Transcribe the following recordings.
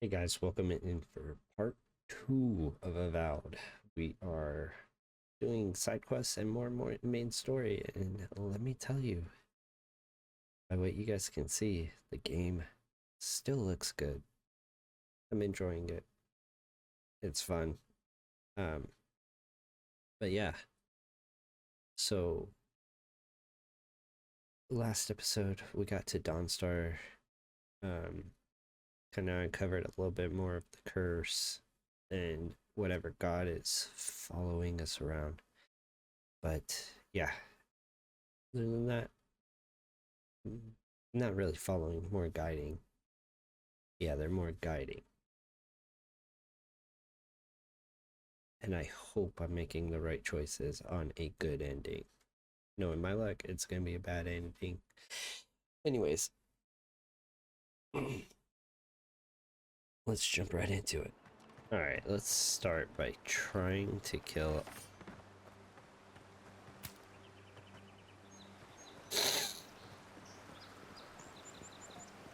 Hey guys, welcome in for part 2 of Avowed. We are doing side quests and more main story, and let me tell you, by what you guys can see, the game still looks good. I'm enjoying it. It's fun. Um, but yeah, so last episode we got to Dawnstar, kind of uncovered a little bit more of the curse and whatever god is following us around. But yeah, other than that, not really following, more guiding. Yeah, they're more guiding. And I hope I'm making the right choices on a good ending. Knowing my luck, it's gonna be a bad ending. Anyways, let's jump right into it. Alright, let's start by trying to kill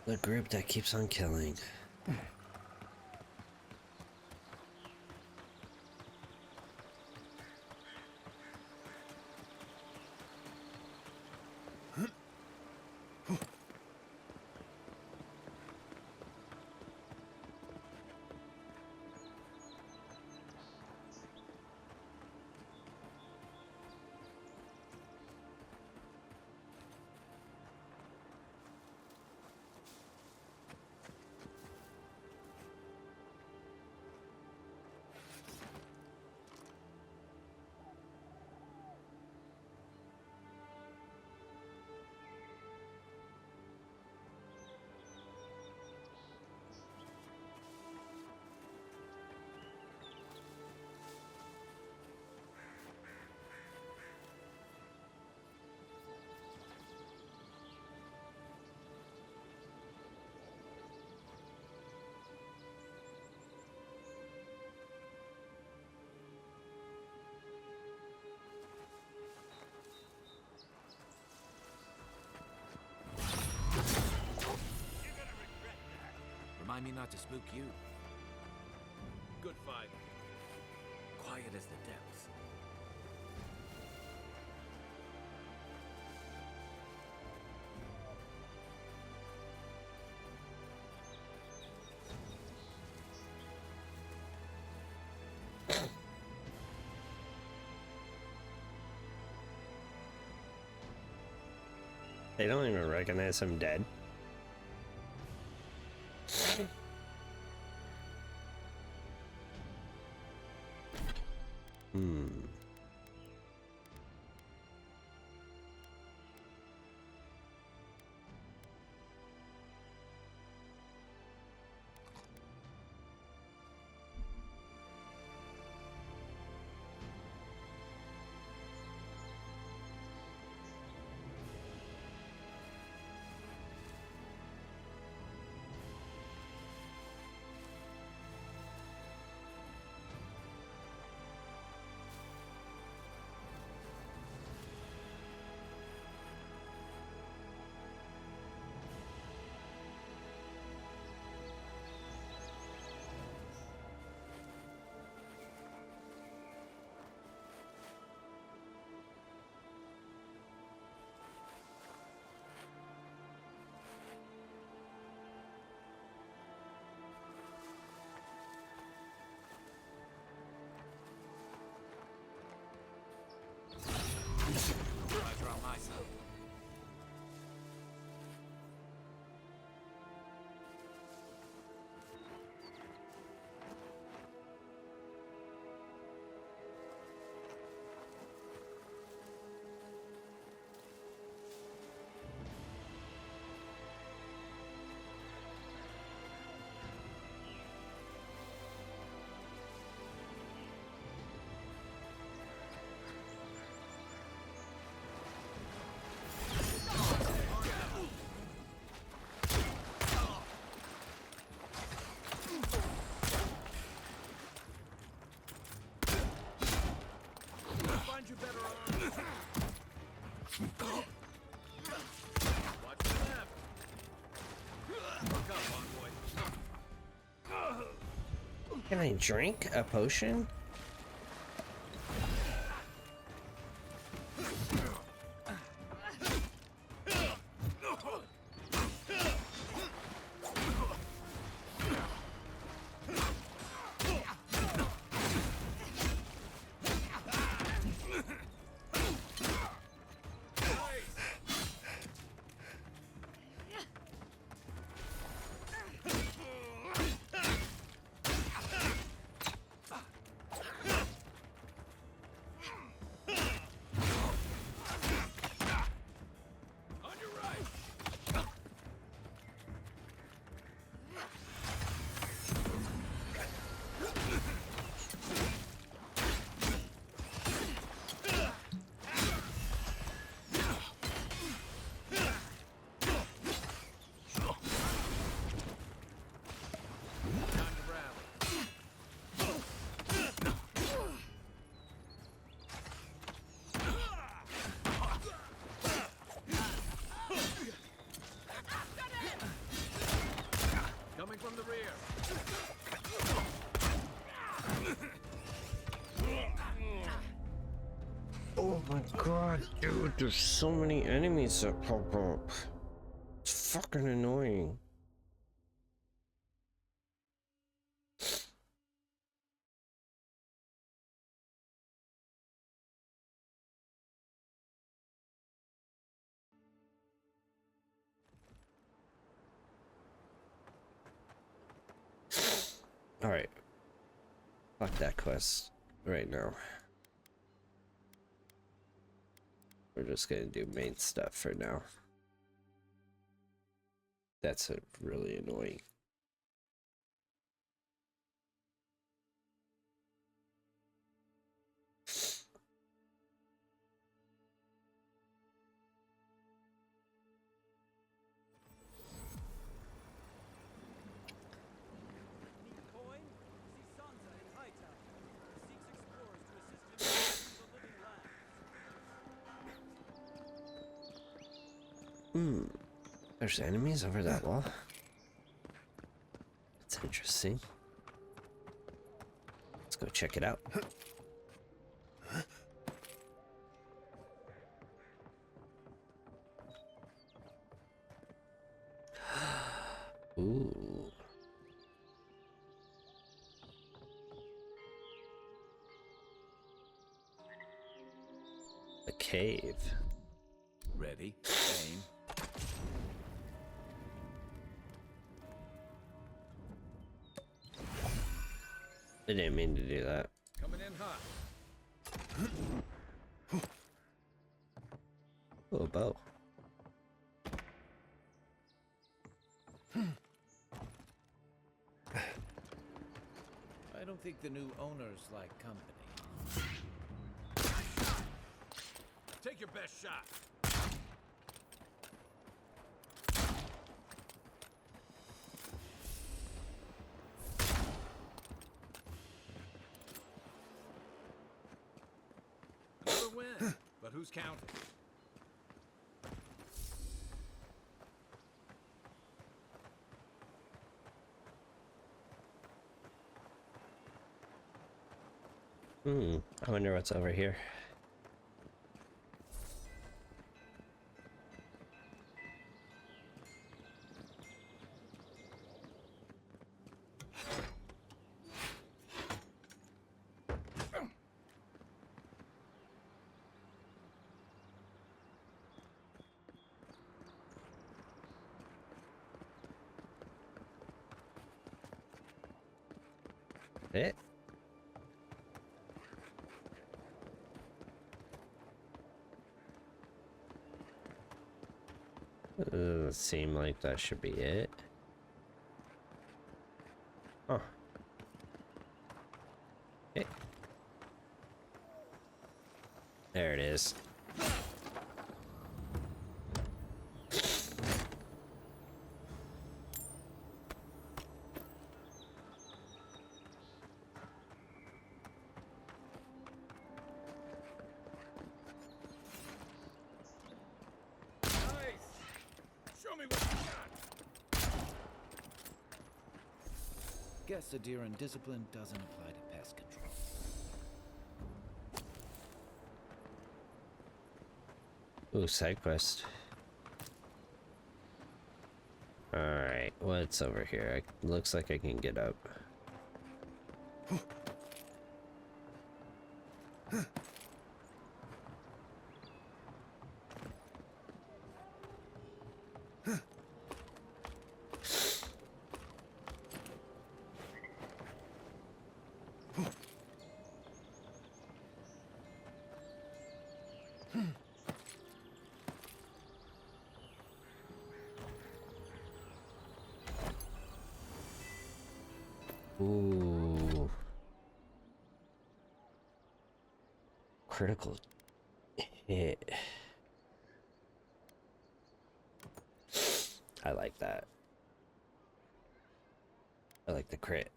the group that keeps on killing. Remind me not to spook you. Good fight. Quiet as the depths. They don't even recognize him dead. Eyes are on my side. Find you better arms. Watch your left. Look up, envoy. Can I drink a potion? On your right. Time to rally. Coming from the rear. Oh my god, dude, there's so many enemies that pop up. It's fucking annoying. Alright. Fuck that quest right now. We're just gonna do main stuff for now. That's really annoying. There's enemies over that wall. That's interesting. Let's go check it out. Ooh. A cave. Ready, aim. I didn't mean to do that. Coming in hot. Oh, a bow. I don't think the new owners like company. Take your best shot. Another win, but who's counting? I wonder what's over here. It? Doesn't seem like that should be it. Huh. Okay. There it is. Guess Adiran discipline doesn't apply to pest control. Ooh, side quest. Alright, what's over here? Looks like I can get up. Ooh. Critical hit. I like that. I like the crit.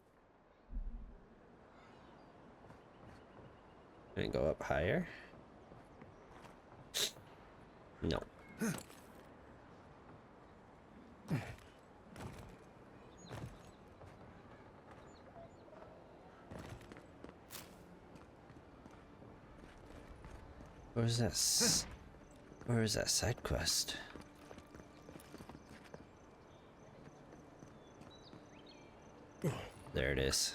Can I go up higher? No. Where's that? Where is that side quest? There it is.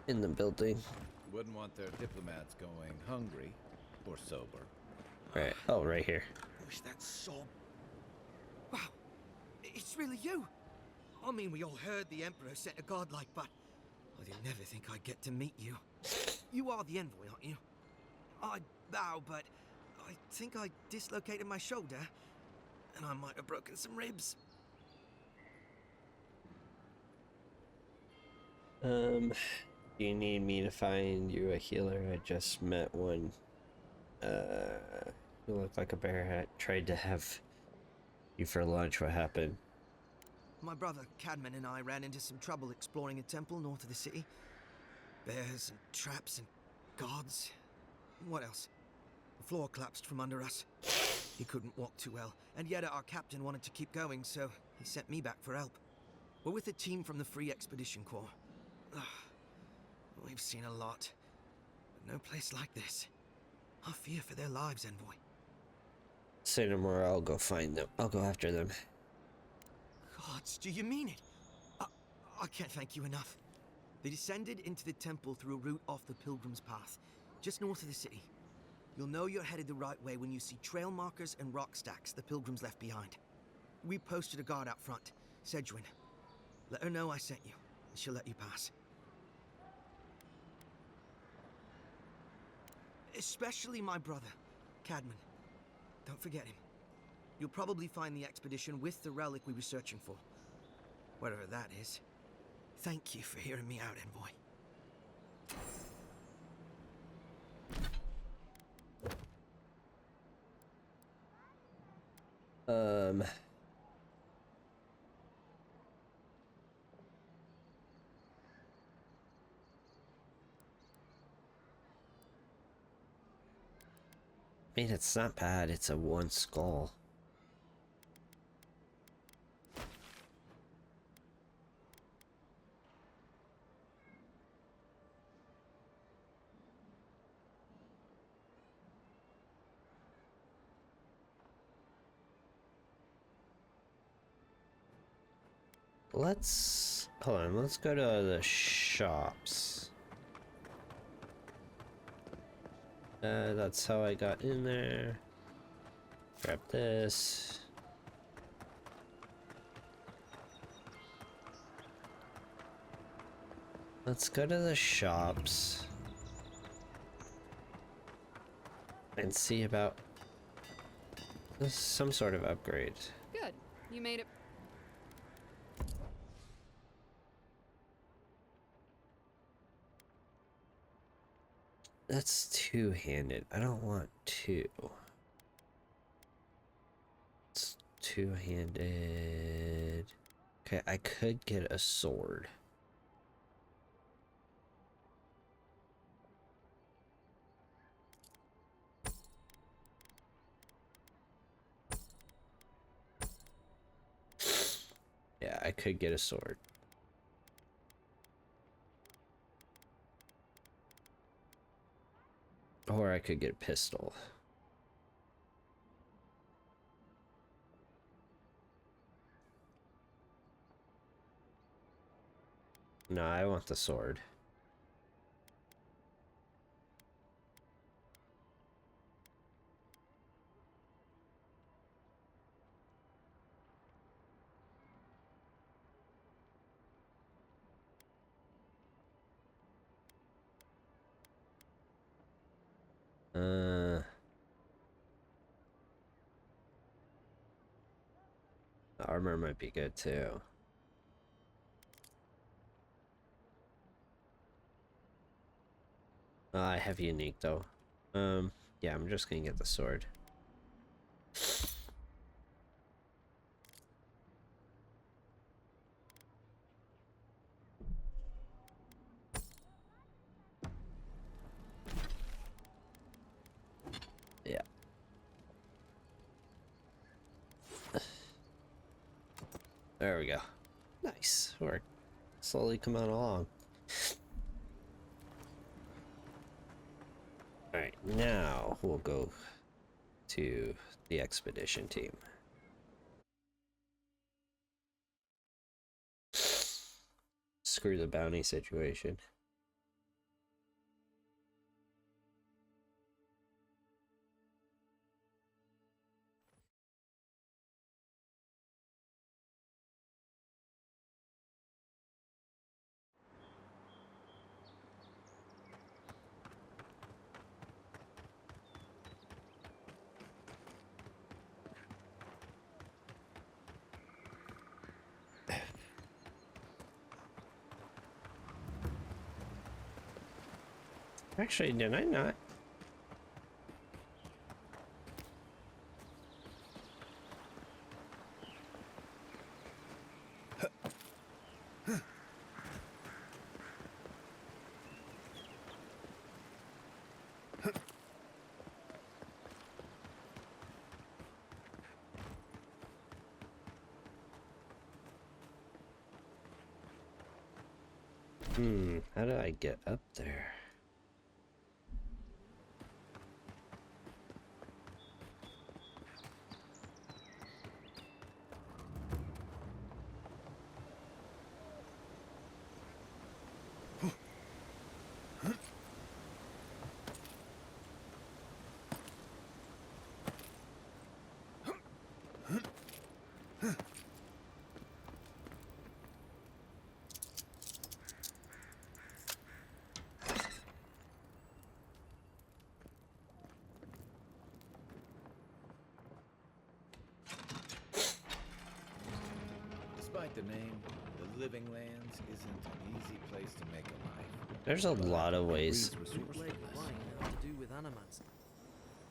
In the building. Wouldn't want their diplomats going hungry or sober. Right. Oh, right here. Wish that sob. Wow, it's really you. I mean, we all heard the Emperor sent a godlike, but I didn't never think I'd get to meet you. You are the envoy, aren't you? I bow, but I think I dislocated my shoulder, and I might have broken some ribs. You need me to find you a healer? I just met one. You look like a bear hat. Tried to have you for lunch. What happened? My brother, Cadman, and I ran into some trouble exploring a temple north of the city. Bears and traps and gods. What else? The floor collapsed from under us. He couldn't walk too well, and yet our captain wanted to keep going, so he sent me back for help. We're with a team from the Free Expedition Corps. We've seen a lot, but no place like this. I fear for their lives, Envoy. Say no more. I'll go find them. I'll go after them. Gods, do you mean it? I can't thank you enough. They descended into the temple through a route off the Pilgrim's Path, just north of the city. You'll know you're headed the right way when you see trail markers and rock stacks the Pilgrims left behind. We posted a guard out front, Sedgwin. Let her know I sent you, and she'll let you pass. Especially my brother, Cadman. Don't forget him. You'll probably find the expedition with the relic we were searching for. Whatever that is. Thank you for hearing me out, Envoy. I mean, it's not bad. It's a one skull. Let's hold on. Let's go to the shops. That's how I got in there. Grab this. Let's go to the shops and see about some sort of upgrade. Good. You made it. That's two-handed. I don't want two. It's two-handed. Okay, I could get a sword. Yeah, I could get a sword. Or I could get a pistol. No, I want the sword. Armor might be good too. I have unique though. Yeah, I'm just gonna get the sword. Yeah. There we go. Nice. We're slowly coming along. Alright, now we'll go to the expedition team. Screw the bounty situation. Actually, did I not? How do I get up there? Despite the name, the Living Lands isn't an easy place to make a life. There's a lot of ways. To do with animals.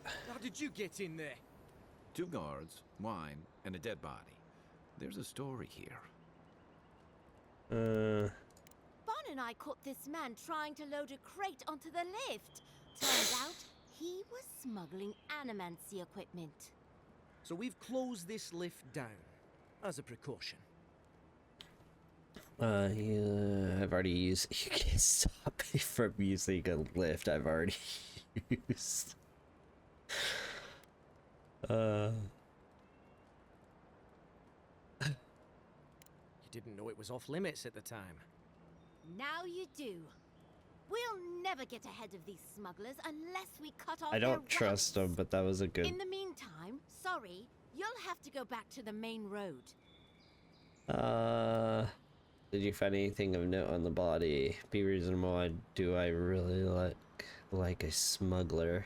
How did you get in there? 2 guards, wine, and a dead body. There's a story here. Bon and I caught this man trying to load a crate onto the lift. Turns out he was smuggling animancy equipment. So we've closed this lift down as a precaution. Yeah, I've already used. You can't stop me from using a lift. I've already used. You didn't know it was off limits at the time. Now you do. We'll never get ahead of these smugglers unless we cut off I their don't trust them, routes. but that was a good. In the meantime, sorry, you'll have to go back to the main road. Did you find anything of note on the body? Be reasonable. Do I really like a smuggler?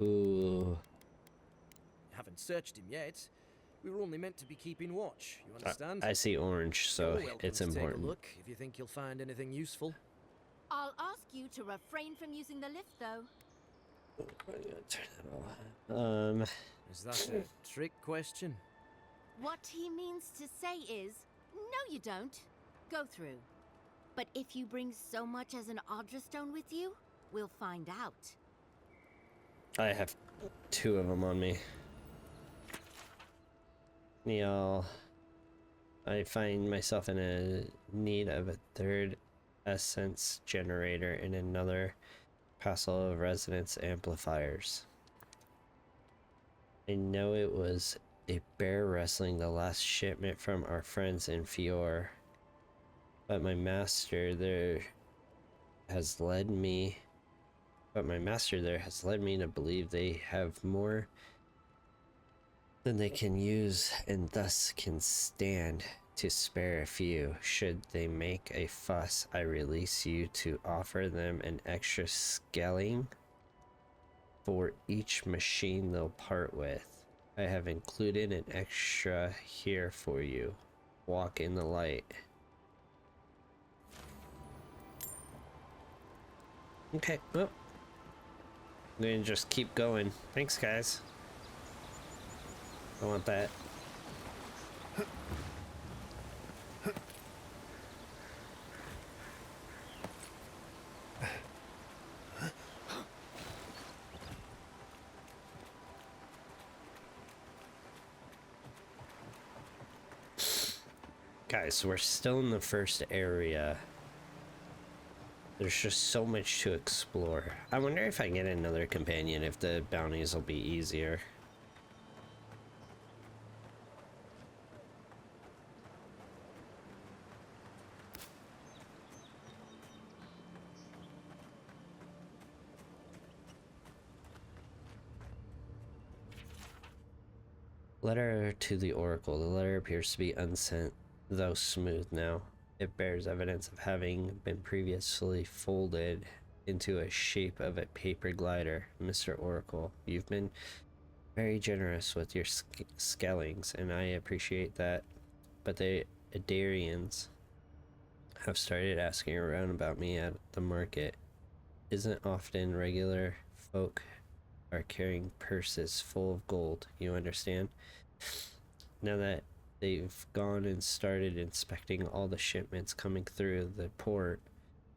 Ooh. Haven't searched him yet. We were only meant to be keeping watch. You understand? I see orange, so You're welcome it's to take a important. look if you think you'll find anything useful. I'll ask you to refrain from using the lift, though. I'm gonna turn that off. Is that a trick question? What he means to say is, no you don't. Go through. But if you bring so much as an Audra stone with you, we'll find out. I have 2 of them on me. Y'all, I find myself in a need of a 3rd essence generator in another Passel of resonance amplifiers. I know it was a bear wrestling the last shipment from our friends in Fior, but my master there has led me to believe they have more than they can use and thus can stand to spare a few. Should they make a fuss, I release you to offer them an extra scaling for each machine they'll part with. I have included an extra here for you. Walk in the light. Okay, well, I'm gonna just keep going. Thanks, guys. I want that. Guys, we're still in the first area. There's just so much to explore. I wonder if I get another companion, if the bounties will be easier. Letter to the Oracle. The letter appears to be unsent, though smooth now. It bears evidence of having been previously folded into a shape of a paper glider. Mr. Oracle, you've been very generous with your scalings, and I appreciate that. But the Adarians have started asking around about me at the market. Isn't often regular folk are carrying purses full of gold, you understand? Now that they've gone and started inspecting all the shipments coming through the port,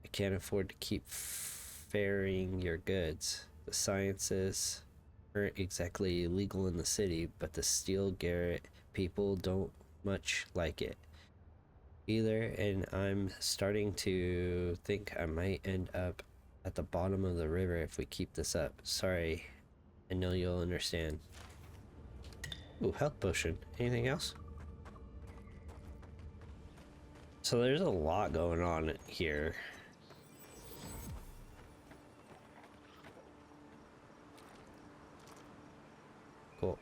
I can't afford to keep ferrying your goods. The sciences aren't exactly illegal in the city, but the steel garret people don't much like it either, and I'm starting to think I might end up at the bottom of the river if we keep this up. Sorry, I know you'll understand. Ooh, health potion. Anything else? So there's a lot going on here. Cool.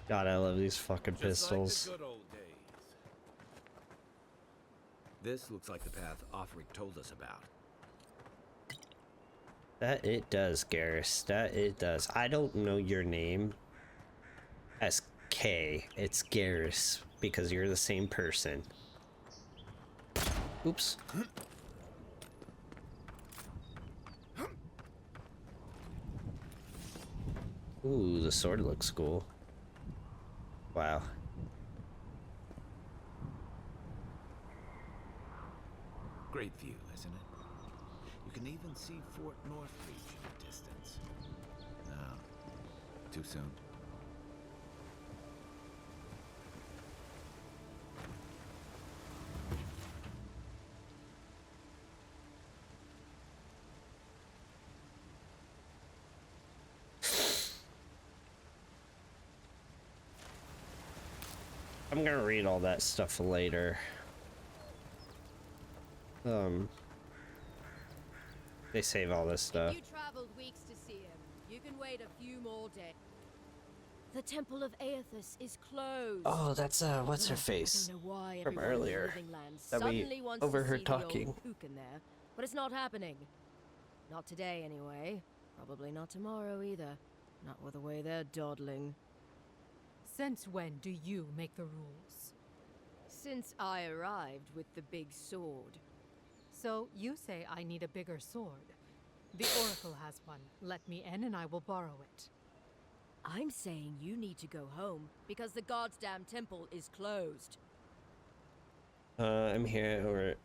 God, I love these fucking pistols. Like the good old days. This looks like the path Offric told us about. That it does, Garrus. That it does. I don't know your name as K. It's Garrus because you're the same person. Oops. Ooh, the sword looks cool. Wow. Great view, isn't it? You can even see Fort Northreach in the distance. No, too soon. I'm gonna read all that stuff later. They save all this stuff. You traveled weeks to see him. You can wait a few more days. The Temple of Aethys is closed. Oh, that's what's her face I don't know why from everyone in the earlier Living Lands that we suddenly wants to overheard see the old talking. Pook in there, but it's not happening. Not today, anyway. Probably not tomorrow either. Not with the way they're dawdling. Since when do you make the rules? Since I arrived with the big sword. So you say I need a bigger sword. The Oracle has one. Let me in and I will borrow it. I'm saying you need to go home because the goddamn temple is closed. I'm here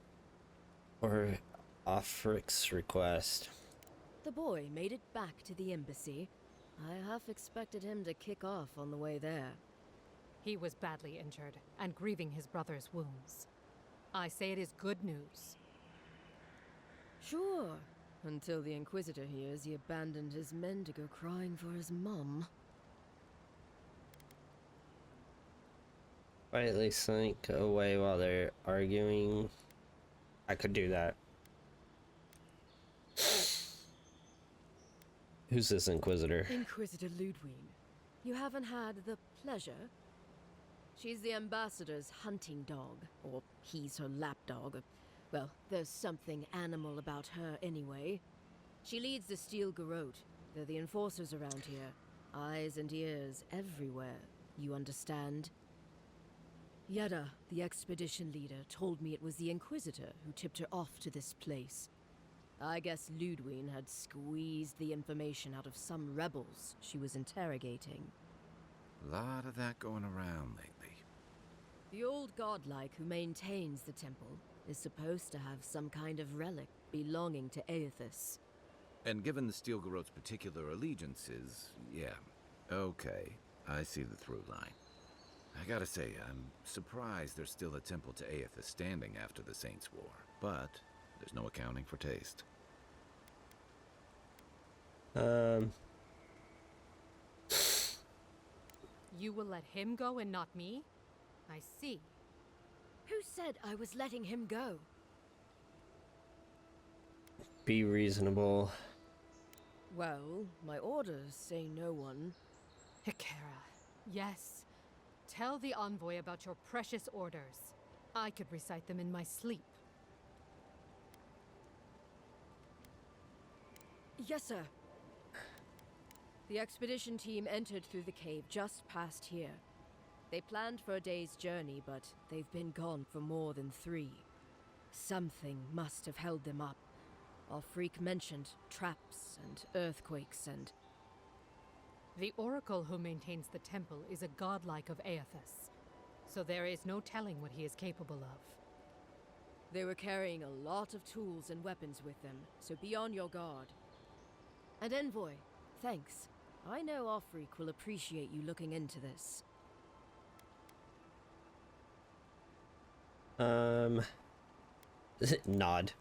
or Afric's request. The boy made it back to the embassy. I half expected him to kick off on the way there. He was badly injured and grieving his brother's wounds. I say it is good news. Sure, until the Inquisitor hears he abandoned his men to go crying for his mum. Quietly slink away while they're arguing. I could do that. Who's this Inquisitor? Inquisitor Ludwig. You haven't had the pleasure? She's the ambassador's hunting dog, or he's her lapdog. Well, there's something animal about her anyway. She leads the Steel Garrote. They're the enforcers around here. Eyes and ears everywhere. You understand? Yada, the expedition leader, told me it was the Inquisitor who tipped her off to this place. I guess Ludwig had squeezed the information out of some rebels she was interrogating. Lot of that going around lately. The old godlike who maintains the temple is supposed to have some kind of relic belonging to Aethys. And given the Steel Garrote's particular allegiances, yeah. Okay, I see the through line. I gotta say, I'm surprised there's still a temple to Aethys standing after the Saints' War. But there's no accounting for taste. You will let him go and not me? I see. Who said I was letting him go? Be reasonable. Well, my orders say no one. Hikara, yes. Tell the envoy about your precious orders. I could recite them in my sleep. Yes, sir. The expedition team entered through the cave just past here. They planned for a day's journey, but they've been gone for more than 3. Something must have held them up. Our freak mentioned traps and earthquakes and... The Oracle who maintains the temple is a godlike of Aethys, so there is no telling what he is capable of. They were carrying a lot of tools and weapons with them, so be on your guard. And Envoy, thanks. I know Offreak will appreciate you looking into this. Nod.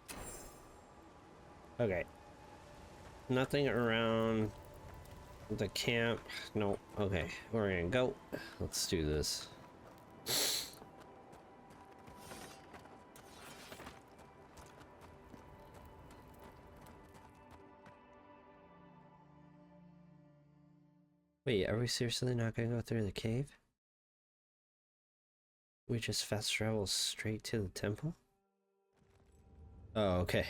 Okay. Nothing around the camp. No. Okay. We're gonna go. Let's do this. Wait, are we seriously not gonna go through the cave? We just fast travel straight to the temple? Oh, okay.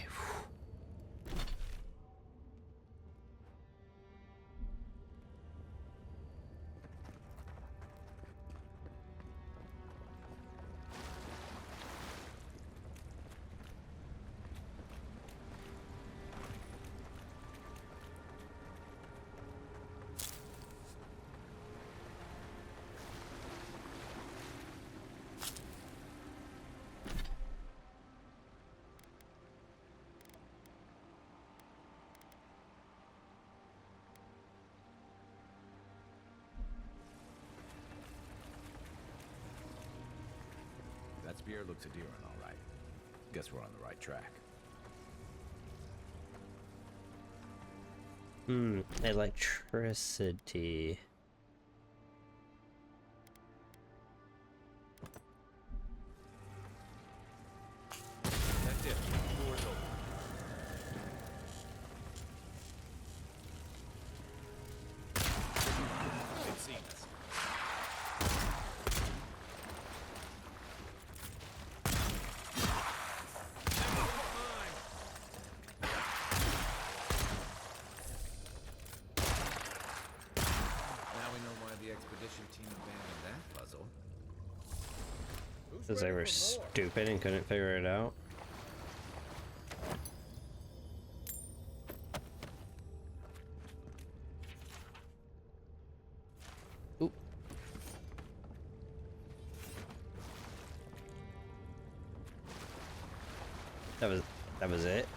That spear looks endearing, all right. Guess we're on the right track. Electricity. That's it. Door's open. They've seen us. Because they were stupid and couldn't figure it out. Oop. That was it.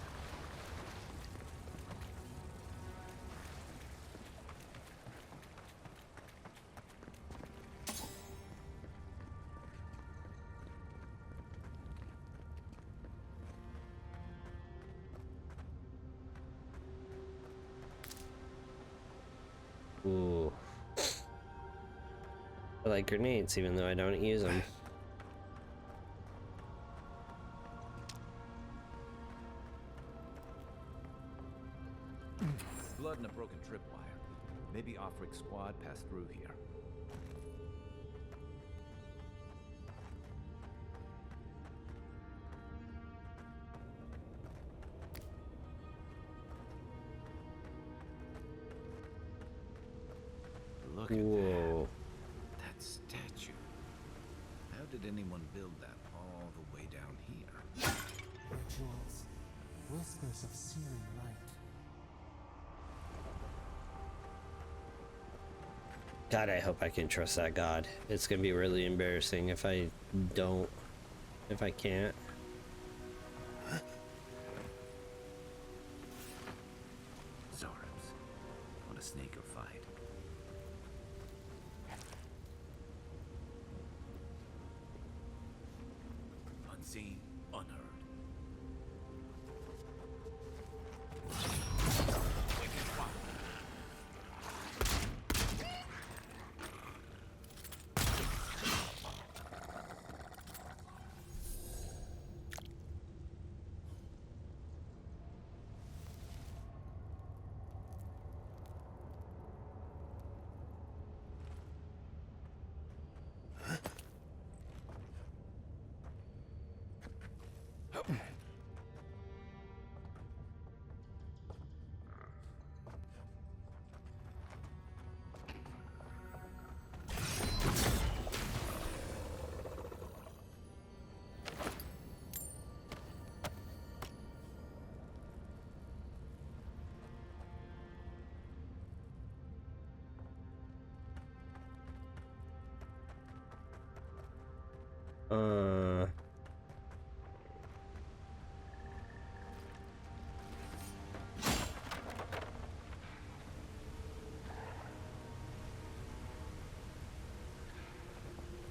Ooh. I like grenades even though I don't use them. Blood and a broken tripwire. Maybe Offric squad passed through here. Look at Whoa. that statue. How did anyone build that all the way down here? Jewels, whispers of searing light. God, I hope I can trust that god. It's gonna be really embarrassing if I don't, if I can't. Zoribs. What a snaker fight. Unseen, unheard.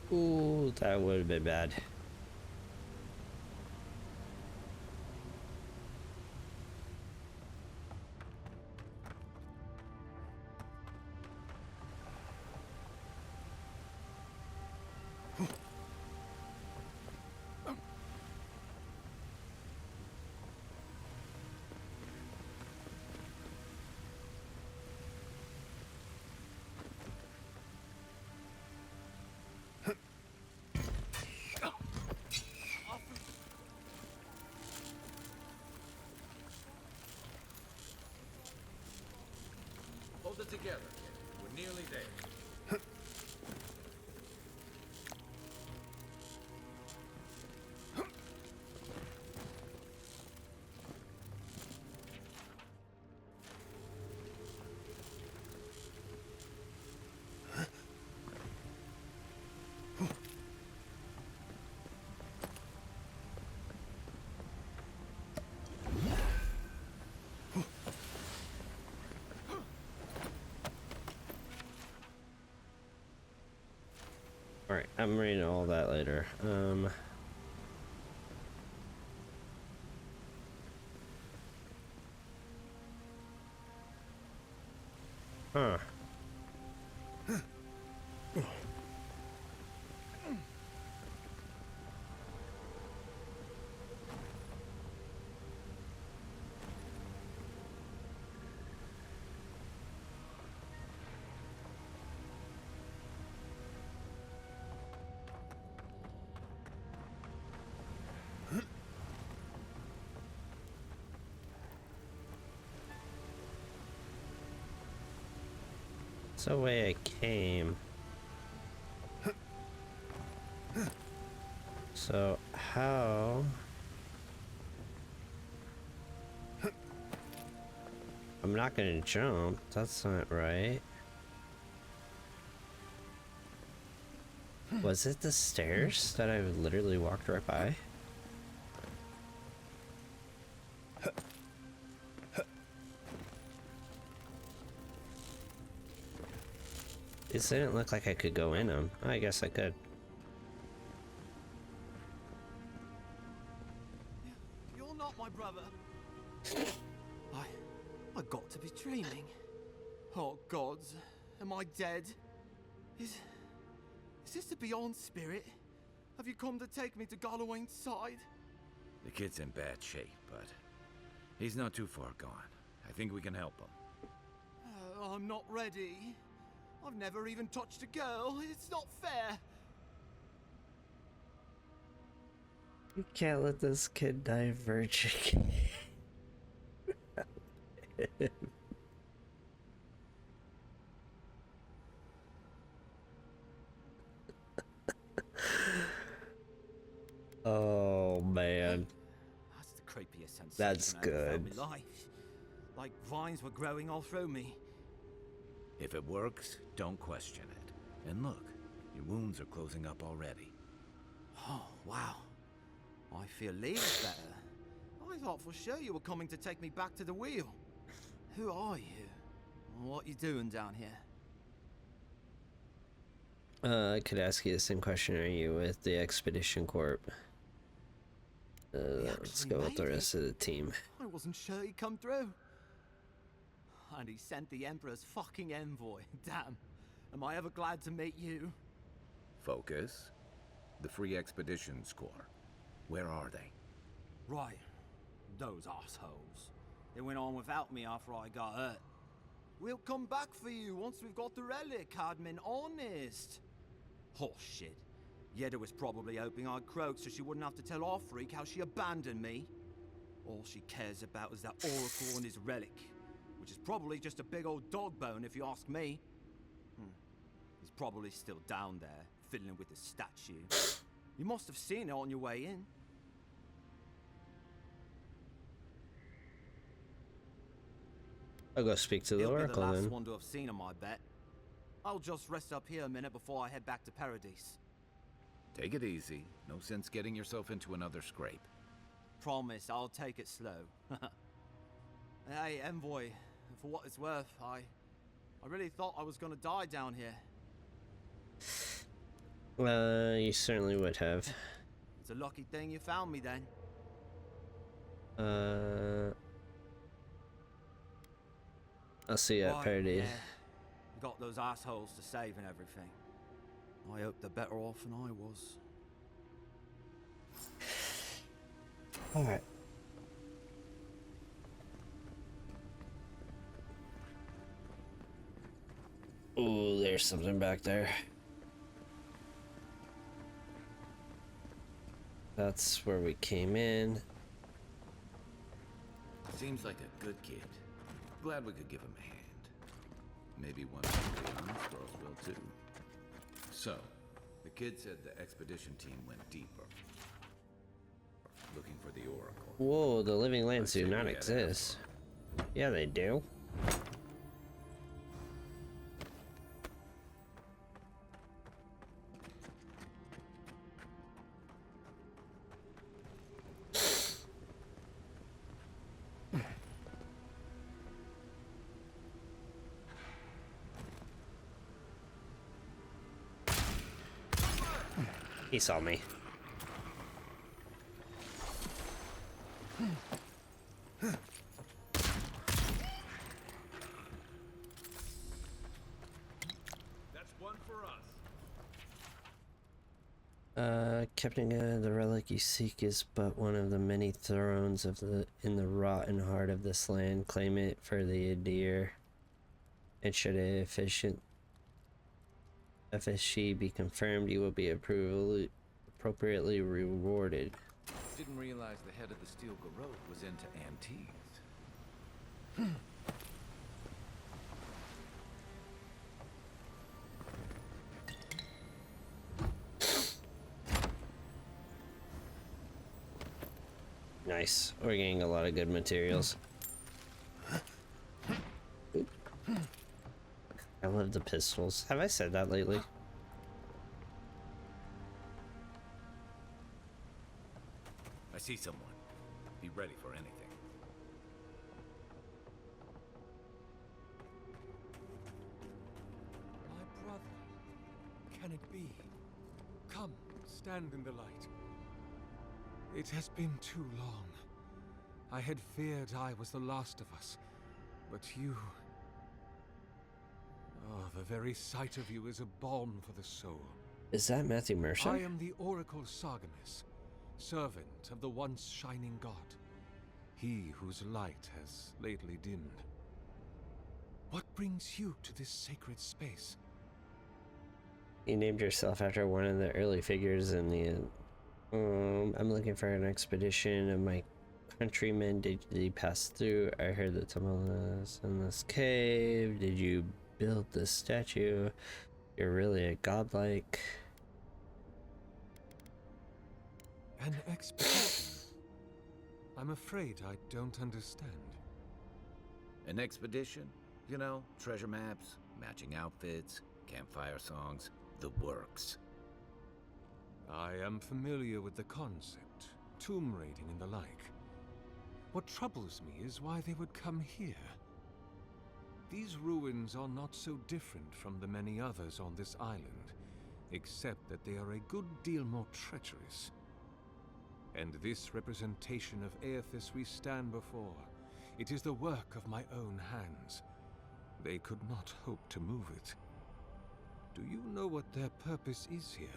Ooh, that would have been bad. Hold it together. We're nearly there. Alright, I'm reading all that later. Huh. It's the way I came. So how? I'm not gonna jump. That's not right. Was it the stairs that I literally walked right by? It didn't look like I could go in them. I guess I could. You're not my brother. I got to be dreaming. Oh gods, am I dead? Is this the Beyond Spirit? Have you come to take me to Galloway's side? The kid's in bad shape, but he's not too far gone. I think we can help him. I'm not ready. I've never even touched a girl. It's not fair. You can't let this kid die virgin. Oh man. That's the creepiest sensation That's I ever felt in good. my life. Like vines were growing all through me. If it works, don't question it. And look, your wounds are closing up already. Oh, wow. I feel leagues better. I thought for sure you were coming to take me back to the wheel. Who are you? What you doing down here? I could ask you the same question. Are you with the Expedition Corp? Let's actually go with the made it. rest of the team. I wasn't sure he'd come through. And he sent the Emperor's fucking envoy. Damn. Am I ever glad to meet you? Focus. The Free Expeditions Corps. Where are they? Right. Those assholes. They went on without me after I got hurt. We'll come back for you once we've got the relic, Admin. Honest. Oh, shit. Yeda was probably hoping I'd croak so she wouldn't have to tell our freak how she abandoned me. All she cares about is that Oracle and his relic, which is probably just a big old dog bone if you ask me. He's probably still down there, fiddling with the statue. You must have seen it on your way in. I'll go speak to the He'll be Oracle the last then. one to have seen him, I bet. I'll just rest up here a minute before I head back to Paradise. Take it easy. No sense getting yourself into another scrape. Promise, I'll take it slow. Hey, Envoy, for what it's worth, I really thought I was gonna die down here. You certainly would have. It's a lucky thing you found me then. I'll see you at Right, Paradise. yeah. Got those assholes to save and everything. I hope they're better off than I was. Alright. Ooh, there's something back there. That's where we came in. Seems like a good kid. Glad we could give him a hand. Maybe one of the Beyond girls will too. So, the kid said the expedition team went deeper. Looking for the Oracle. Whoa, the living lands I do say not we had exist. Yeah, they do. He saw me. That's one for us. Captain, the relic you seek is but one of the many thrones of in the rotten heart of this land. Claim it for the Adir, and should a efficient FSG be confirmed, you will be appropriately rewarded. Didn't realize the head of the Steel Garrote was into antiques. Nice. We're getting a lot of good materials. Oop. I love the pistols. Have I said that lately? I see someone. Be ready for anything. My brother. Can it be? Come, stand in the light. It has been too long. I had feared I was the last of us, but you... Oh, the very sight of you is a balm for the soul. Is that Matthew Mercer? I am the Oracle Sargamus, servant of the once shining god, he whose light has lately dimmed. What brings you to this sacred space? You named yourself after one of the early figures in the... I'm looking for an expedition of my countrymen. Did you pass through? I heard that someone was in this cave. Did you build this statue? You're really a godlike. An expedition? I'm afraid I don't understand. An expedition? You know, treasure maps, matching outfits, campfire songs, the works. I am familiar with the concept, tomb raiding and the like. What troubles me is why they would come here. These ruins are not so different from the many others on this island, except that they are a good deal more treacherous. And this representation of Aethys we stand before, it is the work of my own hands. They could not hope to move it. Do you know what their purpose is here?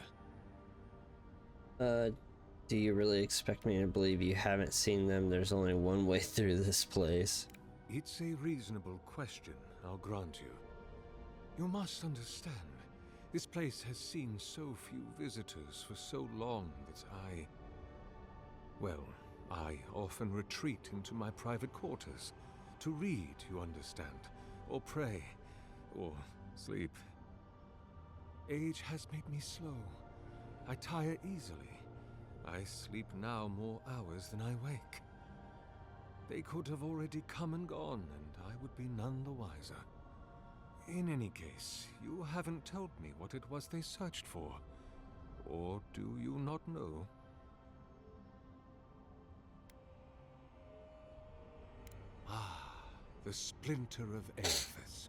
Do you really expect me to believe you haven't seen them? There's only one way through this place. It's a reasonable question, I'll grant you. You must understand, this place has seen so few visitors for so long that I often retreat into my private quarters. To read, you understand, or pray, or sleep. Age has made me slow. I tire easily. I sleep now more hours than I wake. They could have already come and gone, and I would be none the wiser. In any case, you haven't told me what it was they searched for. Or do you not know? Ah, the splinter of Aethys.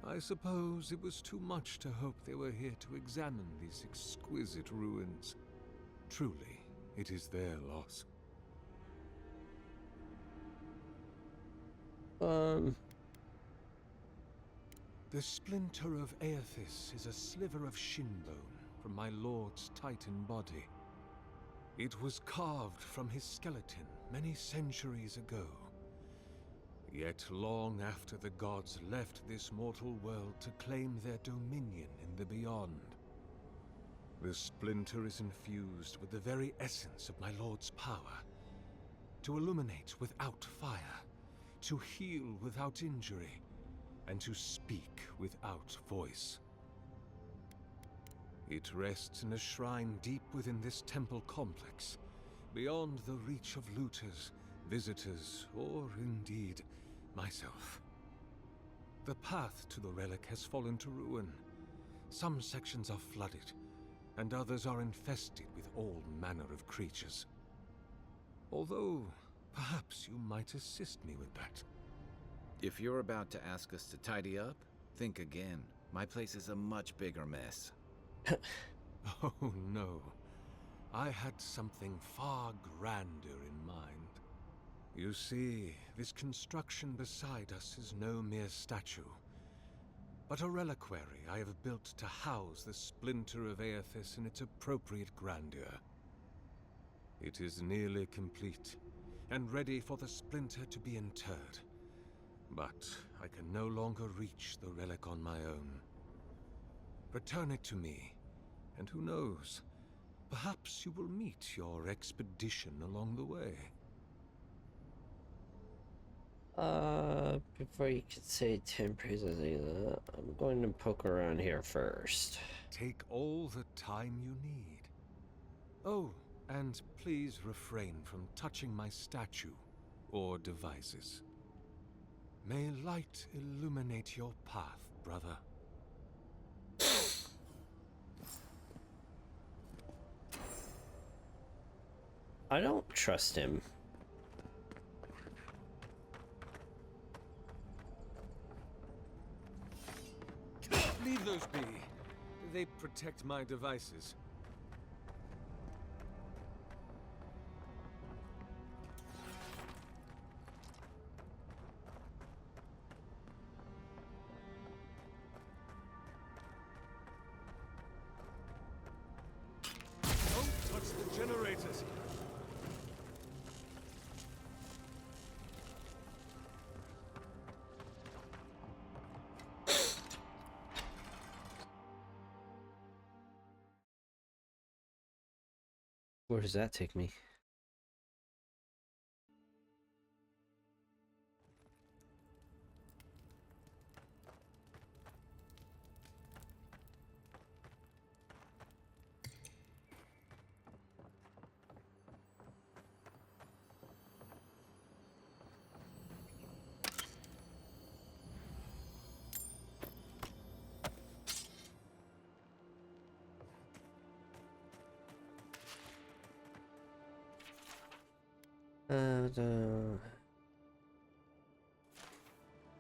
I suppose it was too much to hope they were here to examine these exquisite ruins. Truly, it is their loss. The splinter of Aethys is a sliver of shinbone from my lord's titan body. It was carved from his skeleton many centuries ago. Yet long after the gods left this mortal world to claim their dominion in the beyond, the splinter is infused with the very essence of my lord's power. To illuminate without fire, to heal without injury, and to speak without voice. It rests in a shrine deep within this temple complex, beyond the reach of looters, visitors, or indeed, myself. The path to the relic has fallen to ruin. Some sections are flooded, and others are infested with all manner of creatures. Although, perhaps you might assist me with that. If you're about to ask us to tidy up, think again. My place is a much bigger mess. Oh no. I had something far grander in mind. You see, this construction beside us is no mere statue, but a reliquary I have built to house the splinter of Aethys in its appropriate grandeur. It is nearly complete, and ready for the splinter to be interred. But I can no longer reach the relic on my own. Return it to me, and who knows, perhaps you will meet your expedition along the way. Before you could say 10 praises either, I'm going to poke around here first. Take all the time you need. Oh, And please refrain from touching my statue or devices. May light illuminate your path, brother. I don't trust him. Leave those be. They protect my devices. Don't touch the generators! Where does that take me?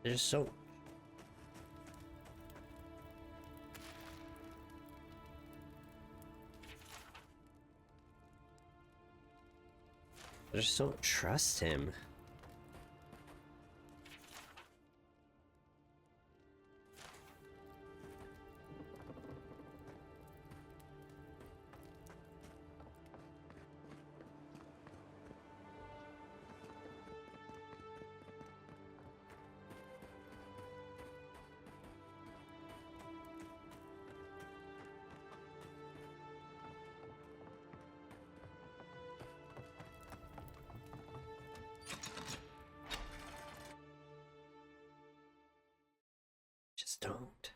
I just don't. I just don't trust him. Just don't.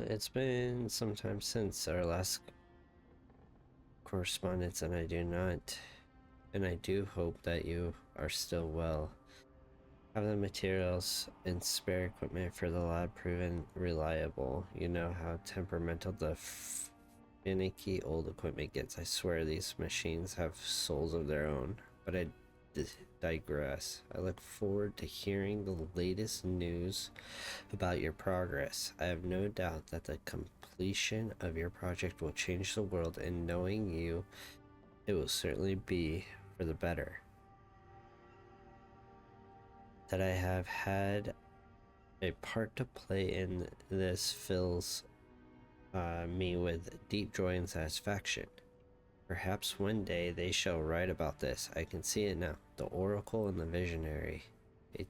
It's been some time since our last correspondence, and I do hope that you are still well. Have the materials and spare equipment for the lab proven reliable. You know how temperamental the finicky old equipment gets. I swear these machines have souls of their own, but I digress. I look forward to hearing the latest news about your progress. I have no doubt that the completion of your project will change the world, and knowing you, it will certainly be for the better. That I have had a part to play in this fills me with deep joy and satisfaction. Perhaps one day they shall write about this. I can see it now. The Oracle and the Visionary. A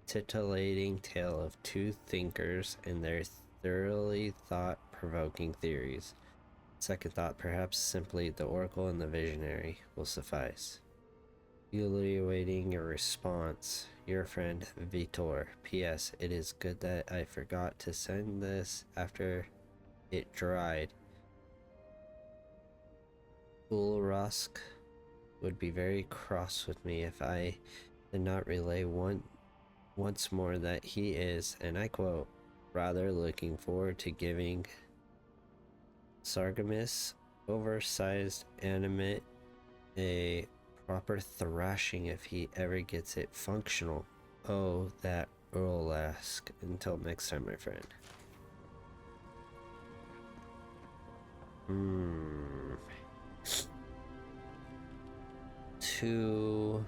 titillating tale of two thinkers and their thoroughly thought-provoking theories. Second thought, perhaps simply the Oracle and the Visionary will suffice. Eagerly awaiting your response. Your friend, Vitor. P.S. It is good that I forgot to send this after it dried. Ulrask would be very cross with me if I did not relay once more that he is, and I quote, rather looking forward to giving Sargamus oversized animate a proper thrashing if he ever gets it functional. Oh, that Ulrask. Until next time, my friend. To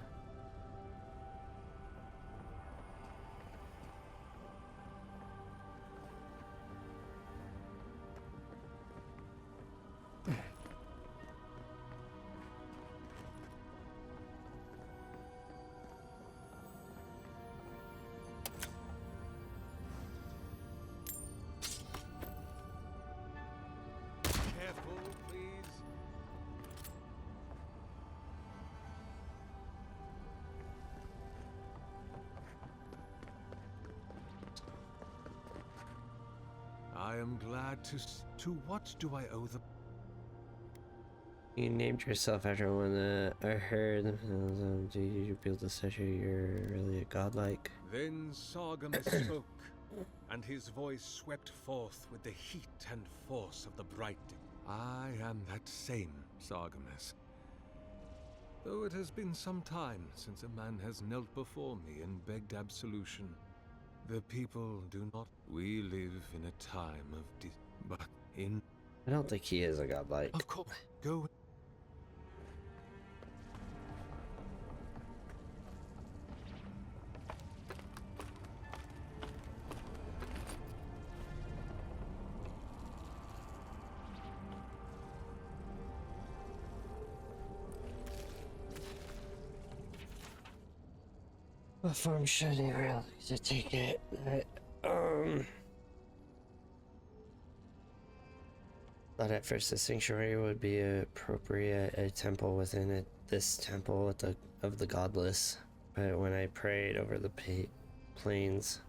I am glad to what do I owe the... You named yourself after one that I heard. Do you build the statue? You're really a godlike. Then Sargamus spoke, and his voice swept forth with the heat and force of the bright. I am that same Sargamus. Though it has been some time since a man has knelt before me and begged absolution. The people do not. We live in a time of but in... I don't think he is a godlike. Of course, go... What form should he really to take it? Thought at first the sanctuary would be appropriate, a temple within it, this temple of the godless. But when I prayed over the plains,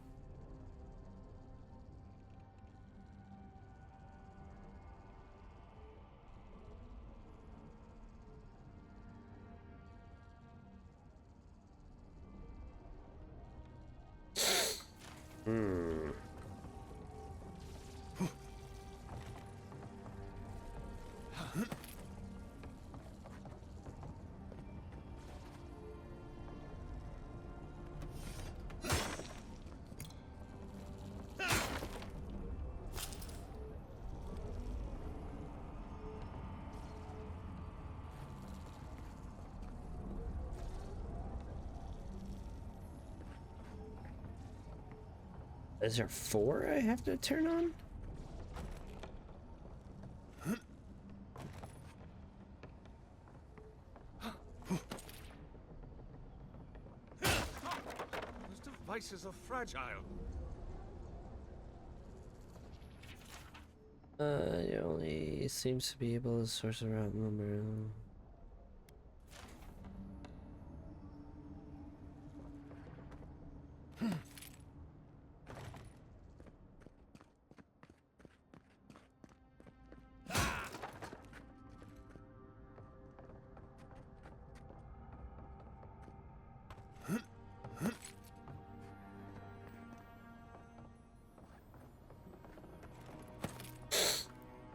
Is there 4 I have to turn on? Those devices are fragile. It only seems to be able to source a route number.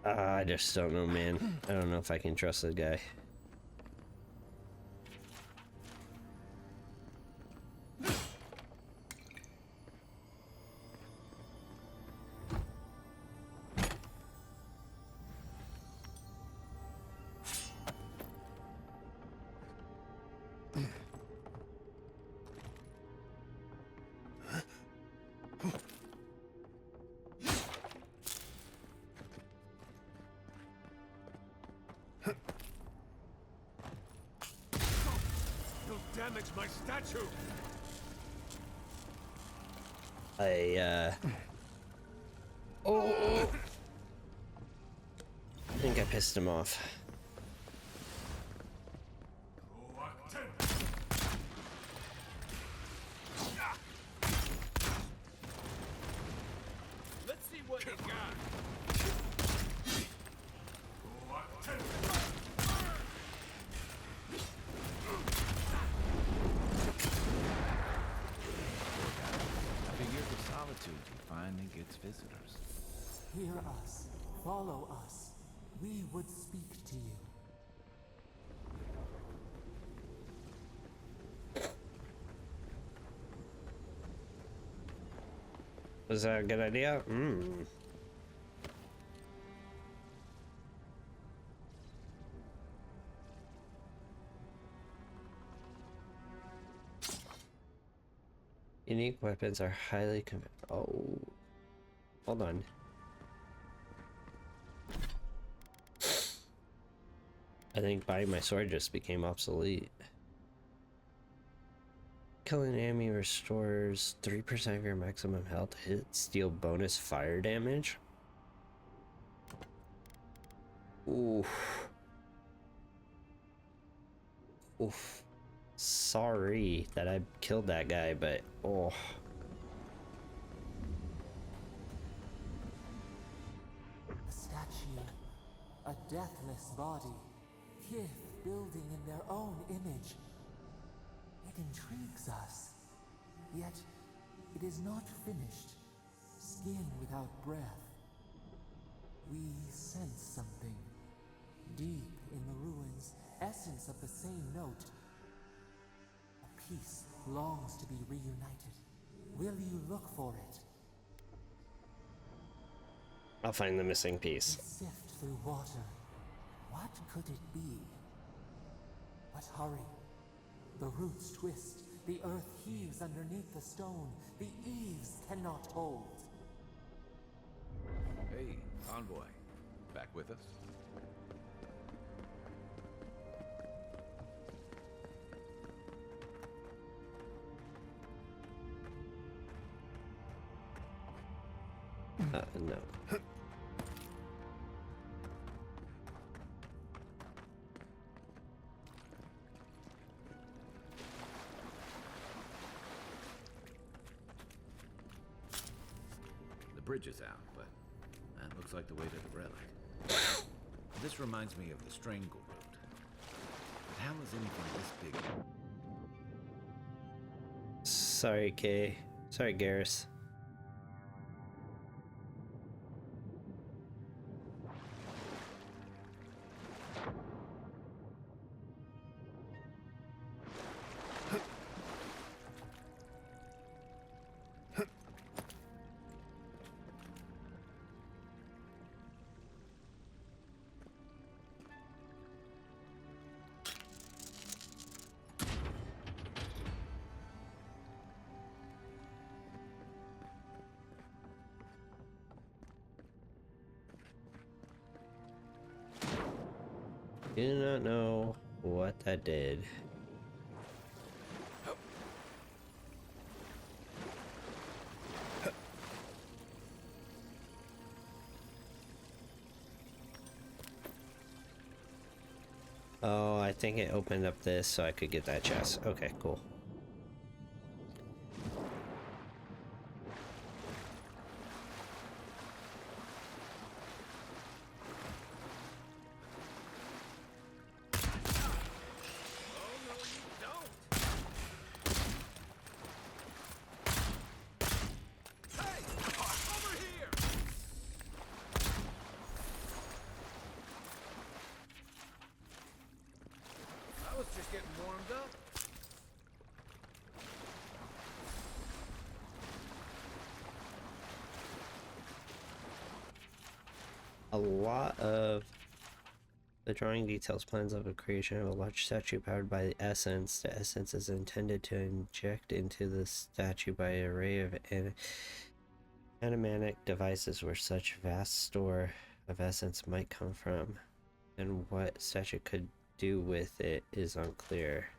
I just don't know, man. I don't know if I can trust the guy. You'll damage my statue. Oh! I think I pissed him off. Let's see what you got. After years of solitude, he finally gets visitors. Hear us. Follow us. We would speak to you. Was that a good idea? Unique weapons are highly oh. Hold on. I think buying my sword just became obsolete. Killing an enemy restores 3% of your maximum health hit, steal bonus fire damage. Oof. Oof. Sorry that I killed that guy, but oh. A deathless body, kith building in their own image. It intrigues us. Yet, it is not finished. Skin without breath. We sense something. Deep in the ruins, essence of the same note. A piece longs to be reunited. Will you look for it? I'll find the missing piece. We sift through water. What could it be? But hurry. The roots twist. The earth heaves underneath the stone. The eaves cannot hold. Hey, envoy. Back with us? No. The bridge is out, but that looks like the way to the relic. This reminds me of the Strangle Road. But how is anything this big? Sorry, Kay. Sorry, Garrus. Do not know what that did. Oh, I think it opened up this so I could get that chest. Okay, cool. I was just getting warmed up. A lot of the drawing details plans of a creation of a large statue powered by the essence. The essence is intended to inject into the statue by an array of animatic devices where such vast store of essence might come from, and what statue could do with it is unclear.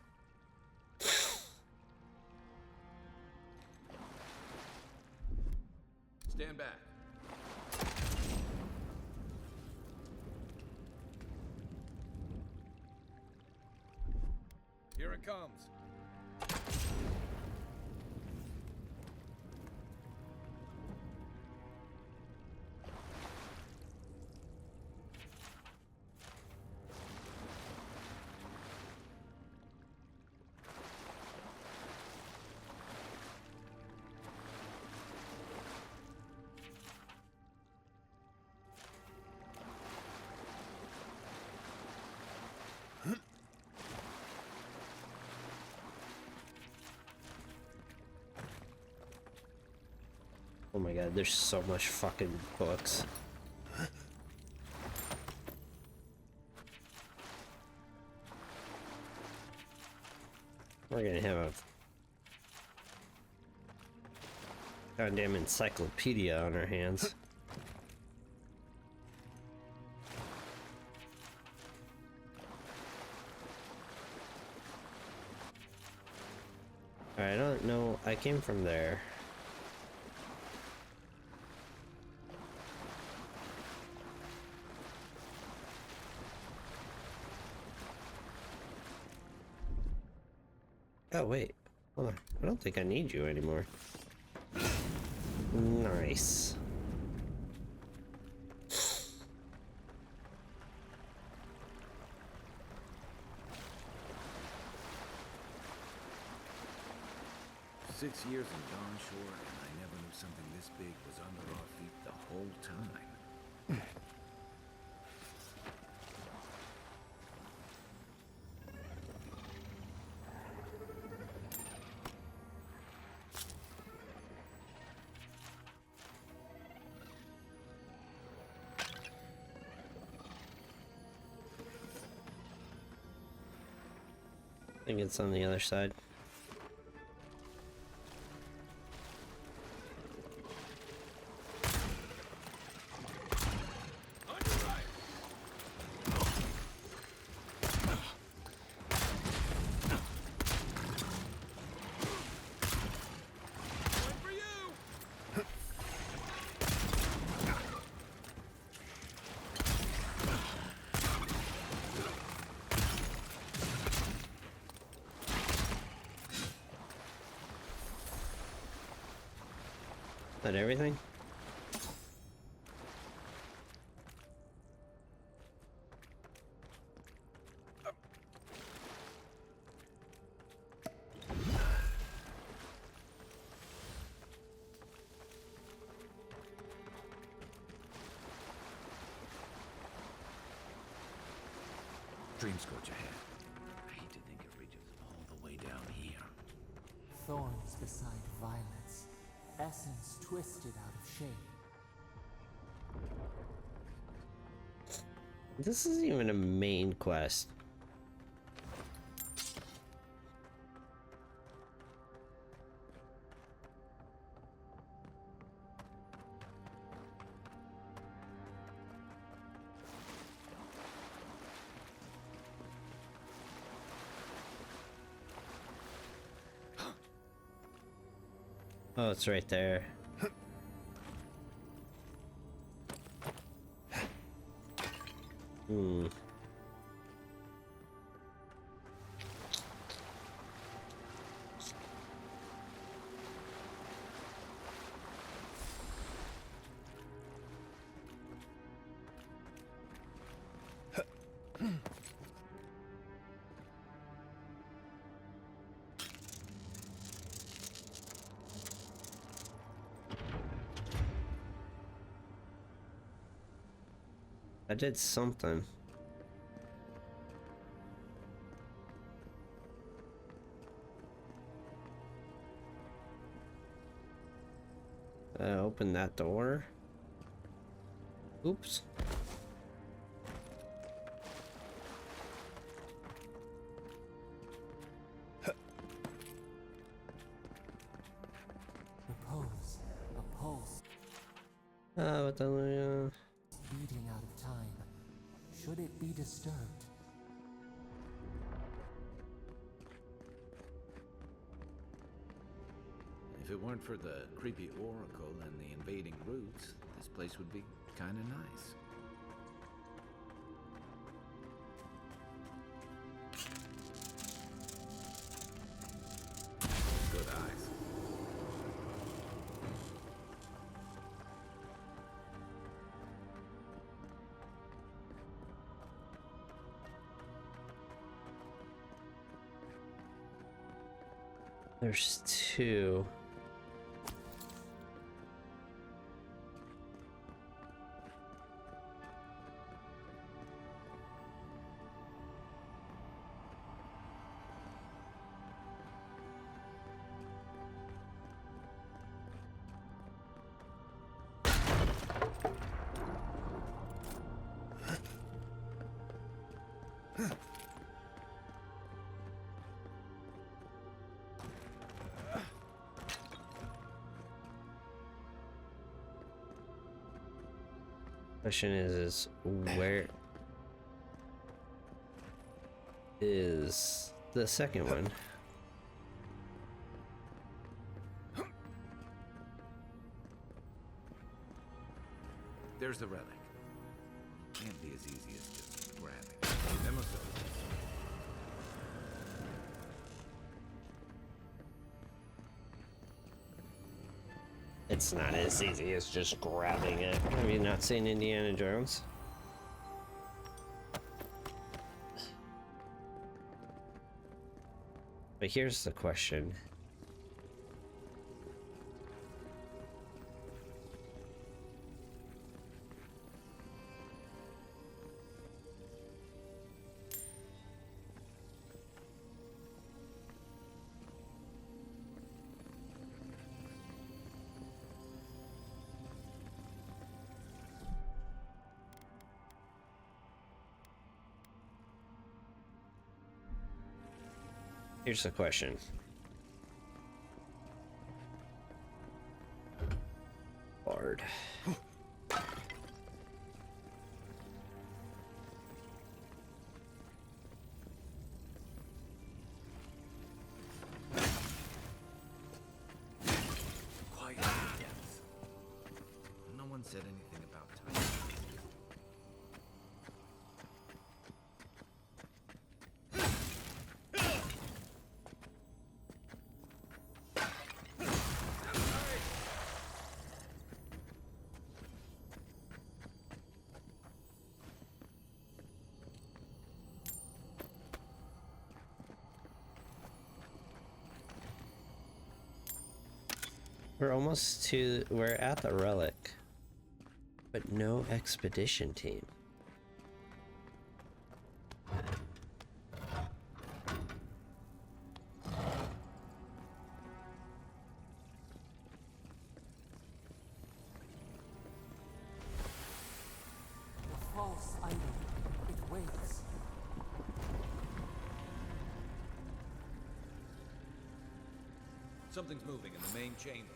Stand back. Here it comes. Oh my god, there's so much fucking books. We're gonna have a goddamn encyclopedia on our hands. I don't know, I came from there. Oh wait, hold on. I don't think I need you anymore. Nice. 6 years in Dawnshore, and I never knew something this big was under our feet the whole time. I think it's on the other side. That everything? Dreamscourge ahead. I hate to think it reaches all the way down here. Thorns beside violets, essence twisted out of shape. This isn't even a main quest. Oh, it's right there. Hmm. I did something. Open that door. Oops. Repose, a pulse, What the beating out of time. Should it be disturbed? If it weren't for the creepy oracle and the invading roots, this place would be kinda nice. Good eyes. There's two. Question is where is the second one? There's the relic. Can't be as easy as just grabbing it. Them or so. It's not as easy as just grabbing it. Have you not seen Indiana Jones? But here's the question. Here's the question. Bard. Quiet in the depths. No one said anything about time. We're at the relic, but no expedition team. The false idol. It waits. Something's moving in the main chamber.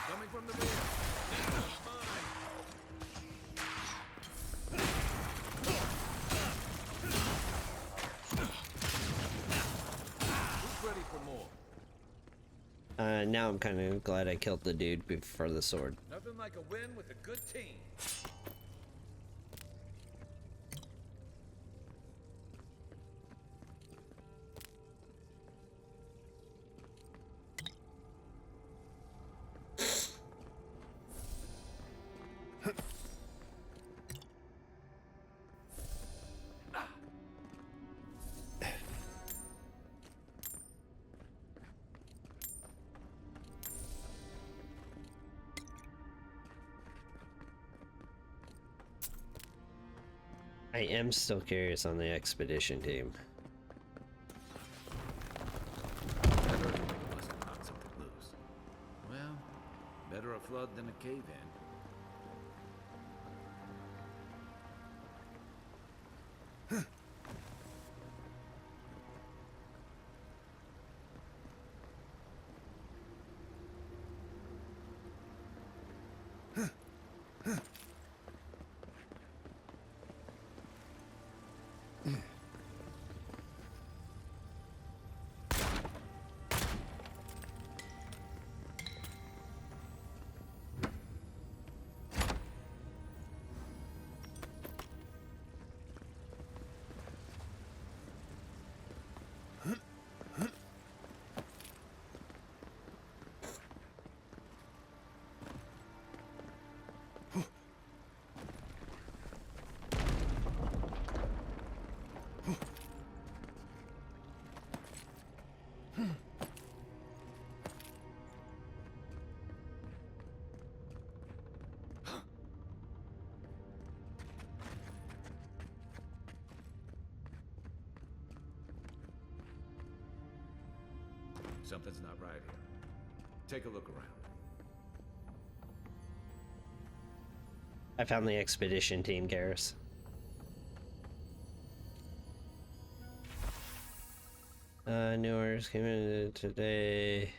Coming from the rear. Who's ready for more? Now I'm kind of glad I killed the dude before the sword. Nothing like a win with a good team. I am still curious on the expedition team. That earthquake must have knocked something loose. Well, better a flood than a cave-in. Something's not right here. Take a look around. I found the expedition team, Garrus. New orders came in today.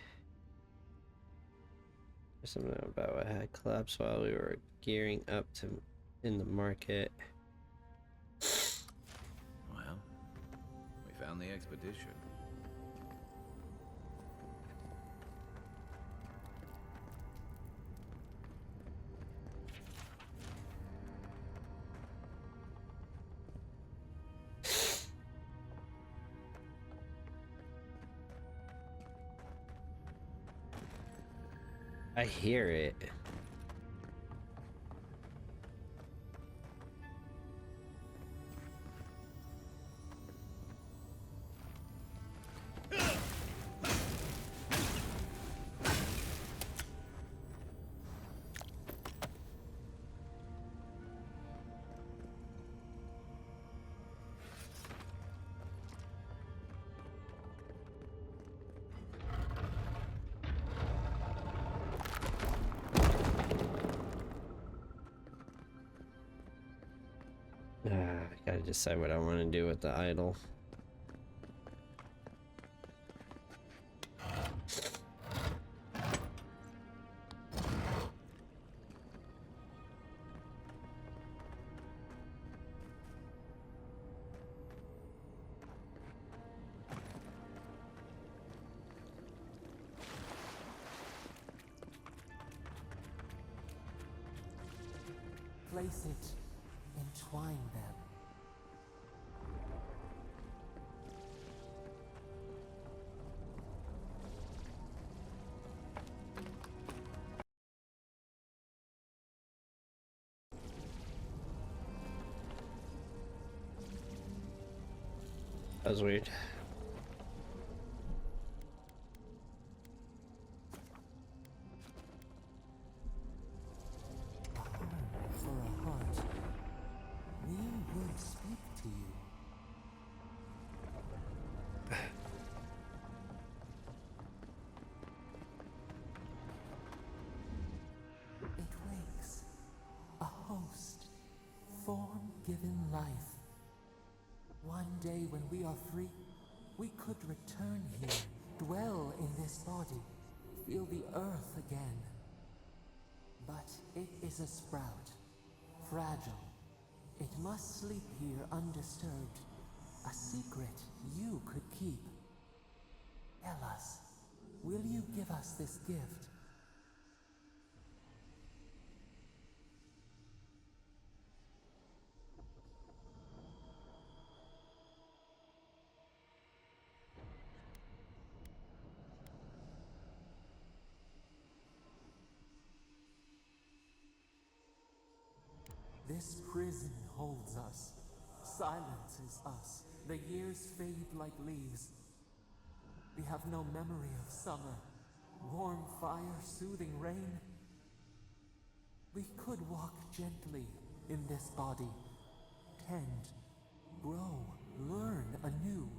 There's something about what had collapsed while we were gearing up to in the market. Well, we found the expedition. I hear it. I gotta decide what I want to do with the idol. Place it, entwine them. That was weird. A home for a heart. We will speak to you. It wakes. A host. Form given life. One day when we are free, we could return here, dwell in this body, feel the earth again. But it is a sprout, fragile. It must sleep here undisturbed. A secret you could keep. Tell us, will you give us this gift? This prison holds us, silences us. The years fade like leaves. We have no memory of summer, warm fire, soothing rain. We could walk gently in this body, tend, grow, learn anew.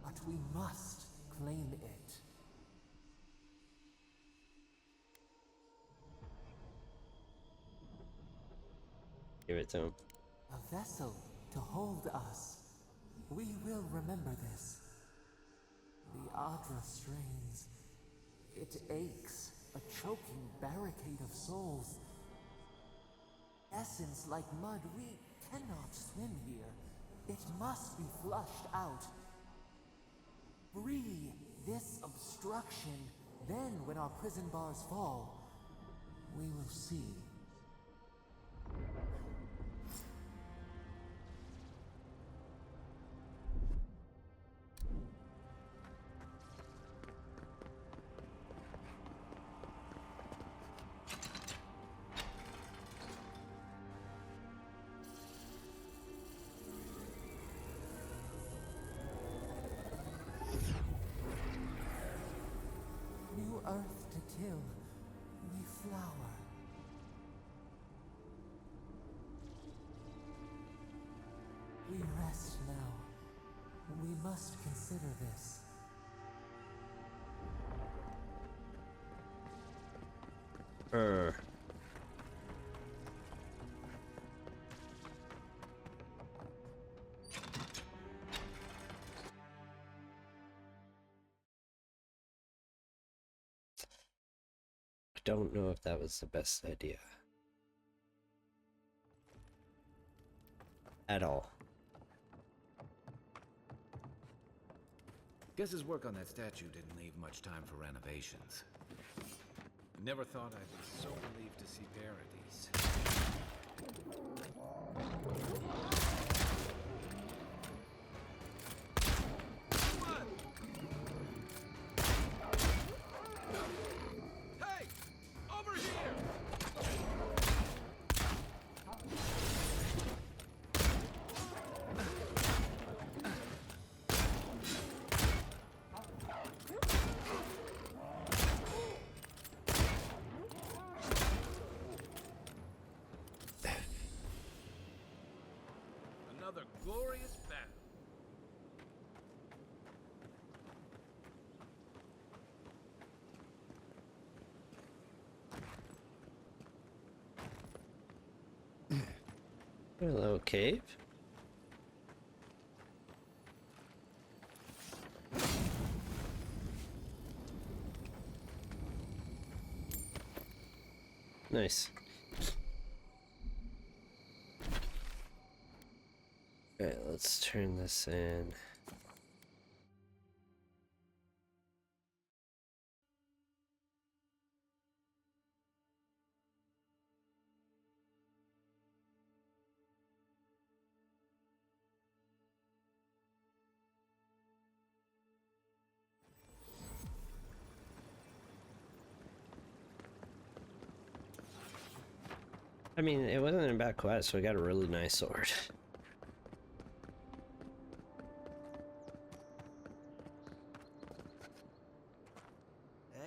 But we must claim it. Give it to him. A vessel to hold us. We will remember this. The Adra strains. It aches, a choking barricade of souls. Essence like mud, we cannot swim here. It must be flushed out. Free this obstruction. Then, when our prison bars fall, we will see. New earth to till, we flower. We rest now. We must consider this. don't know if that was the best idea. At all. Guess his work on that statue didn't leave much time for renovations. Never thought I'd be so relieved to see Paradise. Hey! Over here! Another glorious battle. Hello, cave. Nice. Alright, let's turn this in. I mean, it wasn't a bad quest, so we got a really nice sword.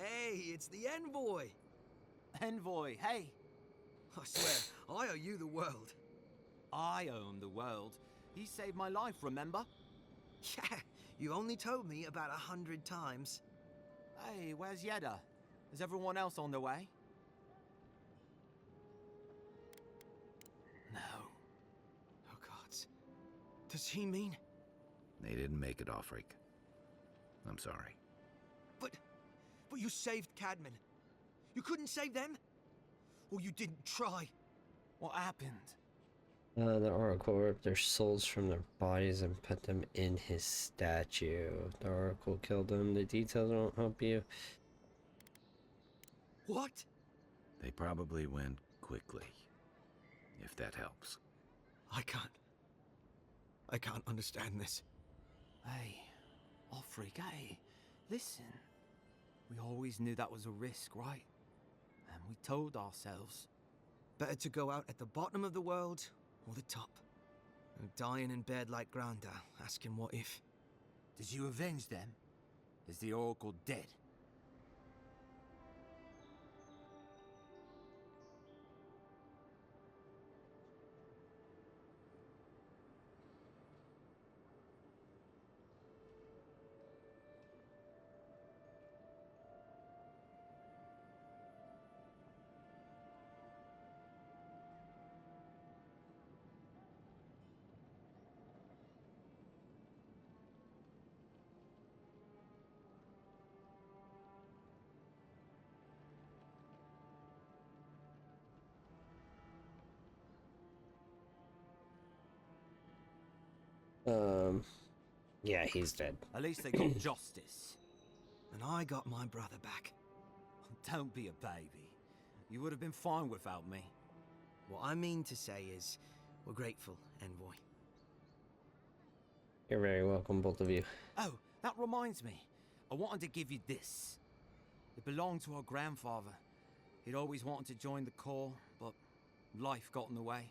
Hey, it's the envoy. Envoy, hey! I swear, I owe you the world. I owe him the world. He saved my life, remember? Yeah, you only told me about 100 times. Hey, where's Yeda? Is everyone else on the way? No. Oh, gods. Does he mean... They didn't make it, Offric. I'm sorry. But you saved Cadman. You couldn't save them? Or you didn't try? What happened? The Oracle ripped their souls from their bodies and put them in his statue. The Oracle killed them. The details won't help you. What? They probably went quickly, if that helps. I can't understand this. Hey, Offric, hey, listen. We always knew that was a risk, right? And we told ourselves. Better to go out at the bottom of the world or the top. And dying in bed like Granda, asking what if. Did you avenge them? Is the Oracle dead? Yeah, he's dead. At least they got justice. And I got my brother back. Don't be a baby. You would have been fine without me. What I mean to say is, we're grateful, Envoy. You're very welcome, both of you. Oh, that reminds me. I wanted to give you this. It belonged to our grandfather. He'd always wanted to join the Corps, but life got in the way.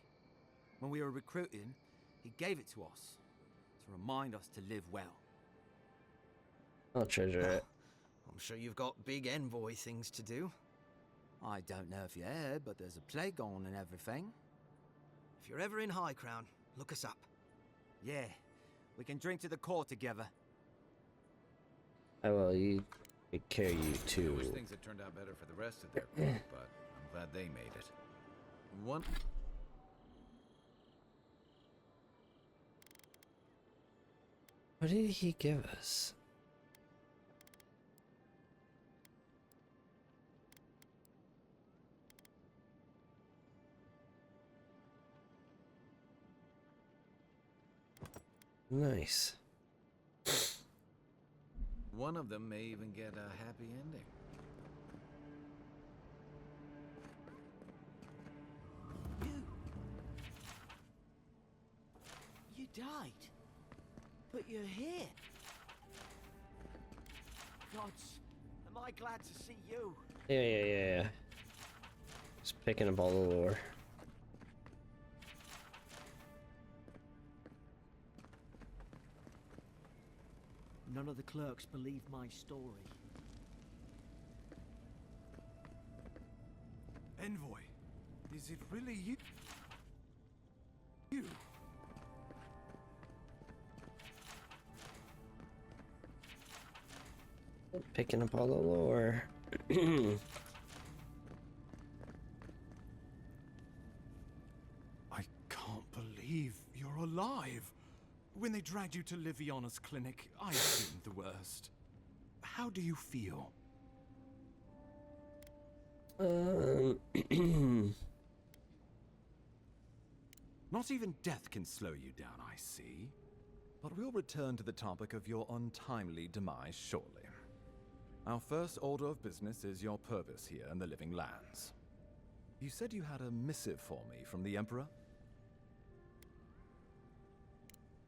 When we were recruiting, he gave it to us to remind us to live well. I'll treasure it. I'm sure you've got big Envoy things to do. I don't know if you heard, but there's a plague on and everything. If you're ever in High Crown, look us up. Yeah, we can drink to the Corps together. I will. You take care of you I too. wish things had turned out better for the rest of their group, but I'm glad they made it. One... What did he give us? Nice. One of them may even get a happy ending. You died. But you're here. Gods, am I glad to see you? Yeah. Just picking up all the lore. None of the clerks believe my story. Envoy, is it really you? You? Picking up all the lore. I can't believe you're alive. When they dragged you to Liviana's clinic, I assumed the worst. How do you feel? Not even death can slow you down, I see. But we'll return to the topic of your untimely demise shortly. Our first order of business is your purpose here in the Living Lands. You said you had a missive for me from the Emperor?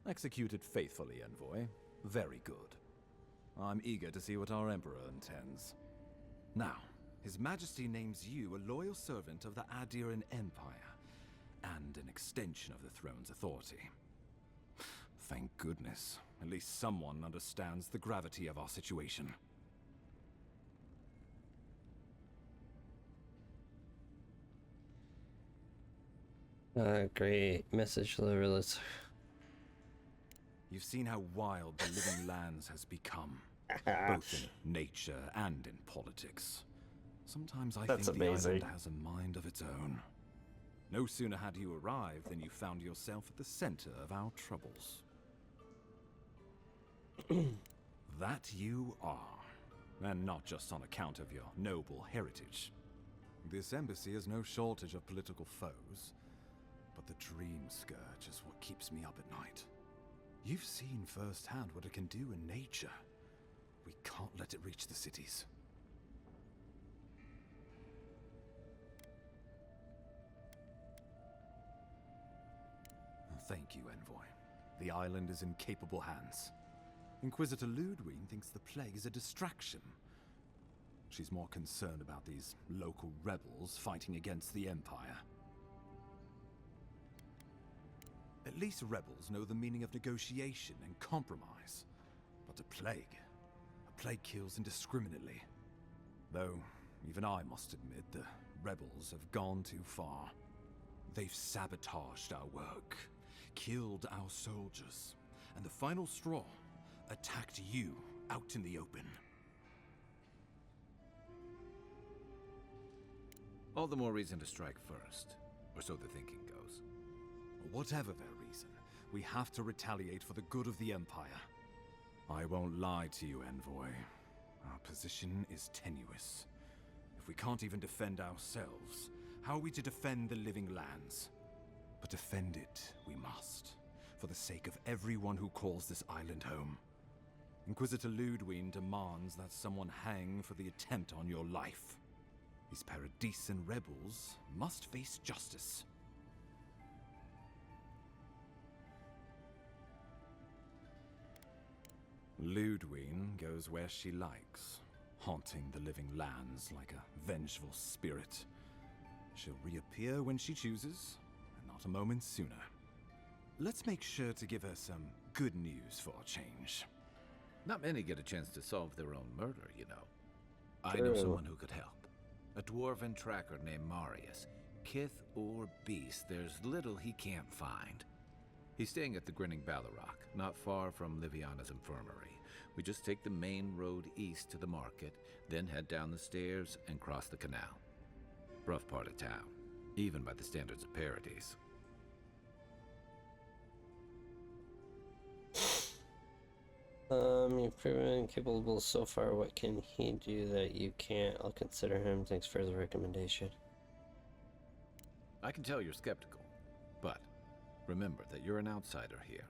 Executed faithfully, Envoy. Very good. I'm eager to see what our Emperor intends. Now, His Majesty names you a loyal servant of the Adiran Empire, and an extension of the throne's authority. Thank goodness. At least someone understands the gravity of our situation. Great message delivered. You've seen how wild the Living Lands has become, both in nature and in politics. Sometimes I That's think the amazing. island has a mind of its own. No sooner had you arrived than you found yourself at the center of our troubles. That you are, and not just on account of your noble heritage. This embassy has no shortage of political foes, but the Dream Scourge is what keeps me up at night. You've seen firsthand what it can do in nature. We can't let it reach the cities. Thank you, Envoy. The island is in capable hands. Inquisitor Ludwig thinks the plague is a distraction. She's more concerned about these local rebels fighting against the Empire. At least rebels know the meaning of negotiation and compromise. But a plague kills indiscriminately. Though, even I must admit, the rebels have gone too far. They've sabotaged our work, killed our soldiers, and the final straw, attacked you out in the open. All the more reason to strike first, or so the thinking goes. Whatever their reason, we have to retaliate for the good of the Empire. I won't lie to you, Envoy. Our position is tenuous. If we can't even defend ourselves, how are we to defend the Living Lands? But defend it we must, for the sake of everyone who calls this island home. Inquisitor Ludwig demands that someone hang for the attempt on your life. These Paradisen rebels must face justice. Ludwig goes where she likes, haunting the Living Lands like a vengeful spirit. She'll reappear when she chooses, and not a moment sooner. Let's make sure to give her some good news for a change. Not many get a chance to solve their own murder, you know. I know True. someone who could help. A dwarven tracker named Marius. Kith or beast, there's little he can't find. He's staying at the Grinning Ballarrock, not far from Liviana's infirmary. We just take the main road east to the market, then head down the stairs and cross the canal. Rough part of town, even by the standards of Paradise. You've proven capable so far. What can he do that you can't? I'll consider him. Thanks for the recommendation. I can tell you're skeptical, but remember that you're an outsider here,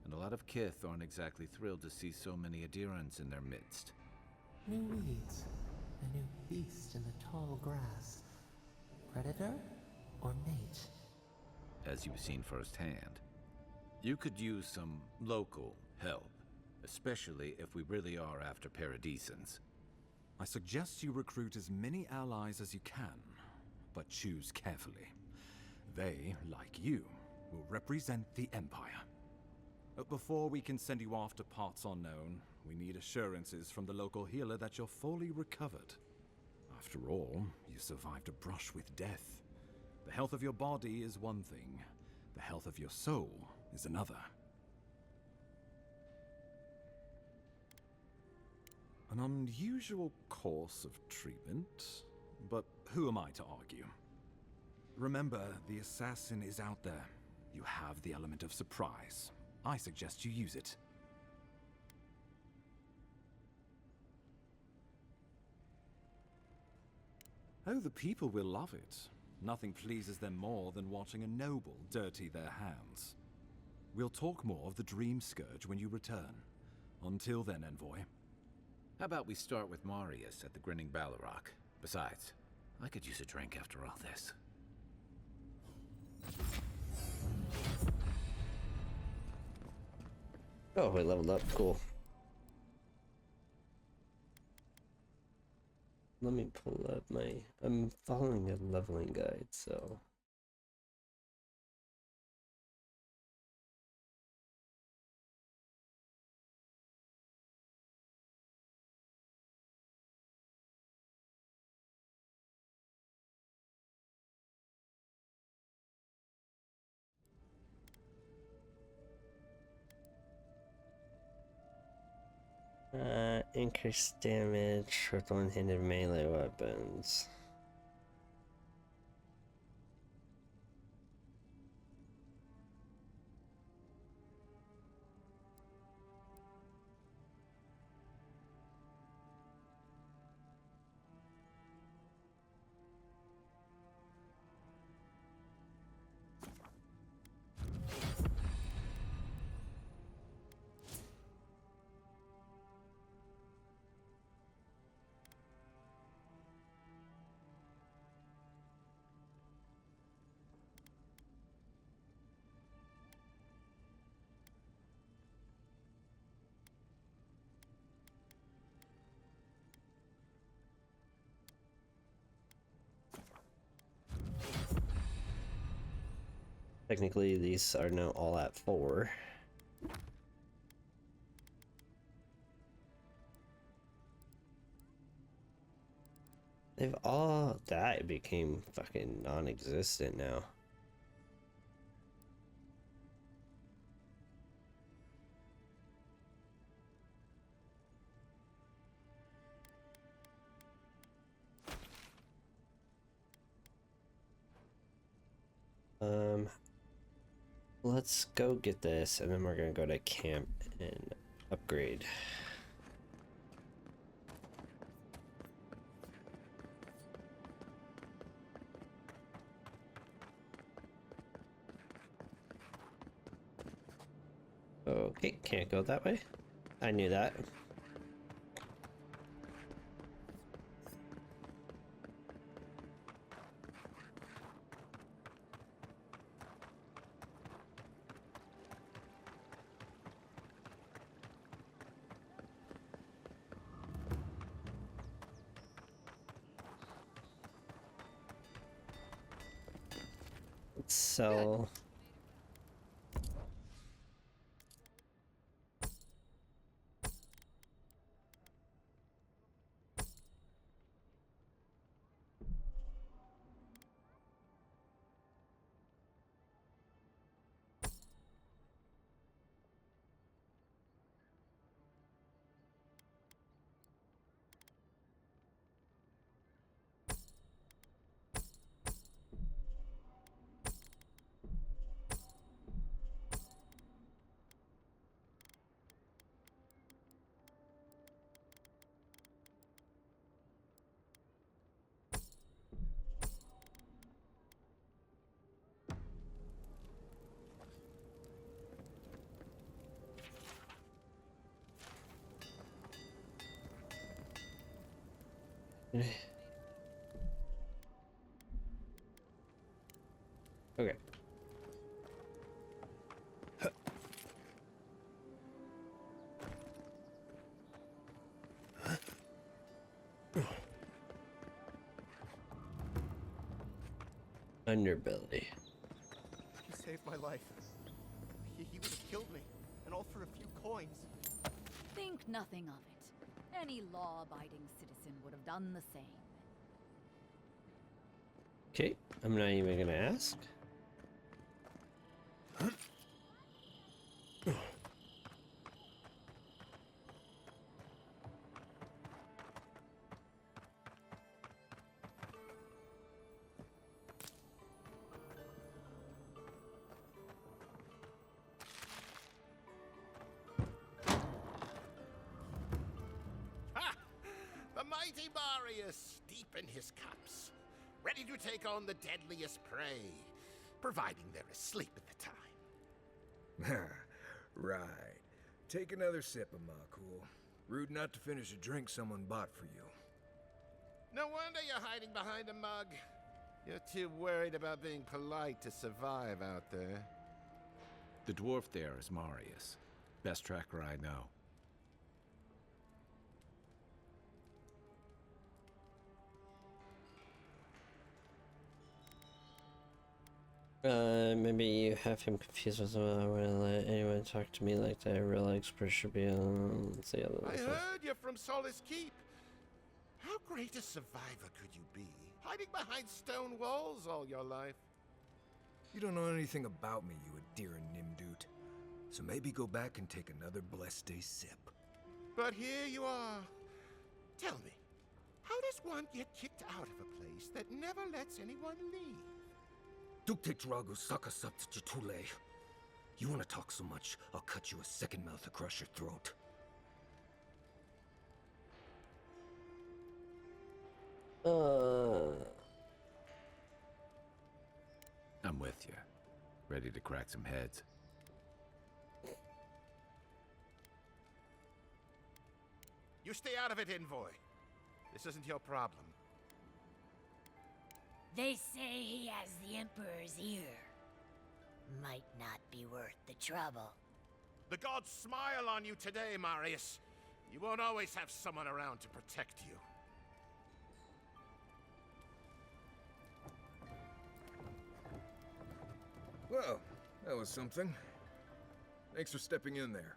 and a lot of Kith aren't exactly thrilled to see so many adherents in their midst. New weeds, a new beast in the tall grass. Predator or mate? As you've seen firsthand. You could use some local help, especially if we really are after Paradisans. I suggest you recruit as many allies as you can, but choose carefully. They, like you, will represent the Empire. But before we can send you off to parts unknown, we need assurances from the local healer that you're fully recovered. After all, you survived a brush with death. The health of your body is one thing, the health of your soul is another. An unusual course of treatment, but who am I to argue? Remember, the assassin is out there. You have the element of surprise. I suggest you use it. Oh, the people will love it. Nothing pleases them more than watching a noble dirty their hands. We'll talk more of the Dream Scourge when you return. Until then, Envoy. How about we start with Marius at the Grinning Balrog? Besides, I could use a drink after all this. Oh, we leveled up. Cool. Let me pull up my... I'm following a leveling guide, so... Increased damage with one-handed melee weapons. Technically, these are now all at 4. They've all... That became fucking non-existent now. Let's go get this, and then we're gonna go to camp and upgrade. Okay, can't go that way. I knew that. Let's sell. Okay. Underbelly. He saved my life. He would have killed me, and all for a few coins. Think nothing of it. Any law-abiding citizen would have done the same. Okay, I'm not even gonna ask. Ha! The mighty Marius, deep in his cups, ready to take on the deadliest prey, providing they're asleep at the time. Right. Take another sip of my cool. Rude not to finish a drink someone bought for you. No wonder you're hiding behind a mug. You're too worried about being polite to survive out there. The dwarf there is Marius. Best tracker I know. Maybe you have him confused with someone. I wouldn't let anyone talk to me like that. A real expert should be on. Let's see other I stuff. heard you're from Solace Keep. How great a survivor could you be, hiding behind stone walls all your life? You don't know anything about me, you Adira Nimdut. So maybe go back and take another blessed day sip. But here you are. Tell me, how does one get kicked out of a place that never lets anyone leave? Dukte Drago Sakasat Jitule. You want to talk so much, I'll cut you a second mouth across your throat. I'm with you. Ready to crack some heads. You stay out of it, Envoy. This isn't your problem. They say he has the Emperor's ear. Might not be worth the trouble. The gods smile on you today, Marius. You won't always have someone around to protect you. Well, that was something. Thanks for stepping in there.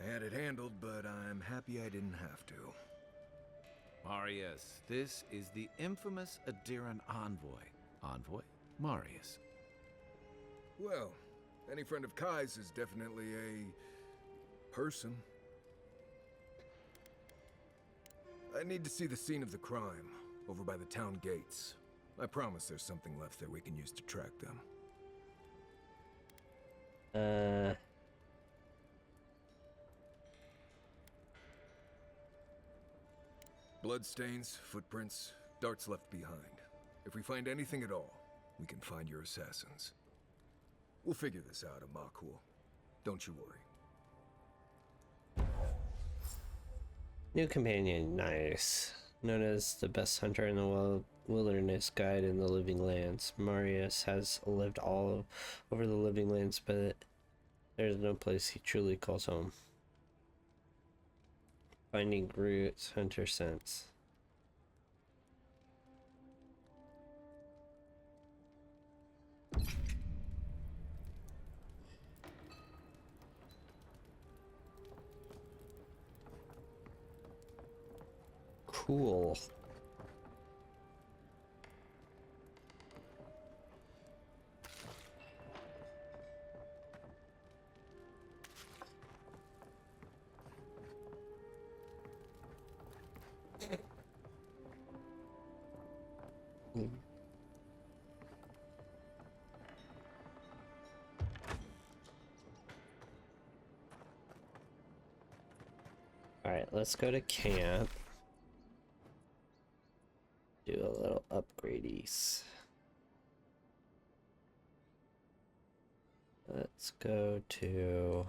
I had it handled, but I'm happy I didn't have to. Marius, this is the infamous Adiran envoy. Envoy? Marius. Well, any friend of Kai's is definitely a person. I need to see the scene of the crime, over by the town gates. I promise there's something left there we can use to track them. Bloodstains, footprints, darts left behind. If we find anything at all, we can find your assassins. We'll figure this out, Amakul. Don't you worry. New companion, nice. Known as the best hunter in the wilderness guide in the living lands, Marius has lived all over the living lands, but there's no place he truly calls home. Finding roots, hunter sense. Cool. Alright, let's go to camp. Do a little upgradies. Let's go to...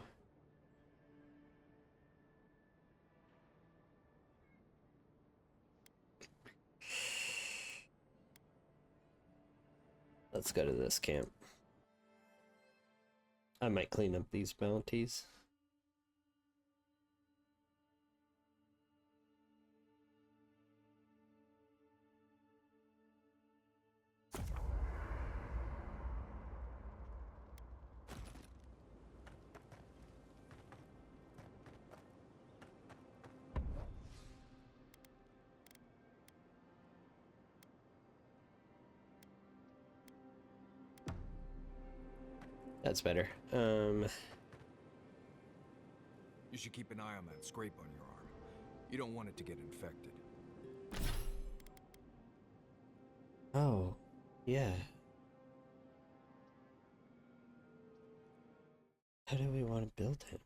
Let's go to this camp. I might clean up these bounties. That's better. You should keep an eye on that scrape on your arm. You don't want it to get infected. Oh, yeah. How do we want to build him?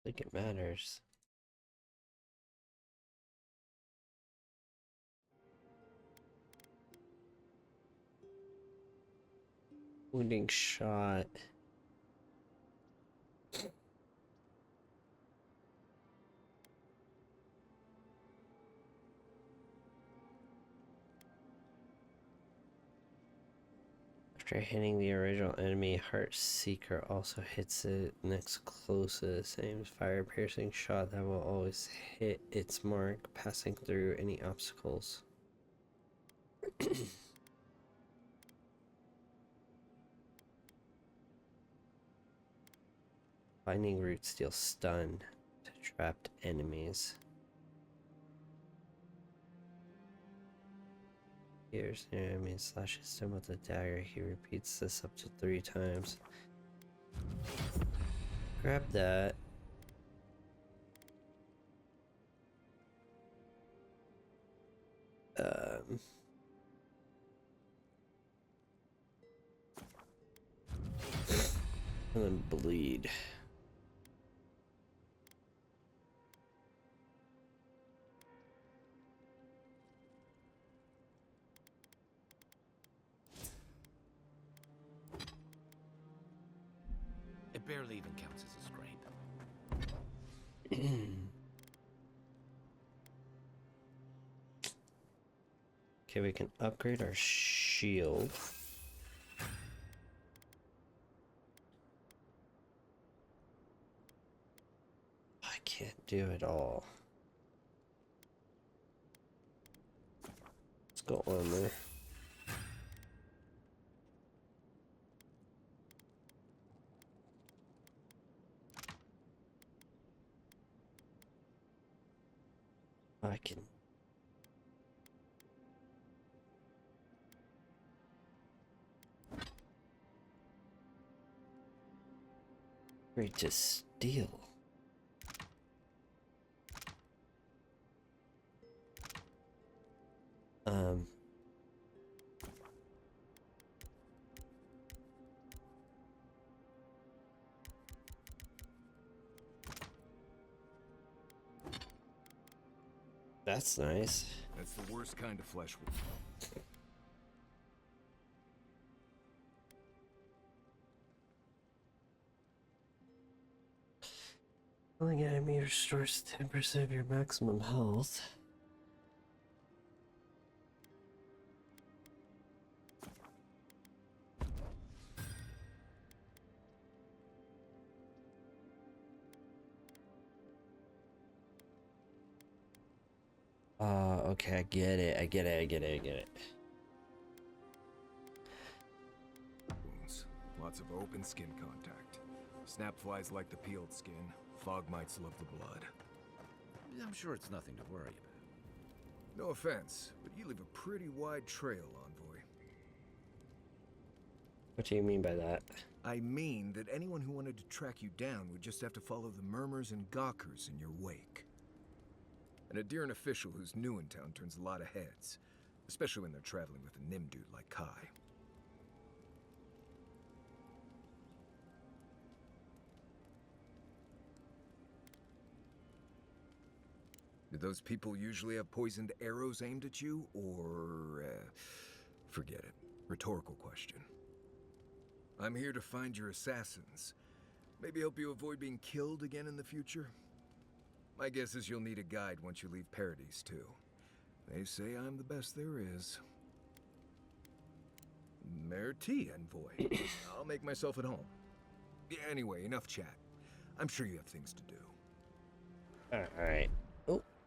I think it matters. Wounding shot. After hitting the original enemy, Heart Seeker also hits it next closest. Aims fire-piercing shot that will always hit its mark, passing through any obstacles. Binding Roots deal stun to trapped enemies. Here's the enemy, slashes him with a dagger. He repeats this up to 3 times. Grab that. And then bleed. It barely even counts as a scrape. Okay, we can upgrade our shield. I can't do it all. Let's go on there. I can. Great to steal. That's nice. That's the worst kind of flesh wound. Killing enemy restores 10% of your maximum health. Okay, I get it. Wounds. Lots of open skin contact. Snapflies like the peeled skin. Fog mites love the blood. I'm sure it's nothing to worry No offense, but you leave a pretty wide trail, Envoy. What do you mean by that? I mean that anyone who wanted to track you down would just have to follow the murmurs and gawkers in your wake. And a Deeren official who's new in town turns a lot of heads, especially when they're traveling with a Nim dude like Kai. Do those people usually have poisoned arrows aimed at you, or, forget it. Rhetorical question. I'm here to find your assassins. Maybe help you avoid being killed again in the future? My guess is you'll need a guide once you leave Paradise, too. They say I'm the best there is. Merci, Envoy. I'll make myself at home. Yeah, anyway, enough chat. I'm sure you have things to do. Alright.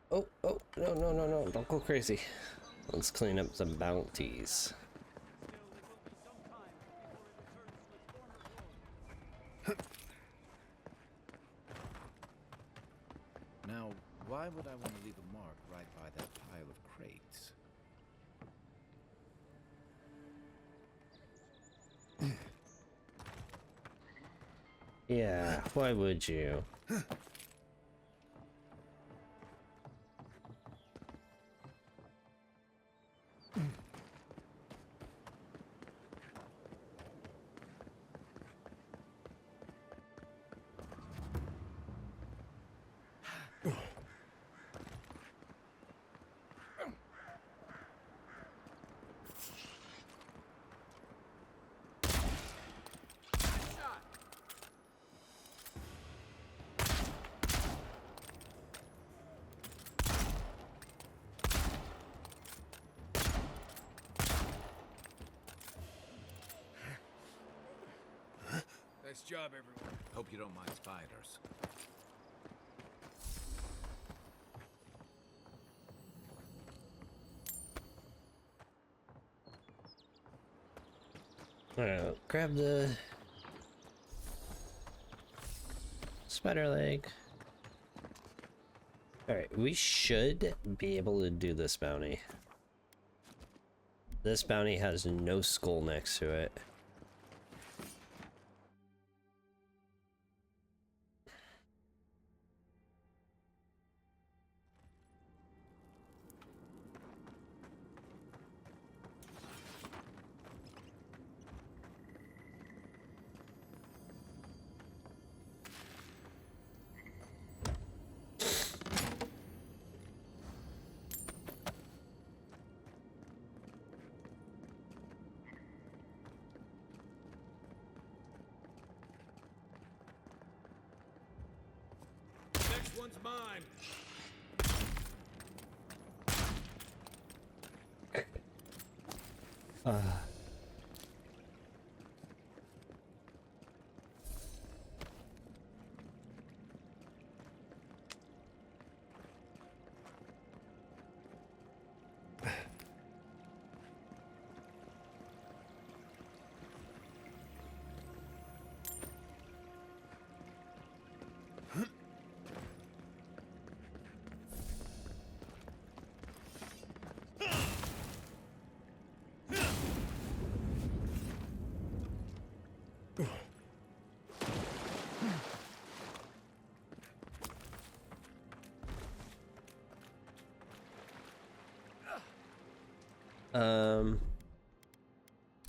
Oh, no, don't go crazy. Let's clean up some bounties. Now, why would I want to leave a mark right by that pile of crates? Yeah, why would you? Nice job, everyone. Hope you don't mind spiders. Alright, grab the spider leg. Alright, we should be able to do this bounty. This bounty has no skull next to it. Next one's mine. Aye,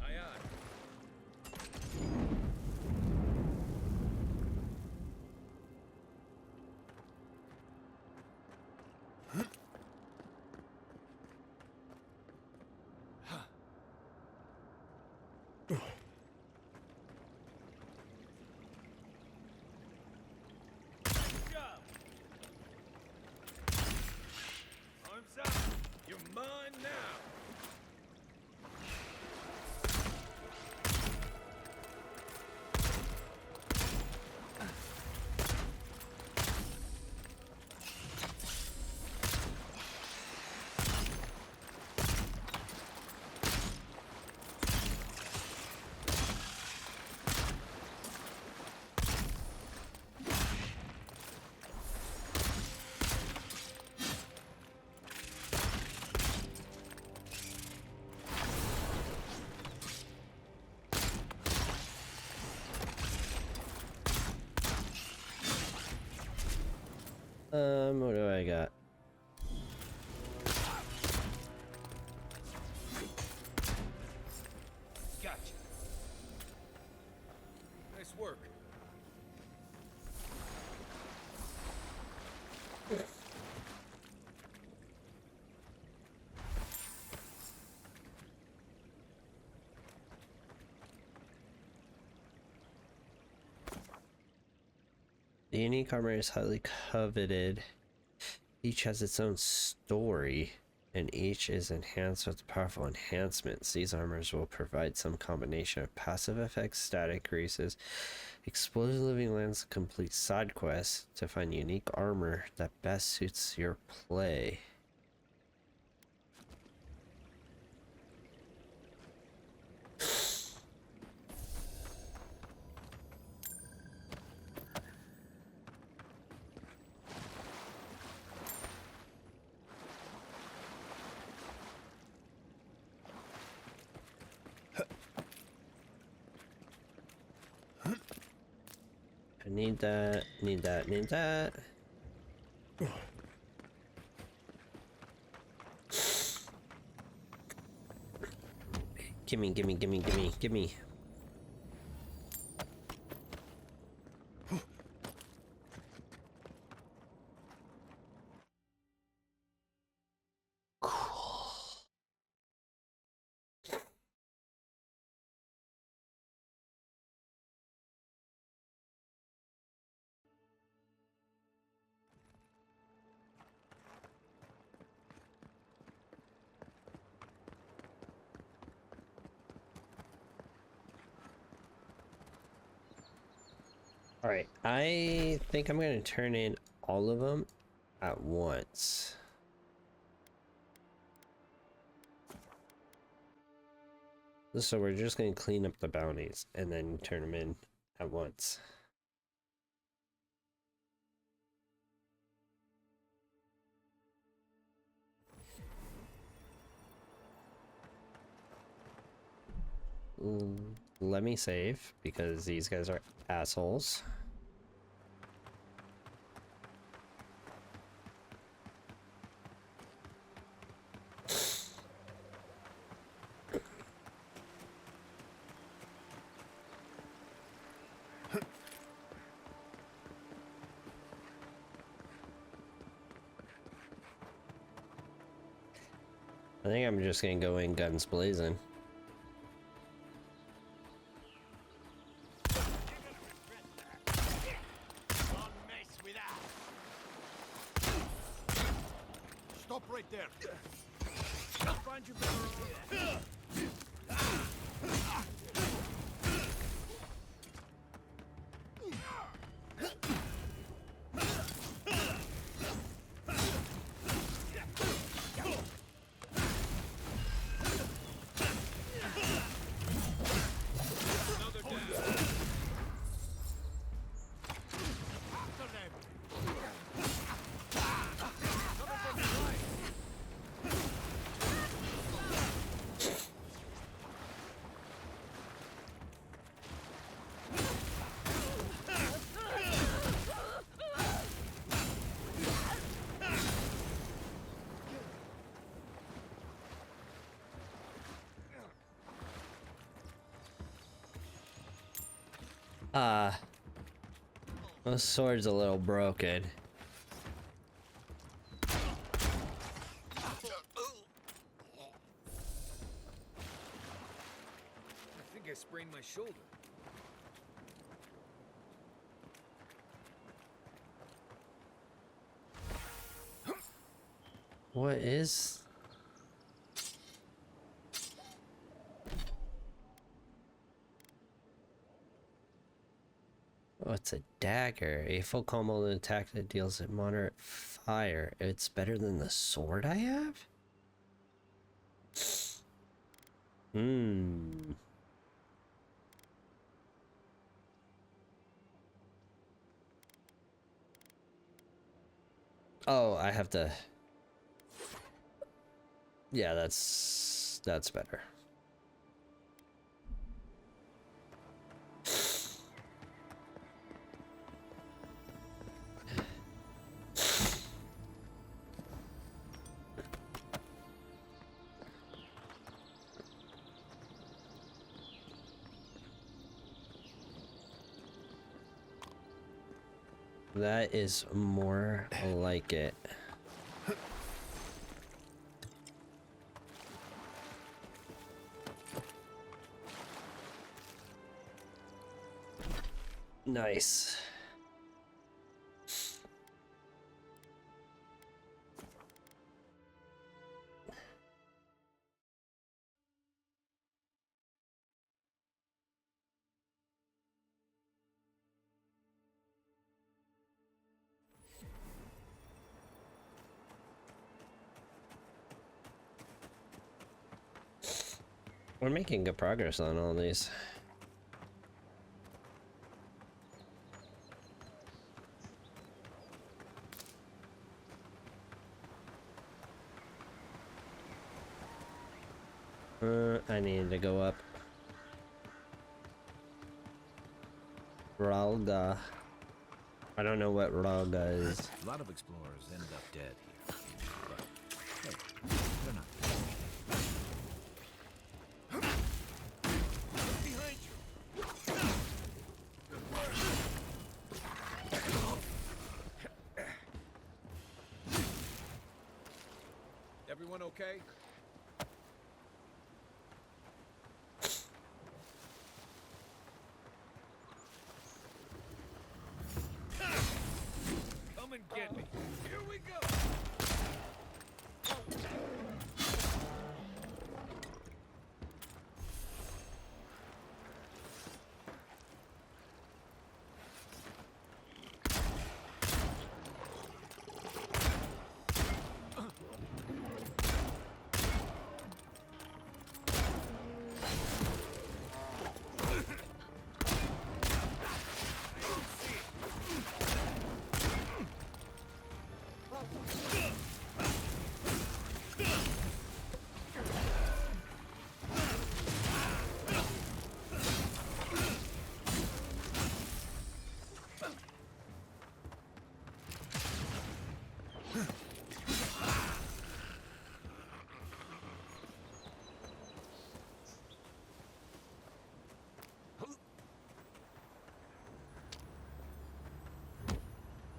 aye. Good job. Arms up. You're mine now. What do I got? Gotcha. Nice work. The unique armor is highly coveted. Each has its own story, and each is enhanced with powerful enhancements. These armors will provide some combination of passive effects, static greases, explosive living lands, complete side quests to find unique armor that best suits your play. I need that, need that, need that. Gimme, gimme, gimme, gimme, gimme. Alright, I think I'm going to turn in all of them at once. So we're just going to clean up the bounties and then turn them in at once. Let me save because these guys are assholes. I think I'm just gonna go in guns blazing. Stop right there. I'll find you better. My sword's a little broken. I think I sprained my shoulder. What is... Oh, it's a dagger. A full combo attack that deals a moderate fire. It's better than the sword I have? Hmm. Oh, I have to... Yeah, that's better. That is more like it. Nice. We're making good progress on all these. I need to go up. Ralga. I don't know what Ralga is. A lot of explorers end up dead here. But, hey, they're not behind you. Everyone okay? Come and get me. Here we go.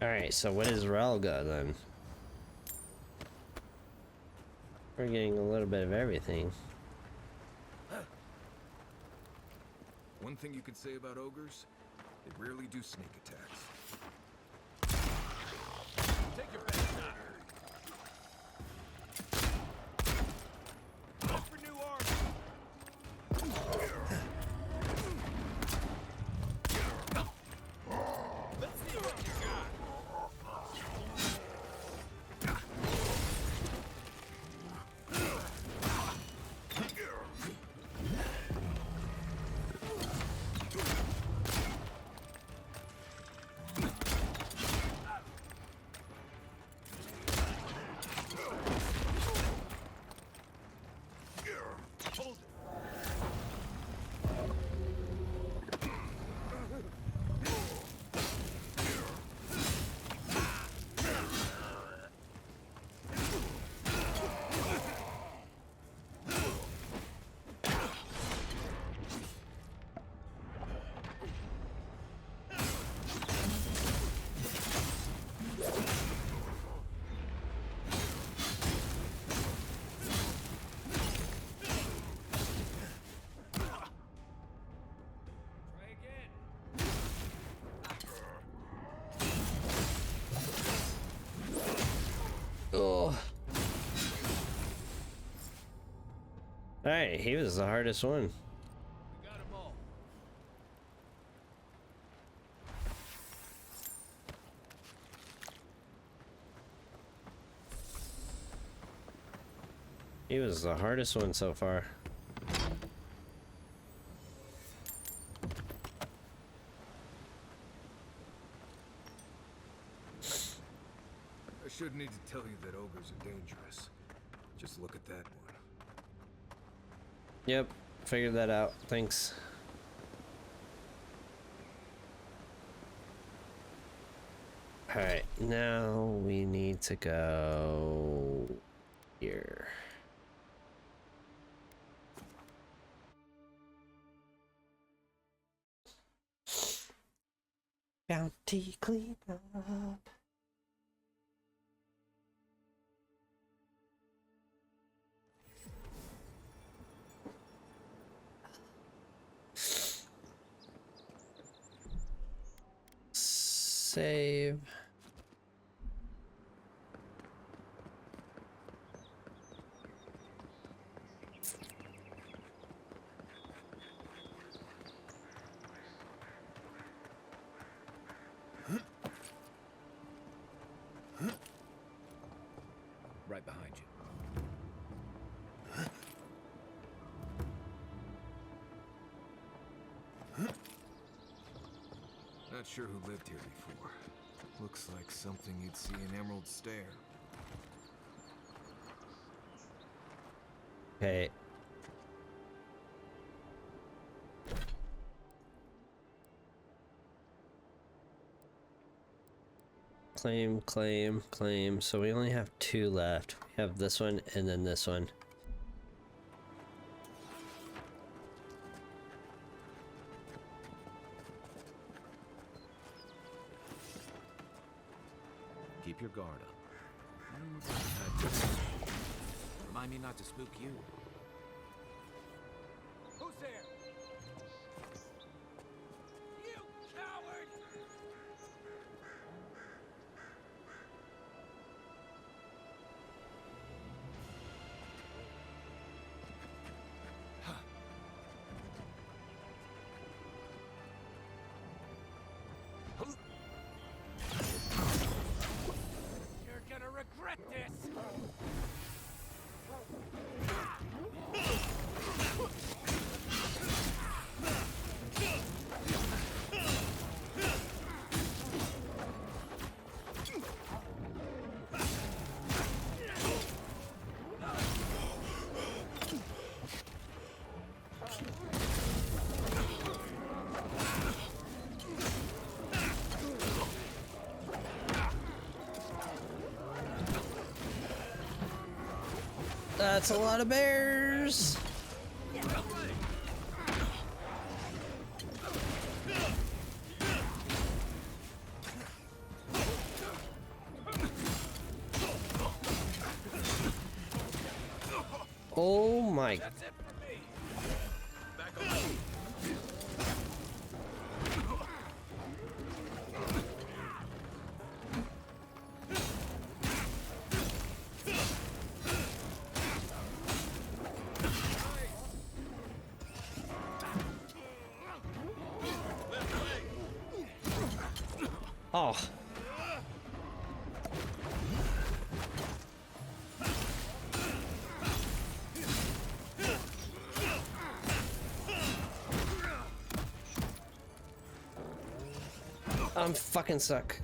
Alright, so what is Ralga then? We're getting a little bit of everything. One thing you could say about ogres, they rarely do sneak attacks. Take your best shot. Look for new armor. Let's see what you got. Hold it. Try again. Oh. Alright, he was the hardest one. We got 'em all. He was the hardest one so far. I shouldn't need to tell you that ogres are dangerous. Just look at that one. Yep, figured that out. Thanks. Alright, now we need to go here. Bounty cleanup. Save. Right behind you. Not sure who lived here before. Looks like something you'd see in Emerald Stair. Okay. Claim, claim, claim. So we only have 2 left. We have this one and then this one. Keep your guard up. Remind me not to spook you. Who's there? You coward! You're gonna regret this! That's a lot of bears. Oh my. Oh. I'm fucking suck.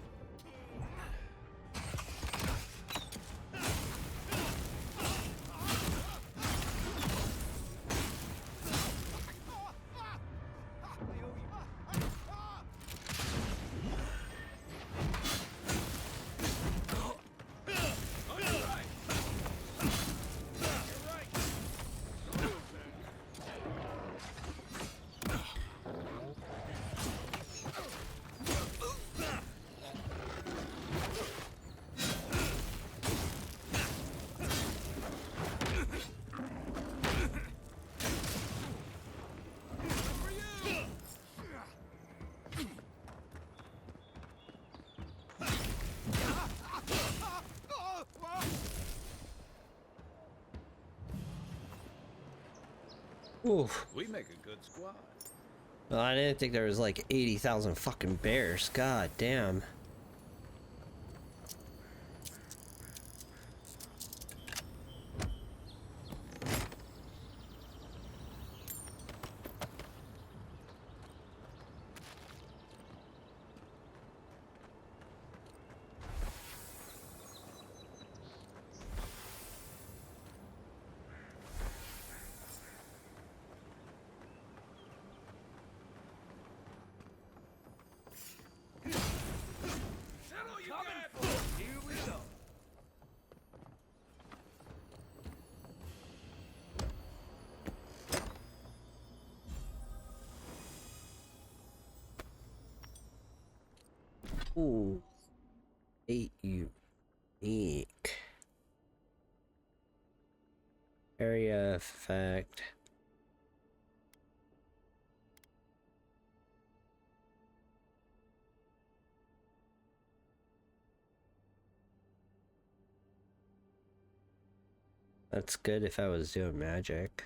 Oof. We make a good squad. Well, I didn't think there was like 80,000 fucking bears. God damn. Ooh. 8 unique. Area effect. That's good if I was doing magic.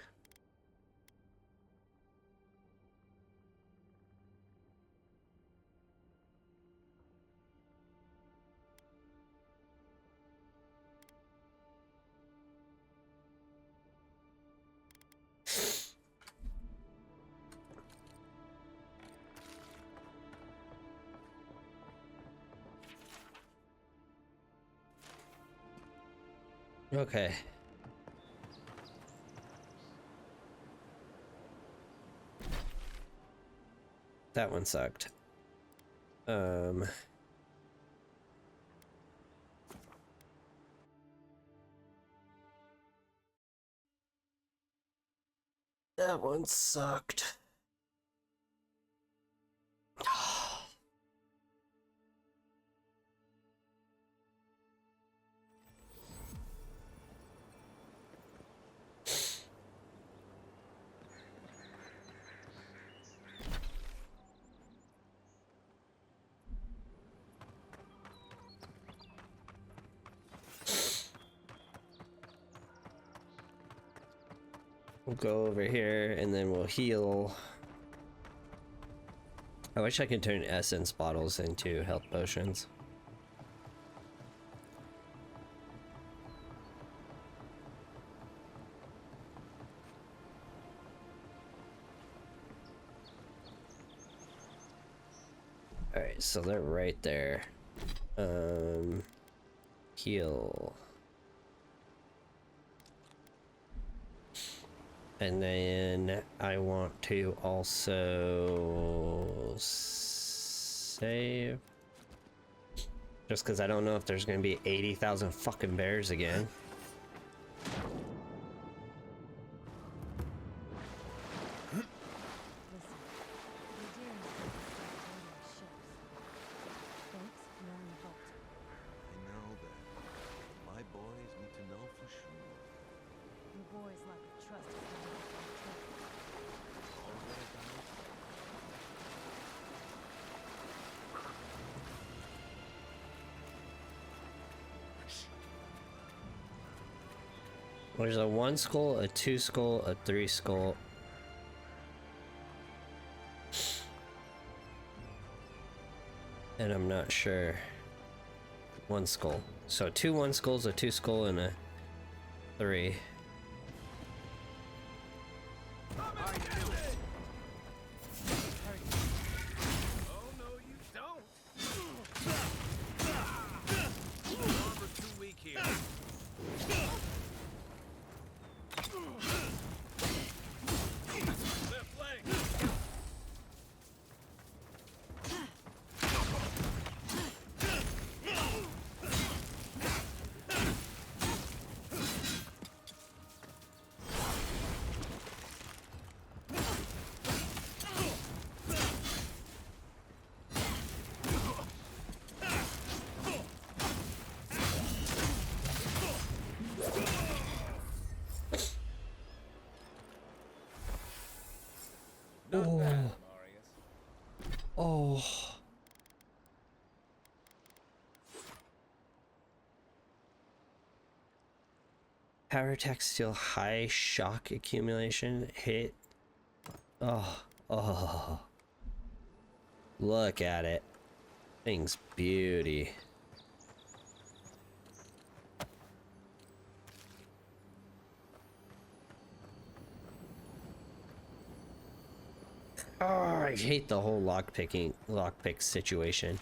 Okay. That one sucked. That one sucked. We'll go over here and then we'll heal. I wish I could turn essence bottles into health potions. Alright, so they're right there. Heal. And then I want to also save. Just because I don't know if there's going to be 80,000 fucking bears again. There's a 1 skull, a 2 skull, a 3 skull. And I'm not sure. 1 skull. So 2 1 skulls, a 2 skull, and a 3. Oh. Oh. Power attack steal high shock accumulation hit. Oh. Oh. Look at it. Thing's beauty. Oh, I hate the whole lockpick situation.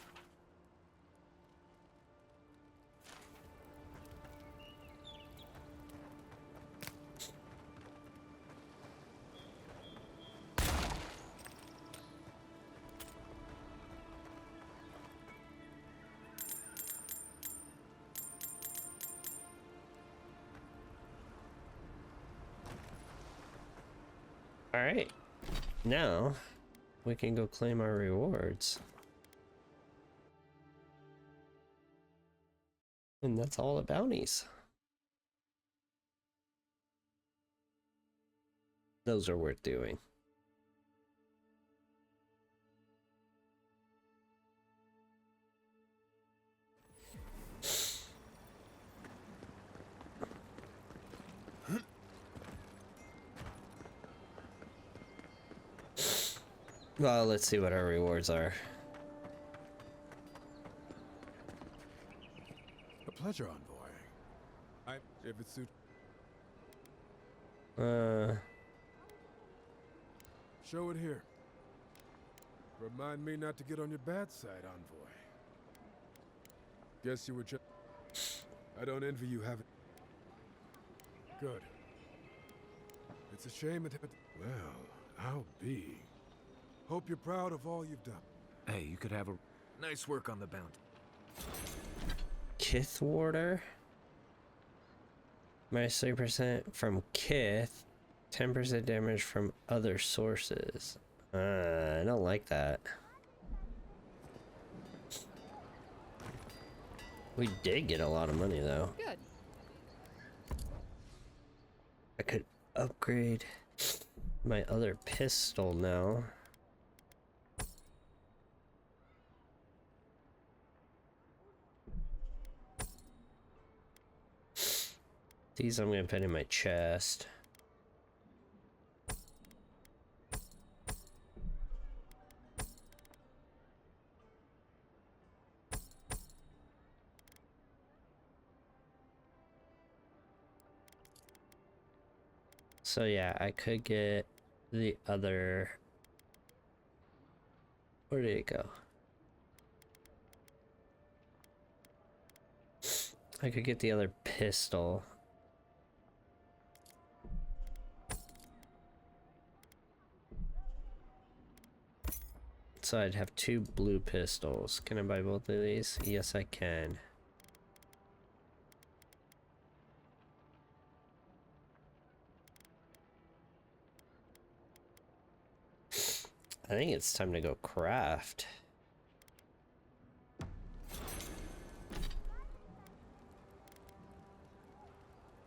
All right. Now, we can go claim our rewards. And that's all the bounties. Those are worth doing. Well, let's see what our rewards are. A pleasure, envoy. If it suits. Show it here. Remind me not to get on your bad side, envoy. Guess you were just... I don't envy you having... Good. It's a shame it had... Well, I'll be. Hope you're proud of all you've done. Hey, you could have a... Nice work on the bounty. Kith Warder. Minus 3% from Kith. 10% damage from other sources. I don't like that. We did get a lot of money though. Good. I could upgrade my other pistol now. These I'm gonna put in my chest. So yeah, I could get the other... Where did it go? I could get the other pistol. So I'd have 2 blue pistols. Can I buy both of these? Yes, I can. I think it's time to go craft.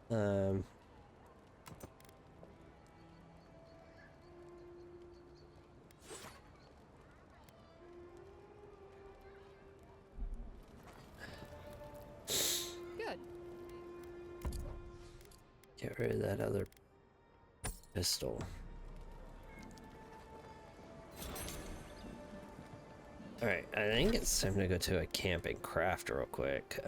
Good. Get rid of that other pistol. Alright, I think it's time to go to a camp and craft real quick.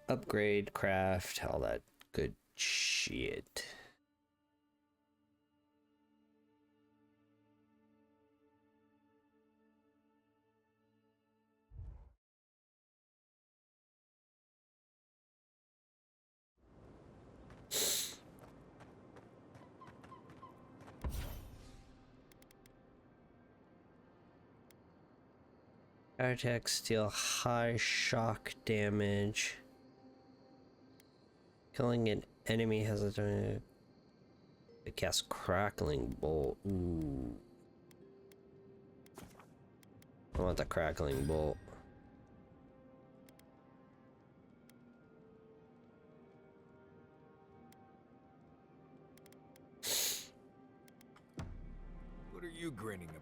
Upgrade, craft, all that good shit. Fire attacks deal high shock damage. Killing an enemy has a it casts crackling bolt. Ooh. I want the crackling bolt. What are you grinning about?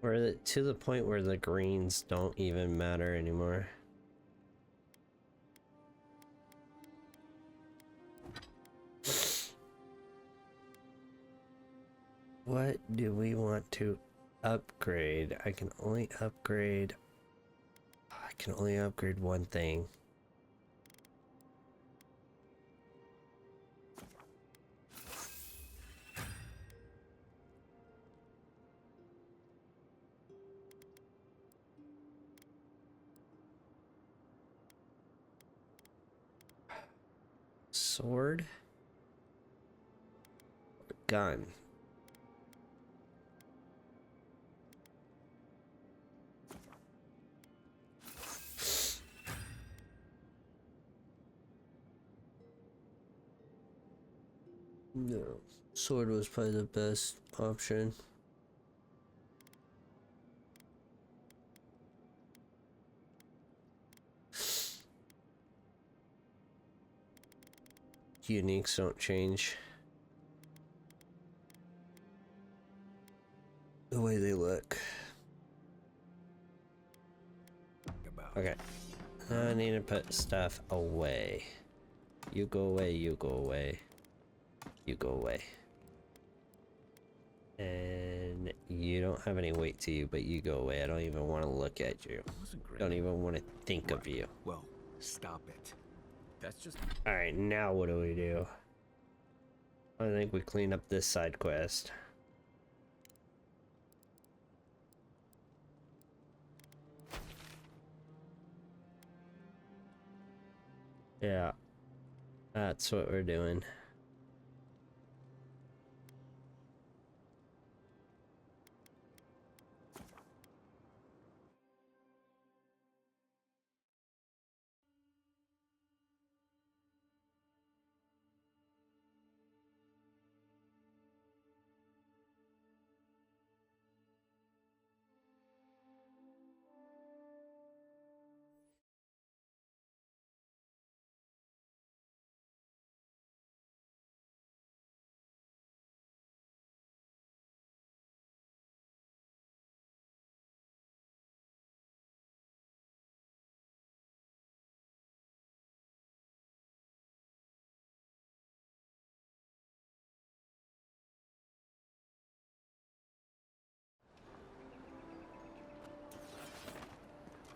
We're to the point where the greens don't even matter anymore. What do we want to upgrade? I can only upgrade one thing. Sword? Gun. No, sword was probably the best option. Uniques don't change the way they look. Okay, I need to put stuff away. You go away, you go away, you go away. And you don't have any weight to you, but you go away. I don't even want to look at you. Don't even want to think of you. Well, stop it. That's just... Alright, now what do we do? I think we clean up this side quest. Yeah, that's what we're doing.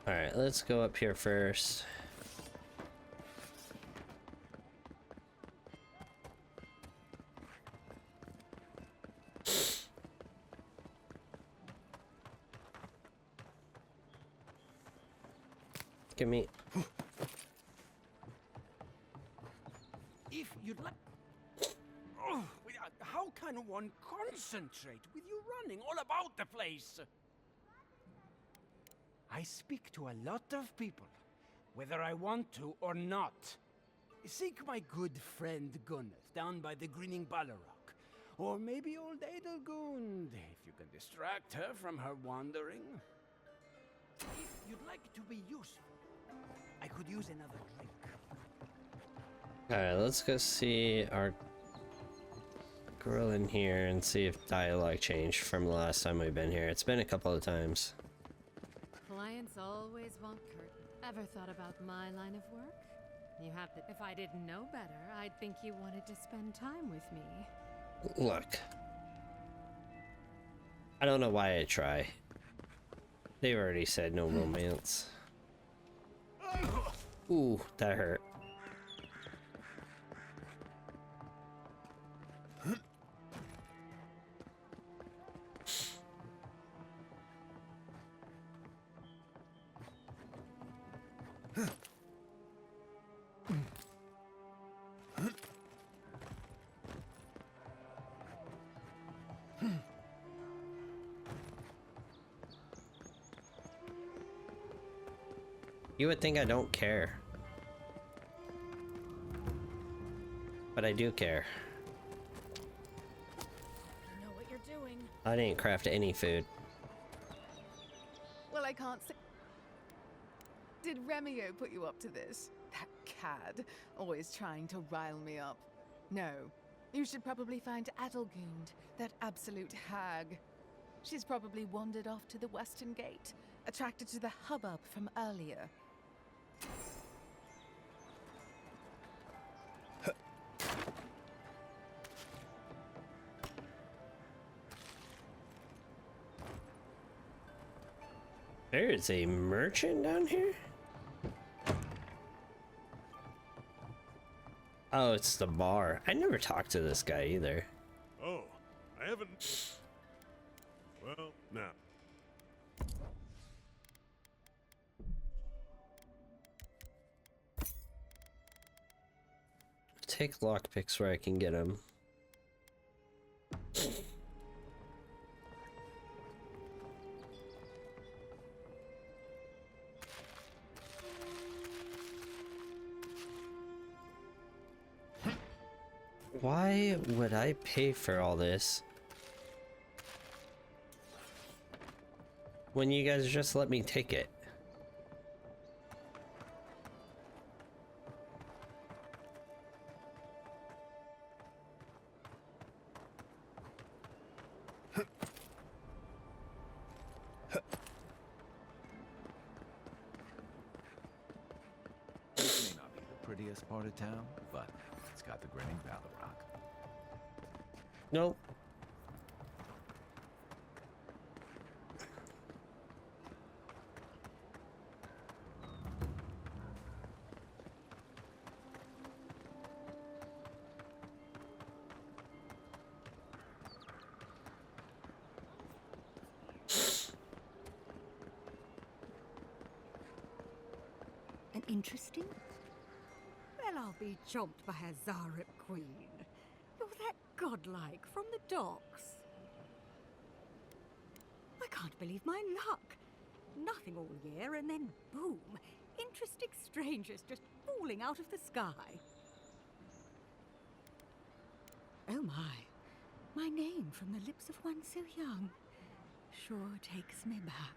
Alright, let's go up here first. Give me... If you'd like... Oh, how can one concentrate with you running all about the place? I speak to a lot of people, whether I want to or not. Seek my good friend Gunneth down by the grinning Balrog, or maybe old Edelgund, if you can distract her from her wandering. If you'd like to be useful, I could use another drink. Alright, let's go see our girl in here and see if dialogue changed from the last time we've been here. It's been a couple of times. Clients always want curtain. Ever thought about my line of work? You have to. If I didn't know better, I'd think you wanted to spend time with me. Look. I don't know why I try. They've already said no romance. Ooh, that hurt. You would think I don't care. But I do care. You know what you're doing. I didn't craft any food. Well, I can't say. Did Remio put you up to this? That cad, always trying to rile me up. No, you should probably find Adelgund, that absolute hag. She's probably wandered off to the Western Gate, attracted to the hubbub from earlier. There is a merchant down here? Oh, it's the bar. I never talked to this guy either. Oh, I haven't... Well, now. Take lockpicks where I can get them. Why would I pay for all this when you guys just let me take it? This may not be the prettiest part of town, but it's got the grinning Valley Rock. Nope. An interesting? Well, I'll be chomped by a Zarep queen. You're that godlike from the docks. I can't believe my luck. Nothing all year, and then boom, interesting strangers just falling out of the sky. Oh my name from the lips of one so young sure takes me back.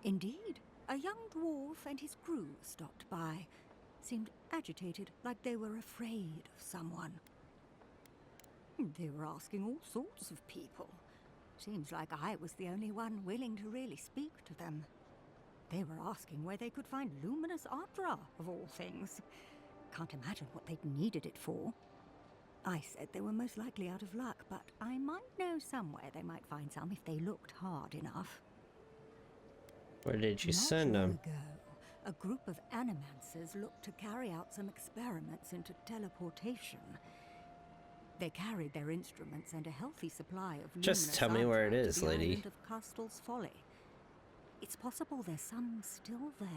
Indeed, a young dwarf and his crew stopped by. Seemed agitated, like they were afraid of someone. They were asking all sorts of people. Seems like I was the only one willing to really speak to them. They were asking where they could find luminous Ardra, of all things. Can't imagine what they'd needed it for. I said they were most likely out of luck, but I might know somewhere they might find some if they looked hard enough. Where did you Not send long them? ago, a group of animancers looked to carry out some experiments into teleportation. They carried their instruments and a healthy supply of Just luminous tell me where it Ardra is, to the lady. island of Castel's Folly. It's possible there's some still there.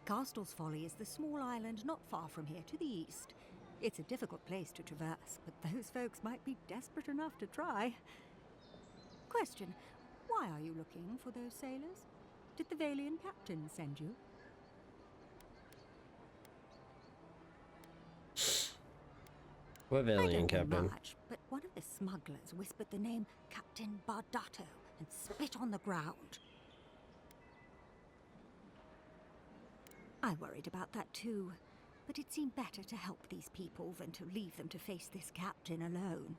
Castel's Folly is the small island not far from here to the east. It's a difficult place to traverse, but those folks might be desperate enough to try. Question, why are you looking for those sailors? Did the Valian captain send you? What I Valian don't know captain? much, but one of the smugglers whispered the name Captain Bardato and spit on the ground. I worried about that too, but it seemed better to help these people than to leave them to face this captain alone.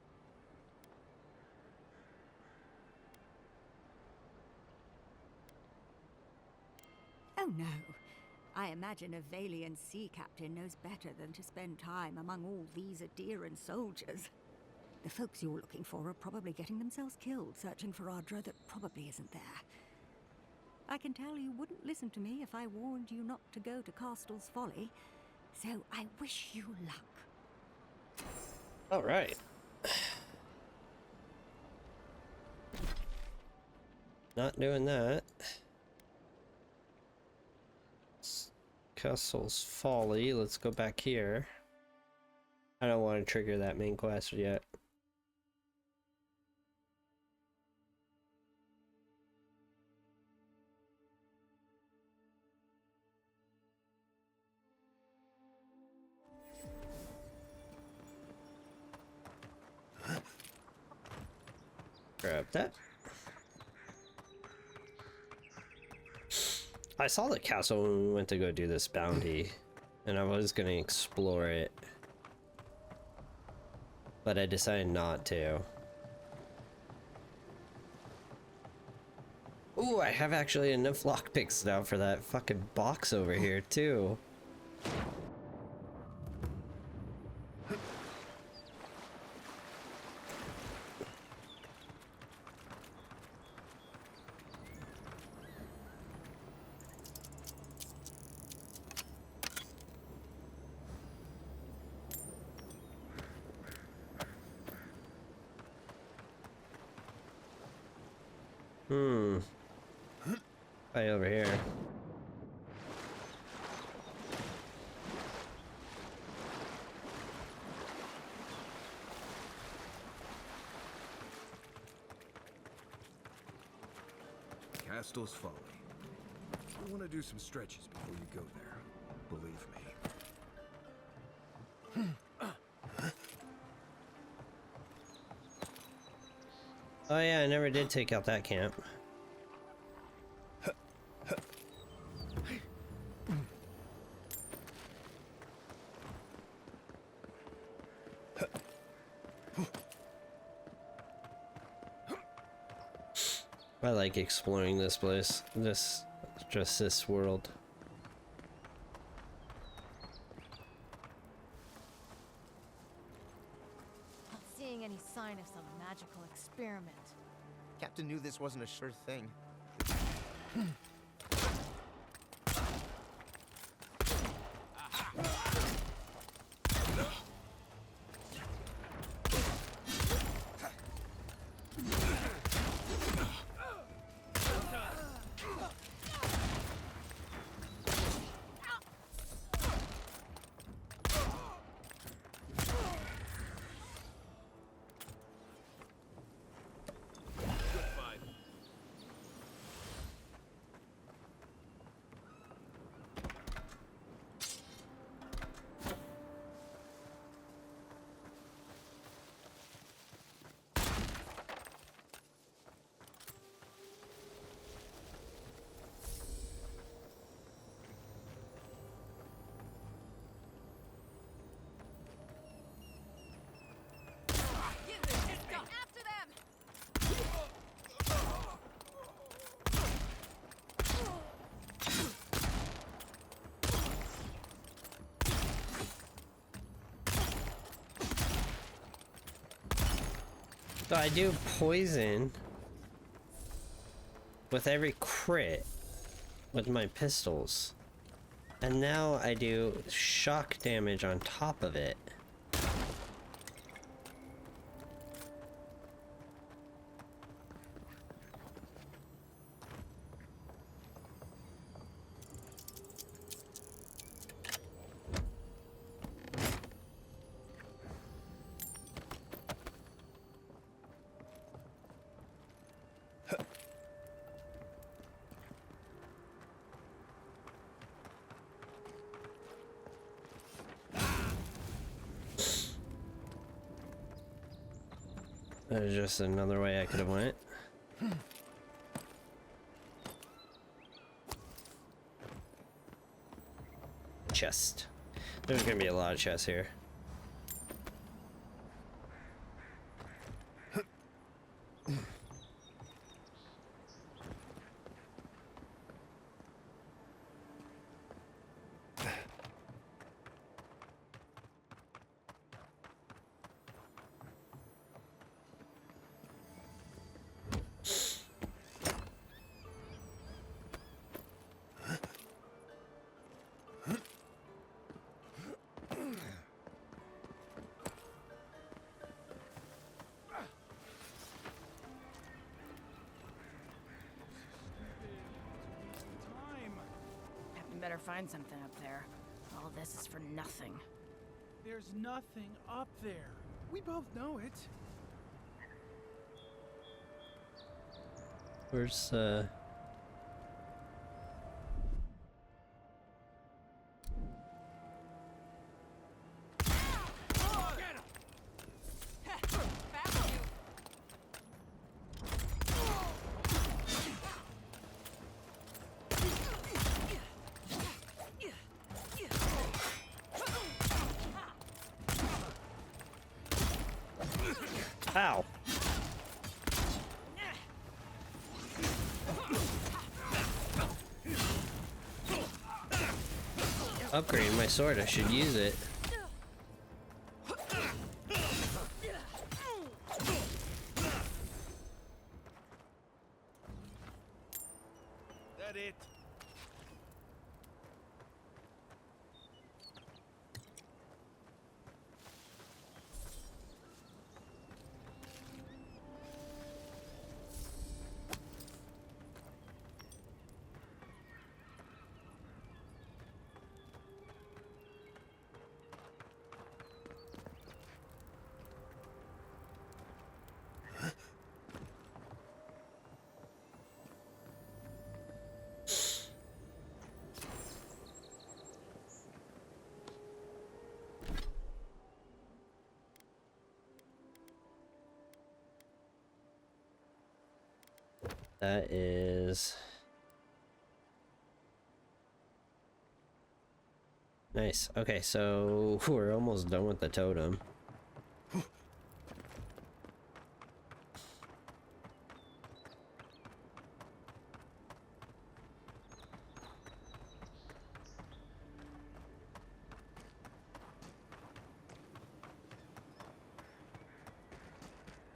Oh no. I imagine a Valian sea captain knows better than to spend time among all these Adiran soldiers. The folks you're looking for are probably getting themselves killed searching for Ardra that probably isn't there. I can tell you wouldn't listen to me if I warned you not to go to Castel's Folly, so I wish you luck. All right. Not doing that. Castle's Folly. Let's go back here. I don't want to trigger that main quest yet. Grab that. I saw the castle when we went to go do this bounty, and I was gonna explore it, but I decided not to. Ooh, I have actually enough lockpicks now for that fucking box over here too. Right over here. Castle's Folly. You want to do some stretches before you go there. Believe me. Oh yeah, I never did take out that camp. I like exploring this place, this world. Not seeing any sign of some magical experiment. Captain knew this wasn't a sure thing. So I do poison with every crit with my pistols. And now I do shock damage on top of it. There's just another way I could have went. Chest. There's gonna be a lot of chests here. Captain better find something up there. All this is for nothing. There's nothing up there. We both know it. Where's Ow. Upgrading my sword, I should use it. That it? That is nice. Okay, so we're almost done with the totem.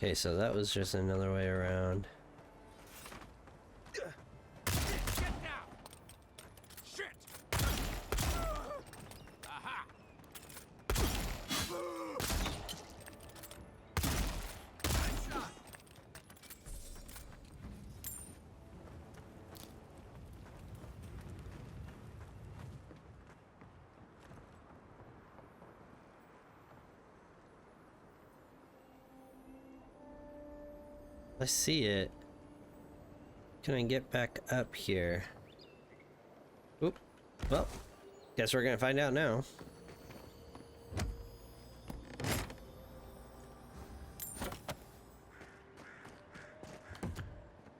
Okay, so that was just another way around. I see it. Can I get back up here? Oop. Well, guess we're gonna find out now.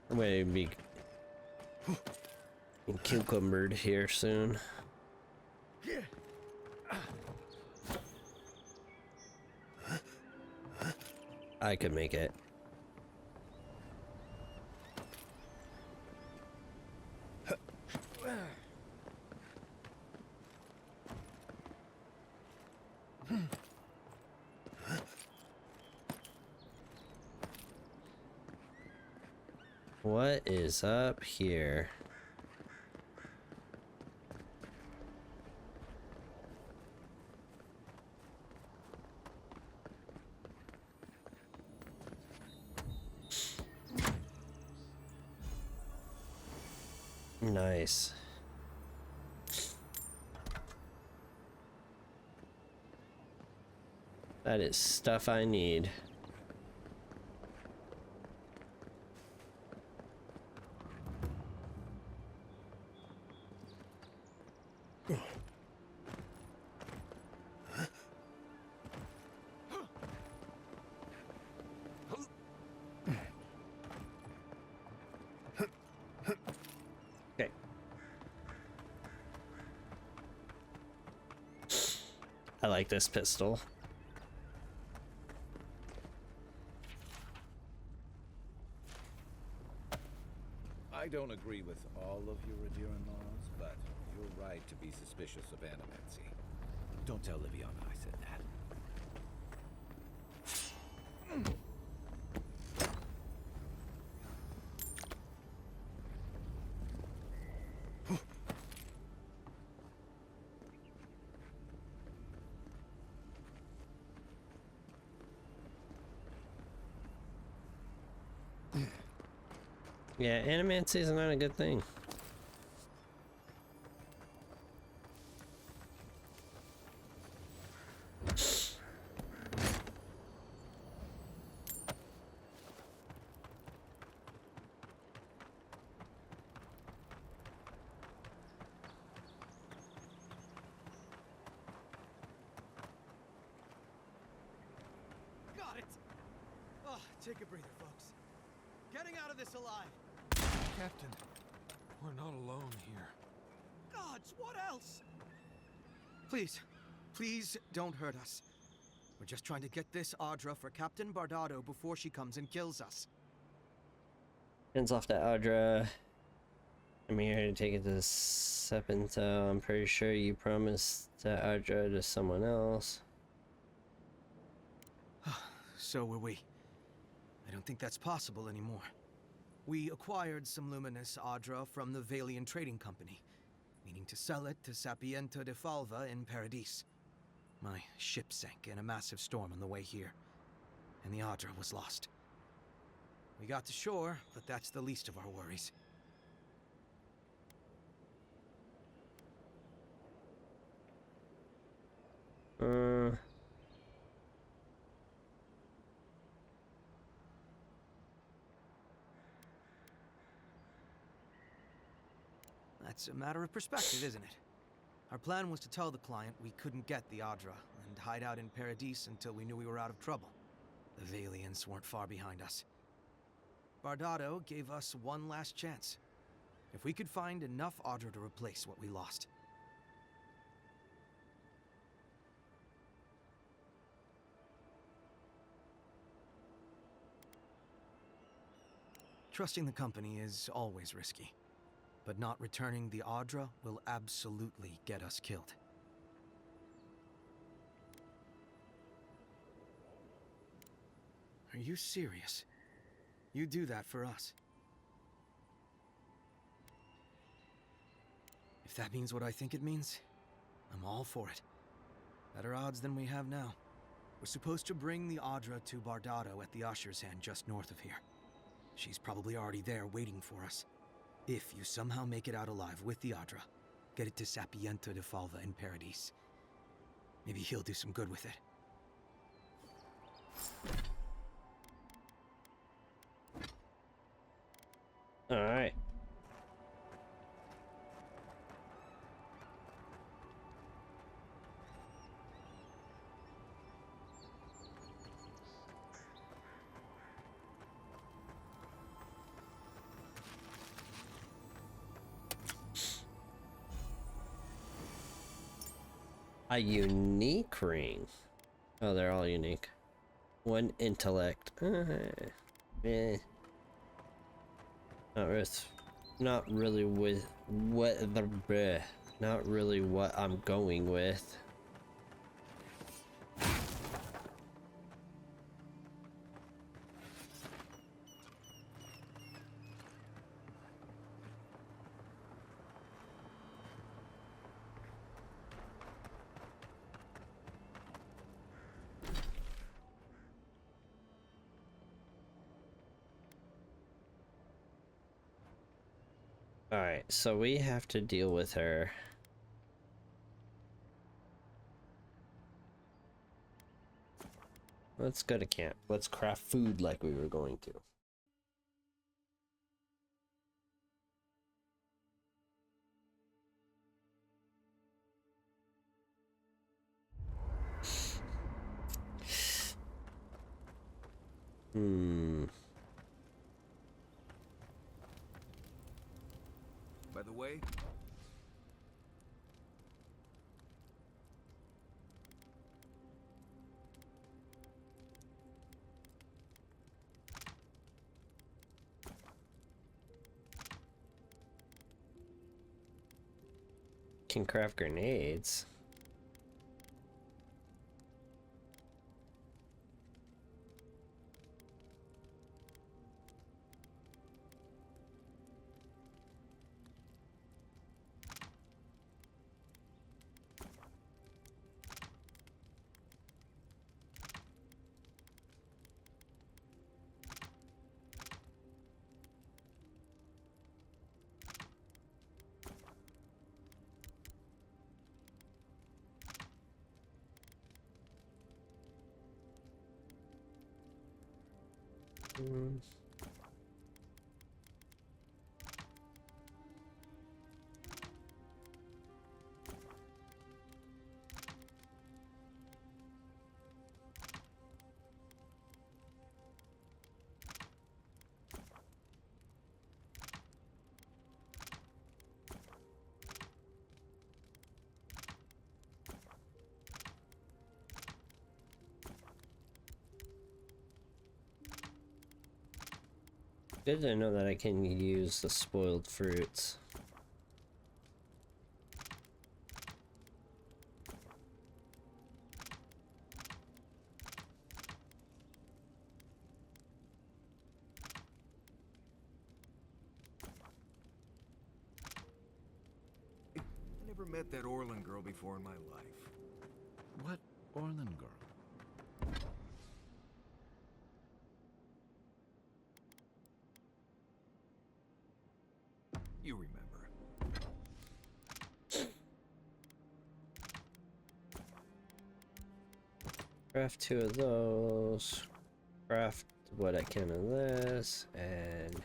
I'm gonna be cucumbered here soon. I could make it. What is up here? Nice. That is stuff I need. Okay. I like this pistol. I don't agree with all of your Radiran laws, but you're right to be suspicious of animancy. Don't tell Liviana I said that. Yeah, animancy is not a good thing. Got it! Oh, take a breather, folks. Getting out of this alive. Captain, we're not alone here. Gods, what else? Please, please don't hurt us. We're just trying to get this Audra for Captain Bardado before she comes and kills us. Hands off that Audra. I'm here to take it to Sepinto. I'm pretty sure you promised that Audra to someone else. So were we. I don't think that's possible anymore. We acquired some luminous Audra from the Valian Trading Company, meaning to sell it to Sapiento de Falva in Paradis. My ship sank in a massive storm on the way here, and the Audra was lost. We got to shore, but that's the least of our worries. That's a matter of perspective, isn't it? Our plan was to tell the client we couldn't get the Audra and hide out in Paradis until we knew we were out of trouble. The Valians weren't far behind us. Bardado gave us one last chance. If we could find enough Audra to replace what we lost. Trusting the company is always risky, but not returning the Audra will absolutely get us killed. Are you serious? You do that for us? If that means what I think it means, I'm all for it. Better odds than we have now. We're supposed to bring the Audra to Bardado at the Usher's Hand just north of here. She's probably already there waiting for us. If you somehow make it out alive with the Audra, get it to Sapiento de Falva in Paradise. Maybe he'll do some good with it. Alright. A unique ring. Oh, they're all unique. One intellect. Eh. Not really with what the bleh. Not really what I'm going with. Alright, so we have to deal with her. Let's go to camp. Let's craft food like we were going to. By the way, Can craft grenades. Good to know that I can use the spoiled fruits. I never met that Orlin girl before in my life. What Orlin girl? You remember. Craft 2 of those. Craft what I can of this. And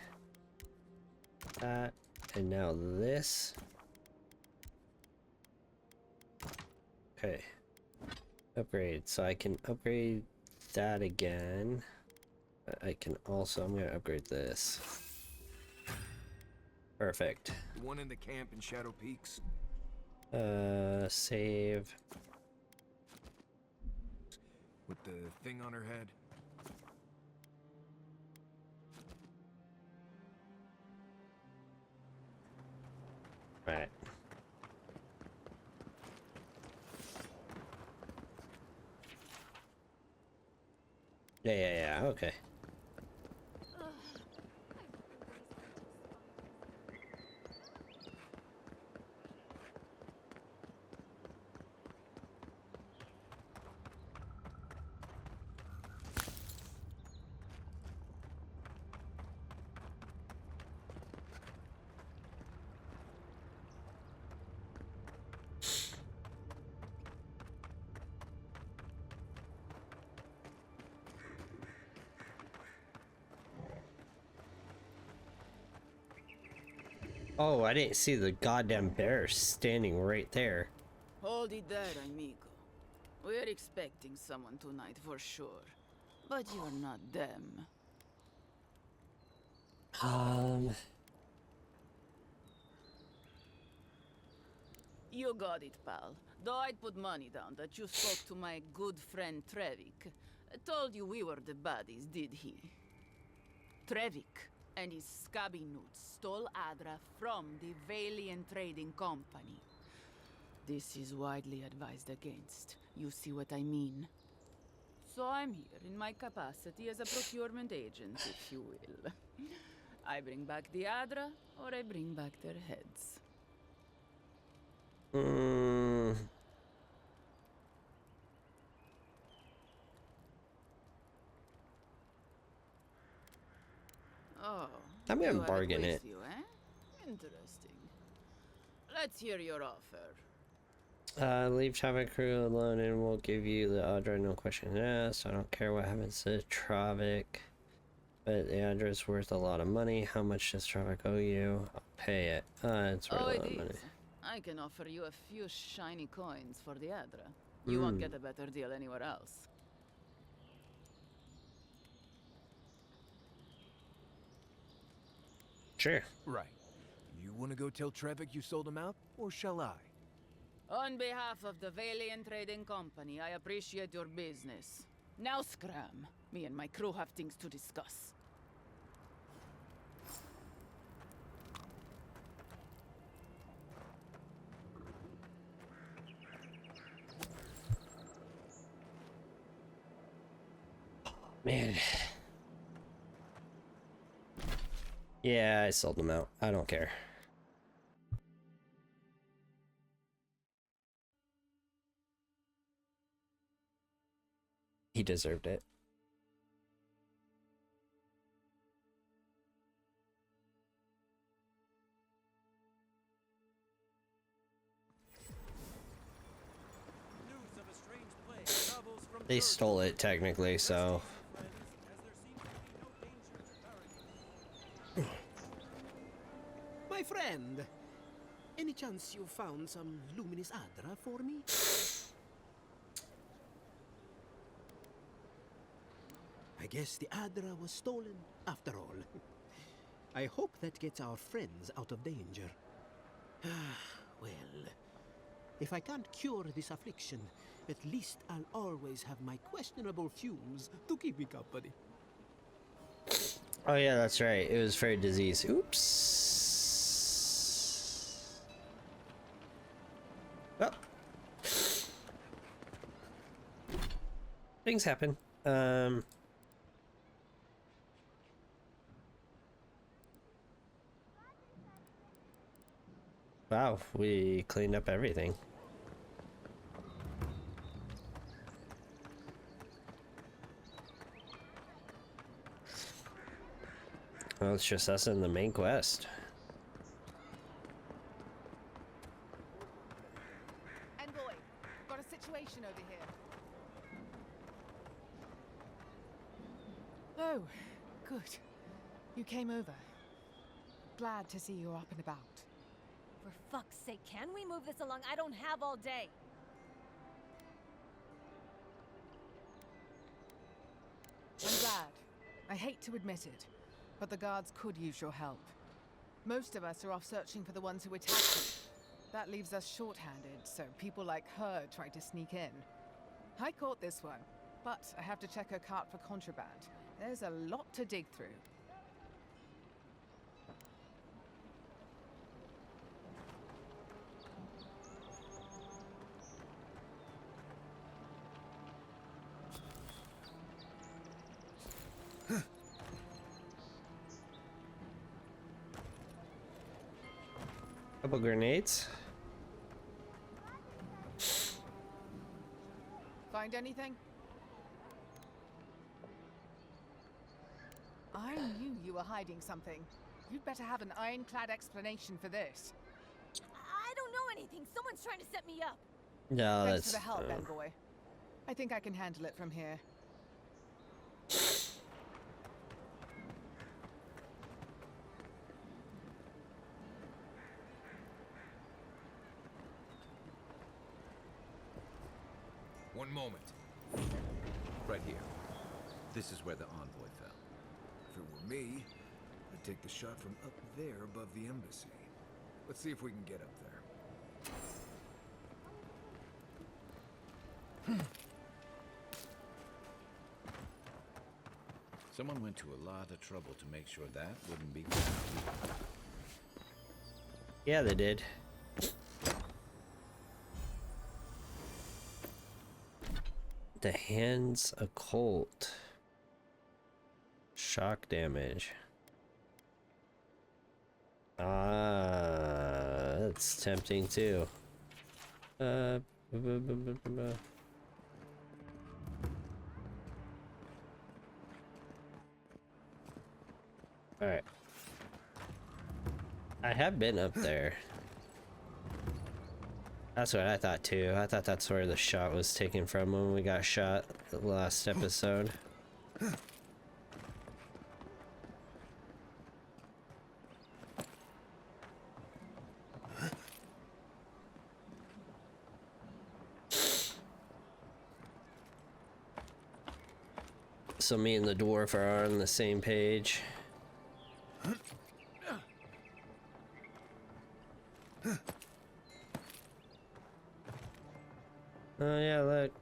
that. And now this. Okay. Upgrade. So I can upgrade that again. I can also, I'm gonna upgrade this. Perfect. The one in the camp in Shadow Peaks? Save. With the thing on her head? Right. Yeah, okay. Oh, I didn't see the goddamn bear standing right there. Hold it there, amigo. We're expecting someone tonight for sure. But you're not them. You got it, pal. Though I'd put money down that you spoke to my good friend Trevik. Told you we were the baddies, did he? Trevik and his scabby newts stole Adra from the Valian Trading Company. This is widely advised against. You see what I mean? So I'm here in my capacity as a procurement agent, if you will. I bring back the Adra, or I bring back their heads. Oh, I'm you gonna have bargain with it. you, eh? Interesting. Let's hear your offer. Leave traffic crew alone and we'll give you the Adra, no question asked. I don't care what happens to Travik. But the Adra is worth a lot of money. How much does Travik owe you? I'll pay it. It's worth a lot of money. I can offer you a few shiny coins for the Adra. You won't get a better deal anywhere else. Sure. Right. You want to go tell Trevik you sold him out, or shall I? On behalf of the Valian Trading Company, I appreciate your business. Now scram. Me and my crew have things to discuss. Man. Yeah, I sold them out. I don't care. He deserved it. They stole it technically, so My friend, any chance you found some luminous Adra for me? I guess the Adra was stolen after all. I hope that gets our friends out of danger. Well, if I can't cure this affliction, at least I'll always have my questionable fumes to keep me company. oh yeah, that's right. It was for a disease. Oops. Well, things happen. Wow, we cleaned up everything. Well, it's just us in the main quest. Envoy, got a situation over here. Oh, good. You came over. Glad to see you're up and about. For fuck's sake, can we move this along? I don't have all day. I'm glad. I hate to admit it, but the guards could use your help. Most of us are off searching for the ones who attacked you. That leaves us short-handed, so people like her try to sneak in. I caught this one, but I have to check her cart for contraband. There's a lot to dig through. Couple grenades. Find anything? I knew you were hiding something. You'd better have an ironclad explanation for this. I don't know anything. Someone's trying to set me up. No, Thanks that's for the help, then, boy. I think I can handle it from here. One moment. Right here. This is where the envoy fell. If it were me, I'd take the shot from up there above the embassy. Let's see if we can get up there. Someone went to a lot of trouble to make sure that wouldn't be found. Yeah, they did. The hands occult. Shock damage. Ah, that's tempting too. Alright. I have been up there. That's what I thought too. I thought that's where the shot was taken from when we got shot the last episode. So me and the dwarf are on the same page. Oh yeah, look.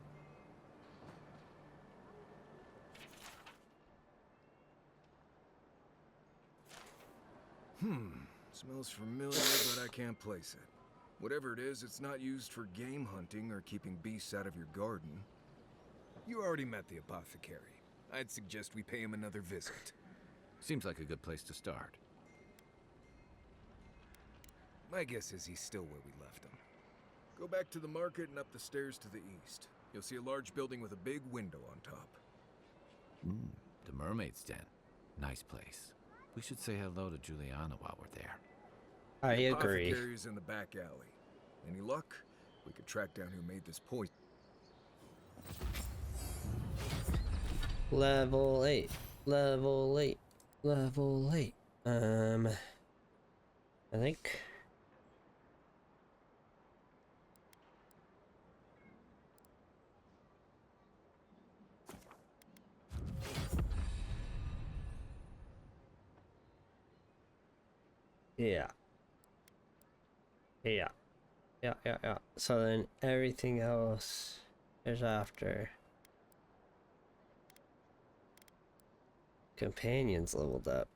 Smells familiar, but I can't place it. Whatever it is, it's not used for game hunting or keeping beasts out of your garden. You already met the apothecary. I'd suggest we pay him another visit. Seems like a good place to start. My guess is he's still where we left him. Go back to the market and up the stairs to the east. You'll see a large building with a big window on top. The Mermaid's Den. Nice place. We should say hello to Juliana while we're there. I The agree. apothecary's in the back alley. Any luck? We could track down who made this poison. Level 8. Level 8. Level 8. I think. Yeah. Yeah. Yeah. So then everything else is after. Companions leveled up.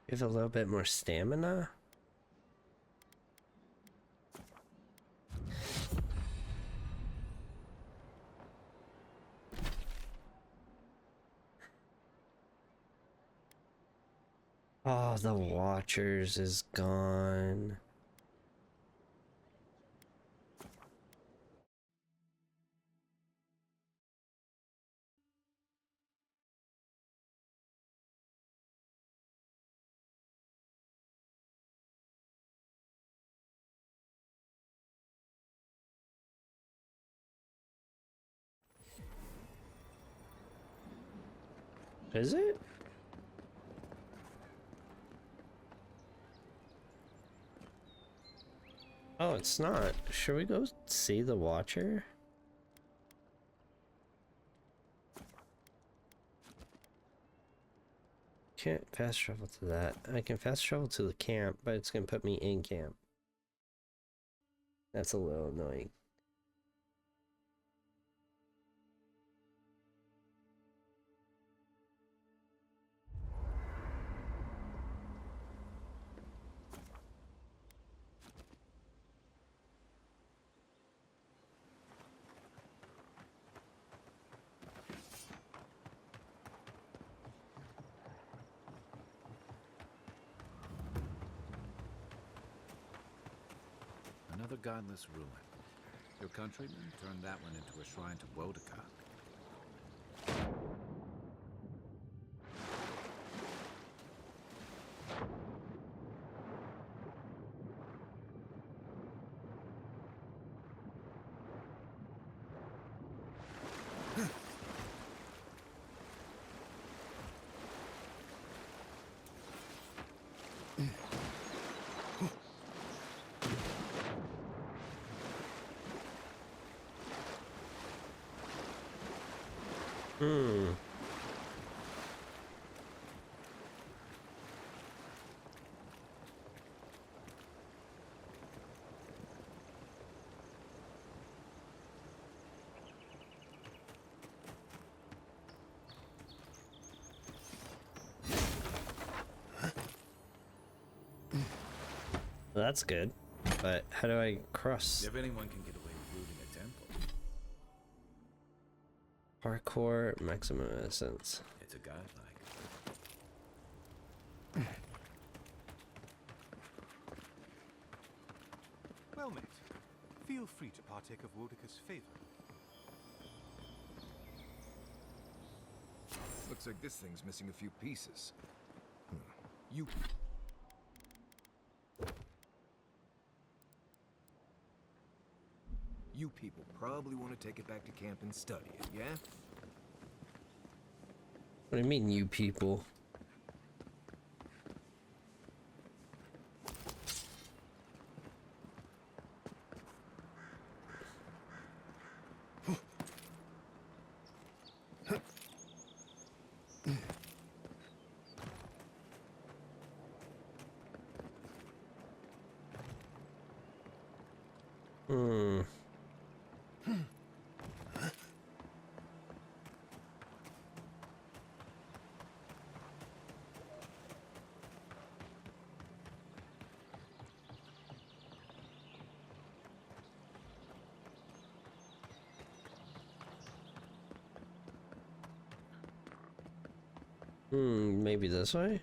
Give a little bit more stamina. Oh, the Watchers is gone. Is it? Oh, it's not. Should we go see the Watcher? Can't fast travel to that. I can fast travel to the camp, but it's gonna put me in camp. That's a little annoying. Another godless ruin. Your countrymen turned that one into a shrine to Wodaka. Hmm. That's good. But how do I cross? If anyone can get away with looting a temple. Parkour, maximum essence. It's a godlike. Well met. Feel free to partake of Wodaka's favor. Looks like this thing's missing a few pieces. You people probably want to take it back to camp and study it, yeah? What do you mean, you people? Hmm. Maybe this way?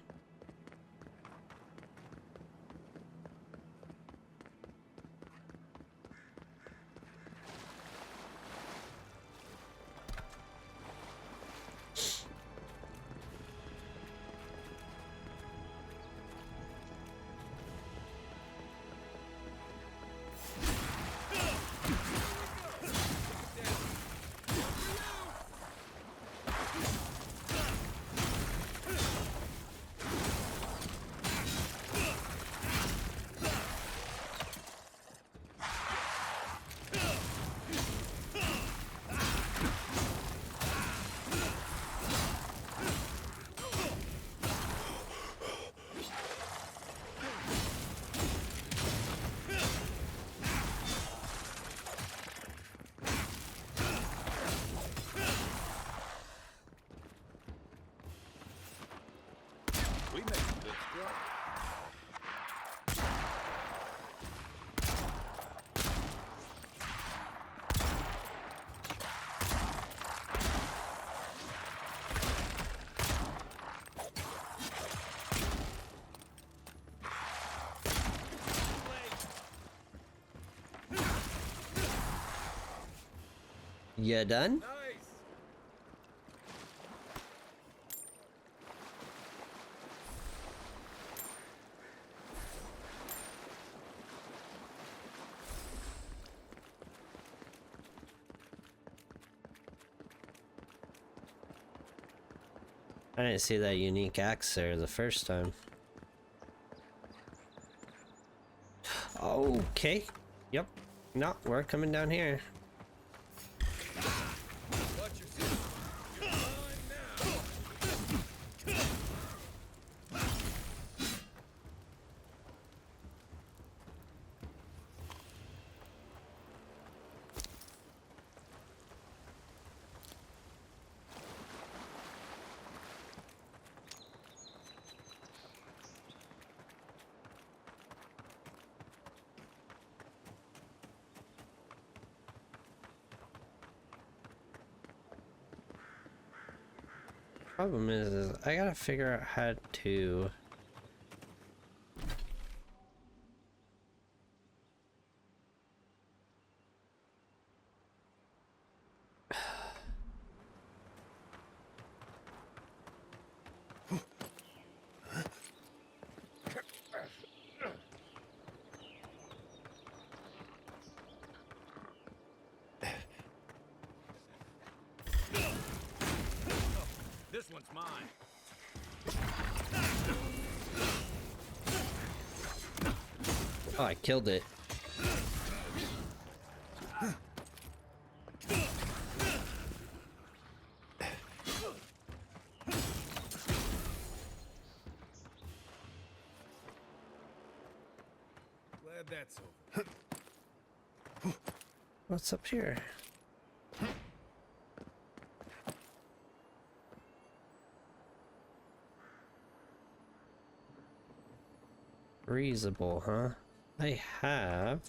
We made some good strides. You done? I didn't see that unique axe there the first time. Okay. Yep. No, we're coming down here. Problem is I gotta figure out how to This one's mine. Oh, I killed it. Glad that's over. What's up here? Reasonable, huh? I have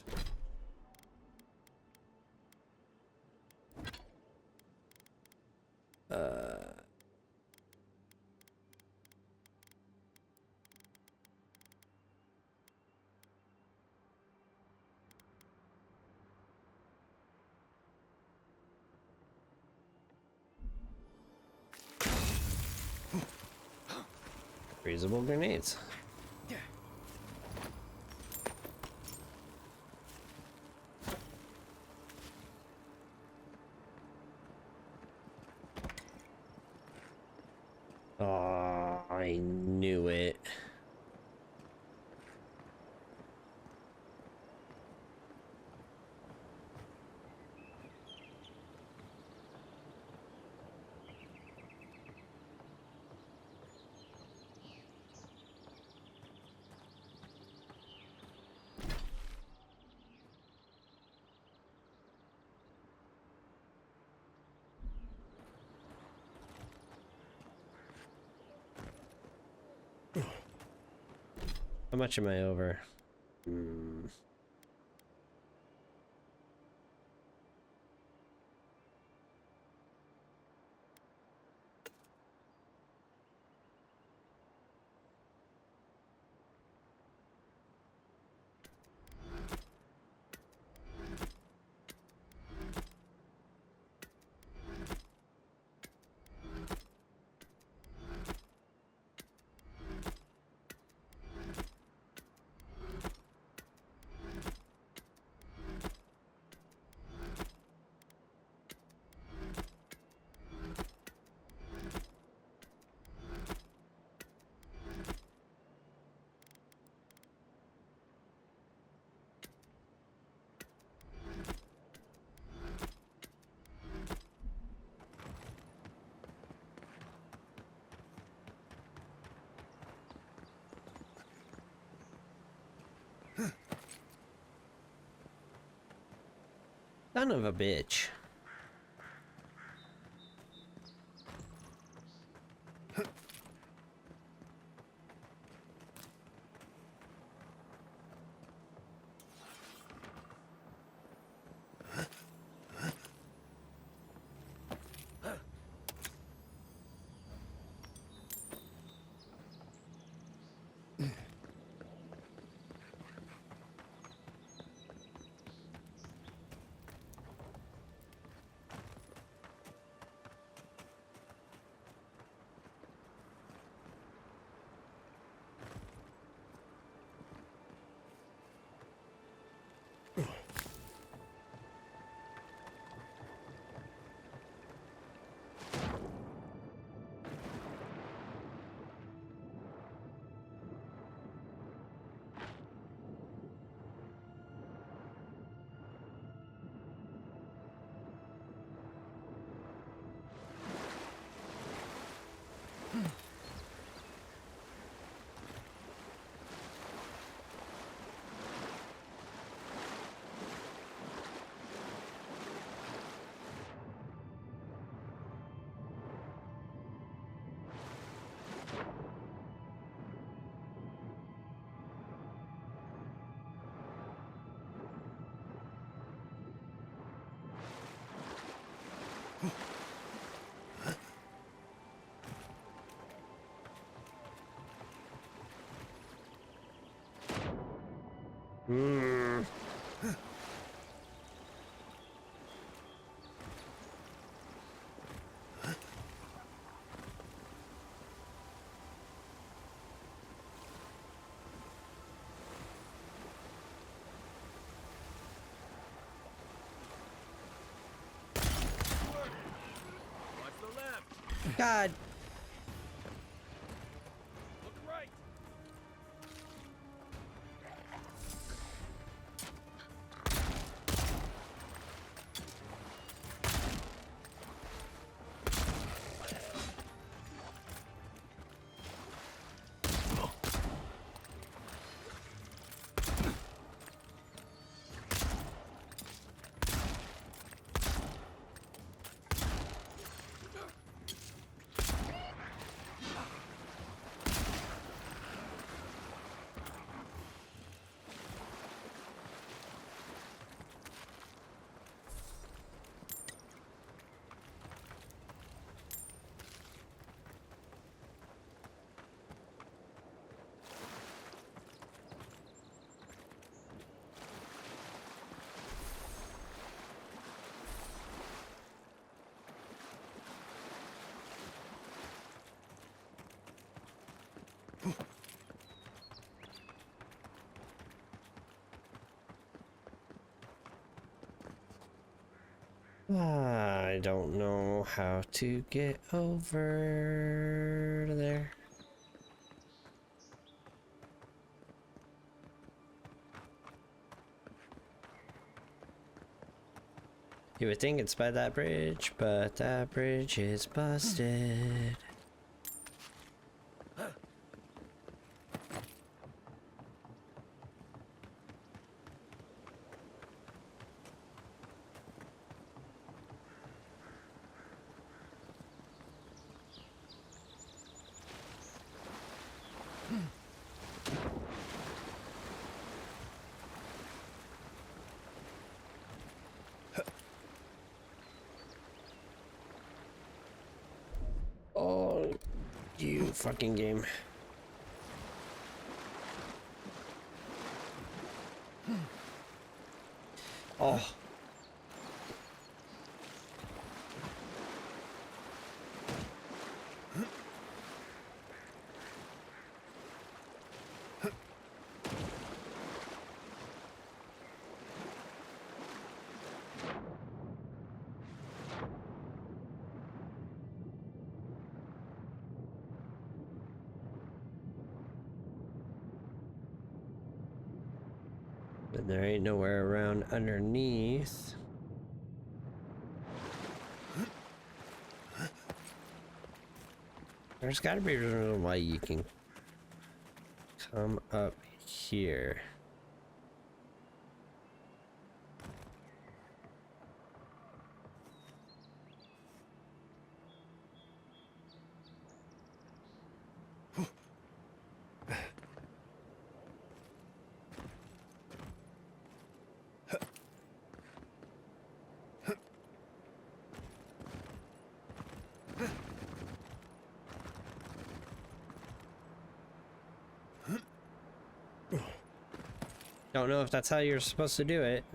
reasonable grenades. Oh, I knew it. How much am I over? Son of a bitch. Hmm. God. Look right. I don't know how to get over there. You would think it's by that bridge, but that bridge is busted. Oh, you fucking game. Oh. And there ain't nowhere around underneath. There's gotta be a reason why you can come up here. Don't know if that's how you're supposed to do it.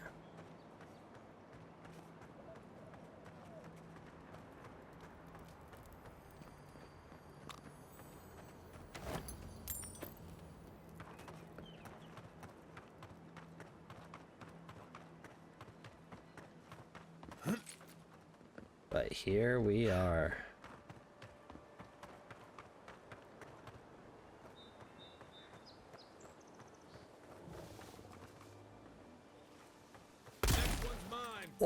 But here we are.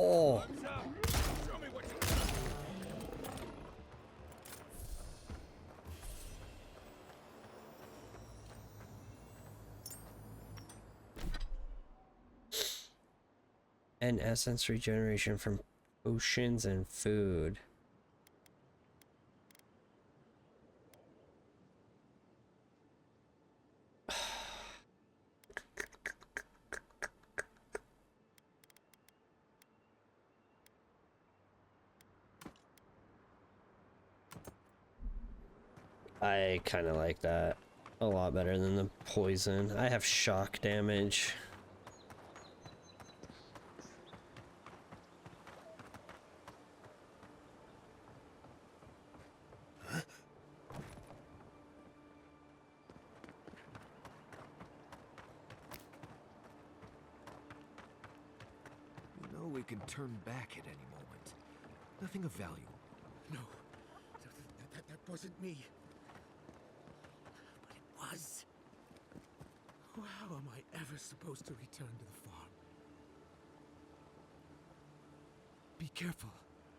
Oh. Show me what you got. And essence regeneration from potions and food. I kind of like that a lot better than the poison. I have shock damage. can turn back at any moment. Nothing of value. No, that wasn't me. But it was. How am I ever supposed to return to the farm? Be careful,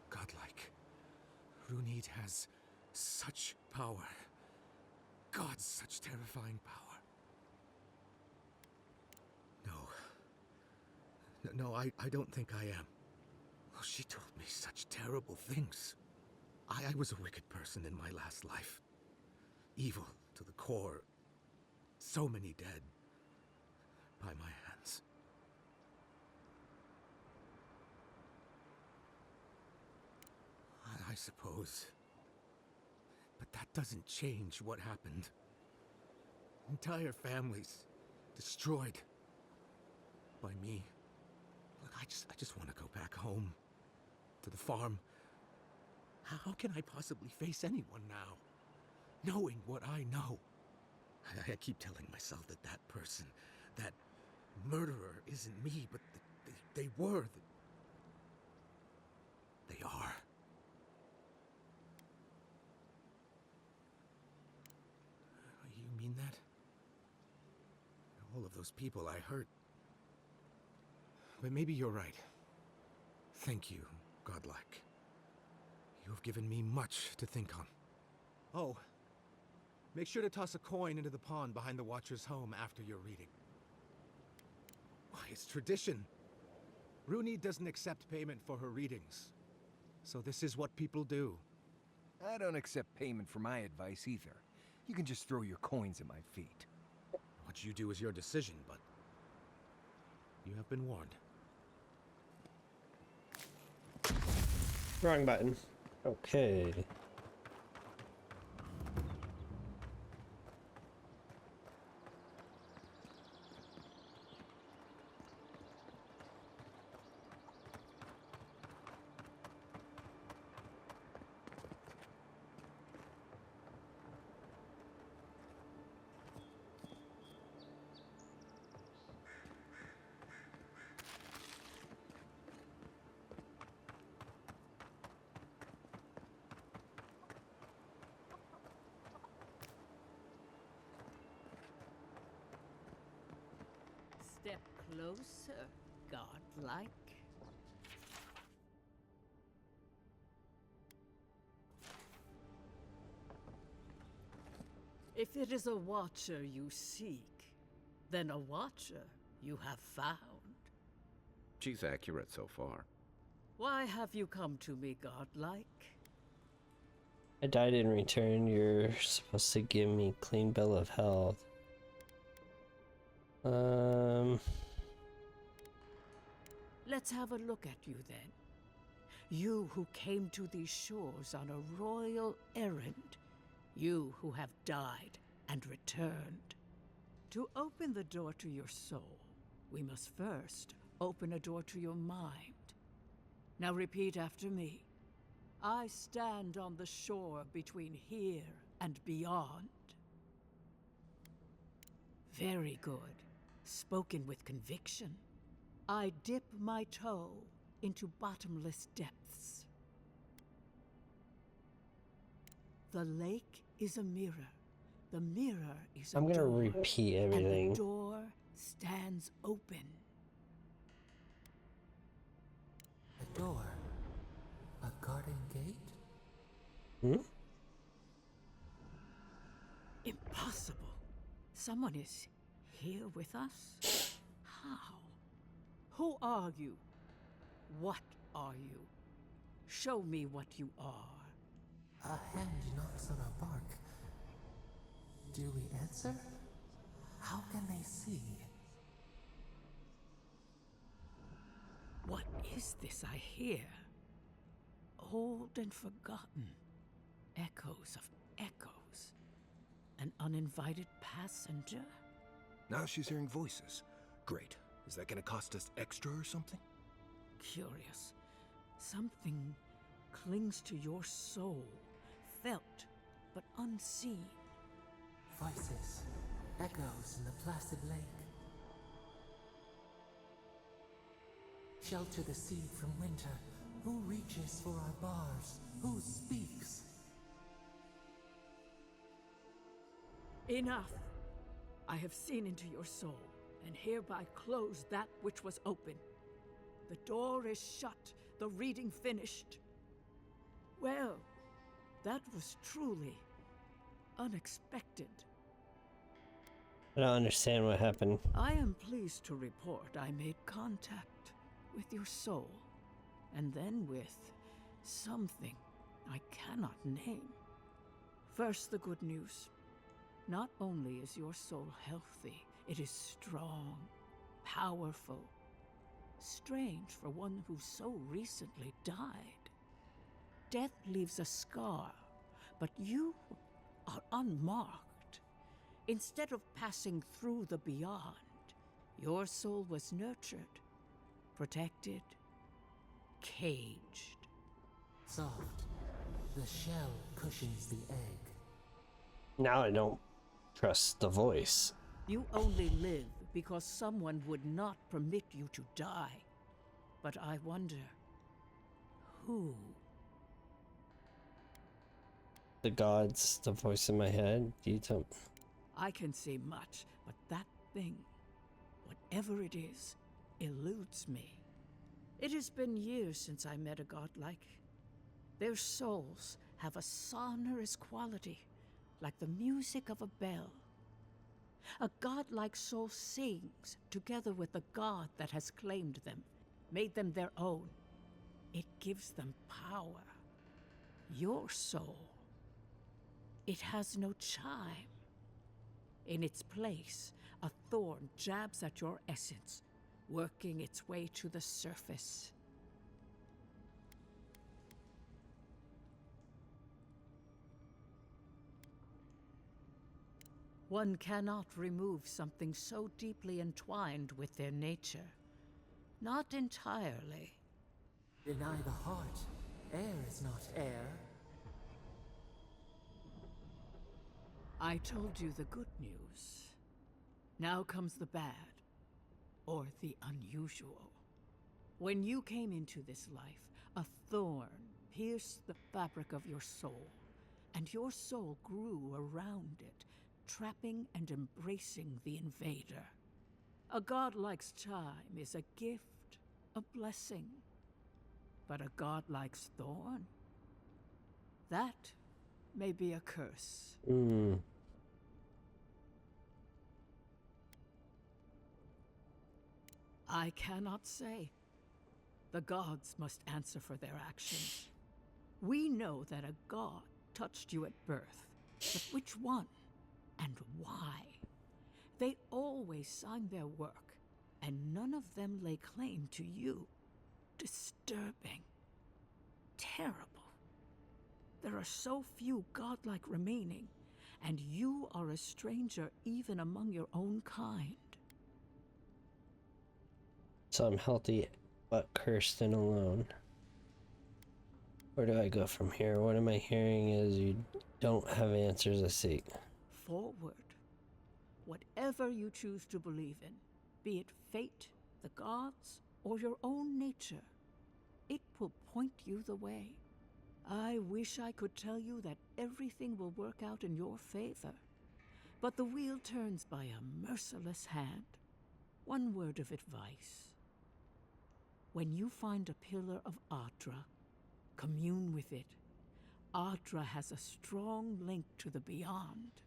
godlike. Runid has such power. God, such terrifying power. No, I don't think I am. Oh, she told me such terrible things. I was a wicked person in my last life. Evil to the core. So many dead. By my hands. I suppose. But that doesn't change what happened. Entire families destroyed. By me. Look, I just want to go back home. To the farm. How can I possibly face anyone now? Knowing what I know. I keep telling myself that that person, that murderer isn't me, but they were. They are. You mean that? All of those people I hurt. But maybe you're right. Thank you, godlike. You have given me much to think on. Oh, make sure to toss a coin into the pond behind the Watcher's home after your reading. Why, it's tradition. Runid doesn't accept payment for her readings. So this is what people do. I don't accept payment for my advice either. You can just throw your coins at my feet. What you do is your decision, but you have been warned. Wrong button. Okay. Step closer, godlike. If it is a watcher you seek, then a watcher you have found. She's accurate so far. Why have you come to me, godlike? I died in return. You're supposed to give me clean bill of health. Let's have a look at you then. You who came to these shores on a royal errand. You who have died and returned. To open the door to your soul, we must first open a door to your mind. Now repeat after me. I stand on the shore between here and beyond. Very good. Spoken with conviction. I dip my toe into bottomless depths. The lake is a mirror. The mirror is a I'm gonna door, repeat and everything. the door stands open. A door? A garden gate? Hmm? Impossible. Someone is here with us? How? Who are you? What are you? Show me what you are. A hand knocks on our bark. Do we answer? How can they see? What is this I hear? Old and forgotten. Echoes of echoes. An uninvited passenger? Now she's hearing voices. Great. Is that gonna cost us extra or something? Curious. Something clings to your soul. Felt, but unseen. Voices. Echoes in the placid lake. shelter the seed from winter? Who reaches for our bars? Who speaks? Enough! I have seen into your soul, and hereby close that which was open. The door is shut, the reading finished. Well, that was truly unexpected. I don't understand what happened. I am pleased to report I made contact with your soul, and then with something I cannot name. First, the good news. Not only is your soul healthy, it is strong, powerful. Strange for one who so recently died. Death leaves a scar, but you are unmarked. Instead of passing through the beyond, your soul was nurtured, protected, caged. Soft. The shell cushions the egg. Now I don't trust the voice. You only live because someone would not permit you to die. But I wonder, who? The gods, the voice in my head. You tell me. I can say much, but that thing, whatever it is, eludes me. It has been years since I met a godlike. Their souls have a sonorous quality, like the music of a bell. A godlike soul sings together with the god that has claimed them, made them their own. It gives them power. Your soul, it has no chime. In its place, a thorn jabs at your essence, working its way to the surface. One cannot remove something so deeply entwined with their nature. Not entirely. Deny the heart. Air is not air. I told you the good news. Now comes the bad, or the unusual. When you came into this life, a thorn pierced the fabric of your soul, and your soul grew around it, trapping and embracing the invader. A godlike's chime is a gift, a blessing. But a godlike's thorn? That may be a curse. I cannot say. The gods must answer for their actions. We know that a god touched you at birth, but which one and why? They always signed their work, and none of them lay claim to you. Disturbing. Terrible. There are so few godlike remaining, and you are a stranger even among your own kind. So I'm healthy, but cursed and alone. Where do I go from here? What am I hearing is you don't have answers I seek. Forward. Whatever you choose to believe in, be it fate, the gods, or your own nature, it will point you the way. I wish I could tell you that everything will work out in your favor, but the wheel turns by a merciless hand. One word of advice. When you find a pillar of Adra, commune with it. Adra has a strong link to the beyond.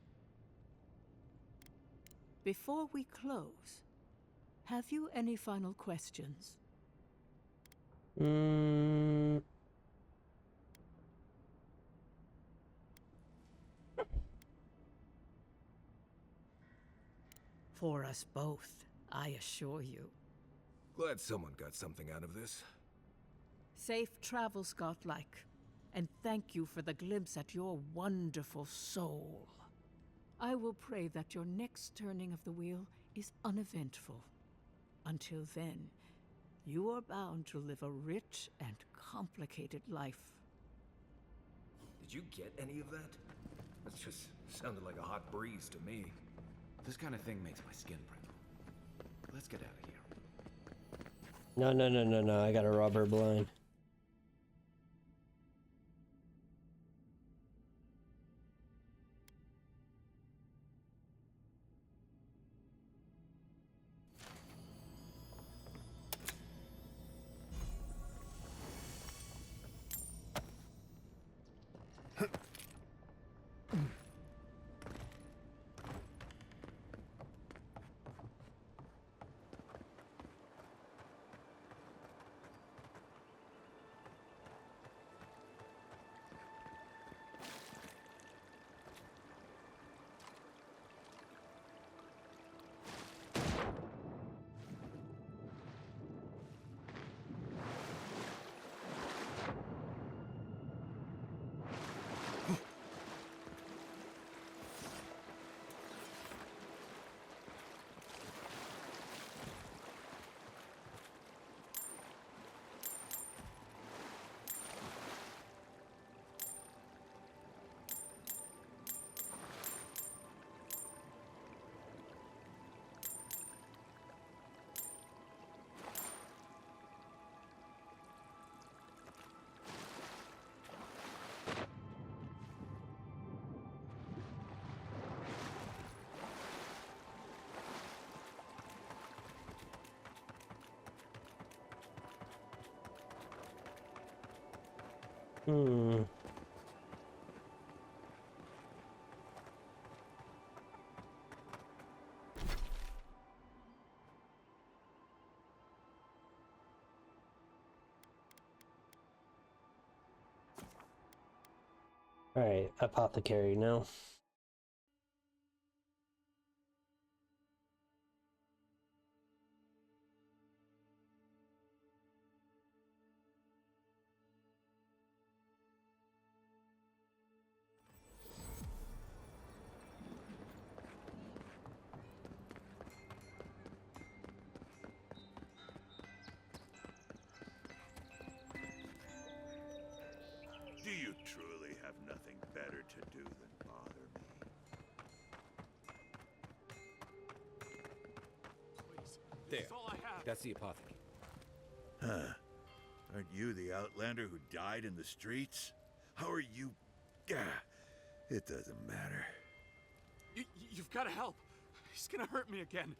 Before we close, have you any final questions? For us both, I assure you. Glad someone got something out of this. Safe travels, godlike, and thank you for the glimpse at your wonderful soul. I will pray that your next turning of the wheel is uneventful. Until then, you are bound to live a rich and complicated life. Did you get any of that? That just sounded like a hot breeze to me. This kind of thing makes my skin prickle. Let's get out of here. No, no, no, no, no. I got a rubber blind. Hmm. All right, apothecary now. Do you truly have nothing better to do than bother me? There. That's the apothecary. Huh. Aren't you the outlander who died in the streets? How are you... Gah, it doesn't matter. You've got to help. He's gonna hurt me again.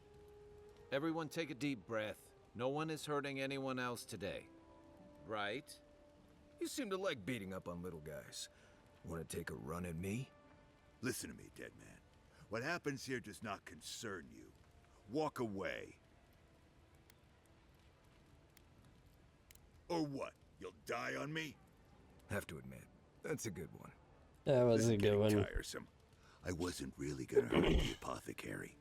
Everyone take a deep breath. No one is hurting anyone else today. Right? You seem to like beating up on little guys. Want to take a run at me? Listen to me, dead man. What happens here does not concern you. Walk away. Or what? You'll die on me? Have to admit, that's a good one. That was a good one. Tiresome. I wasn't really gonna hurt the apothecary,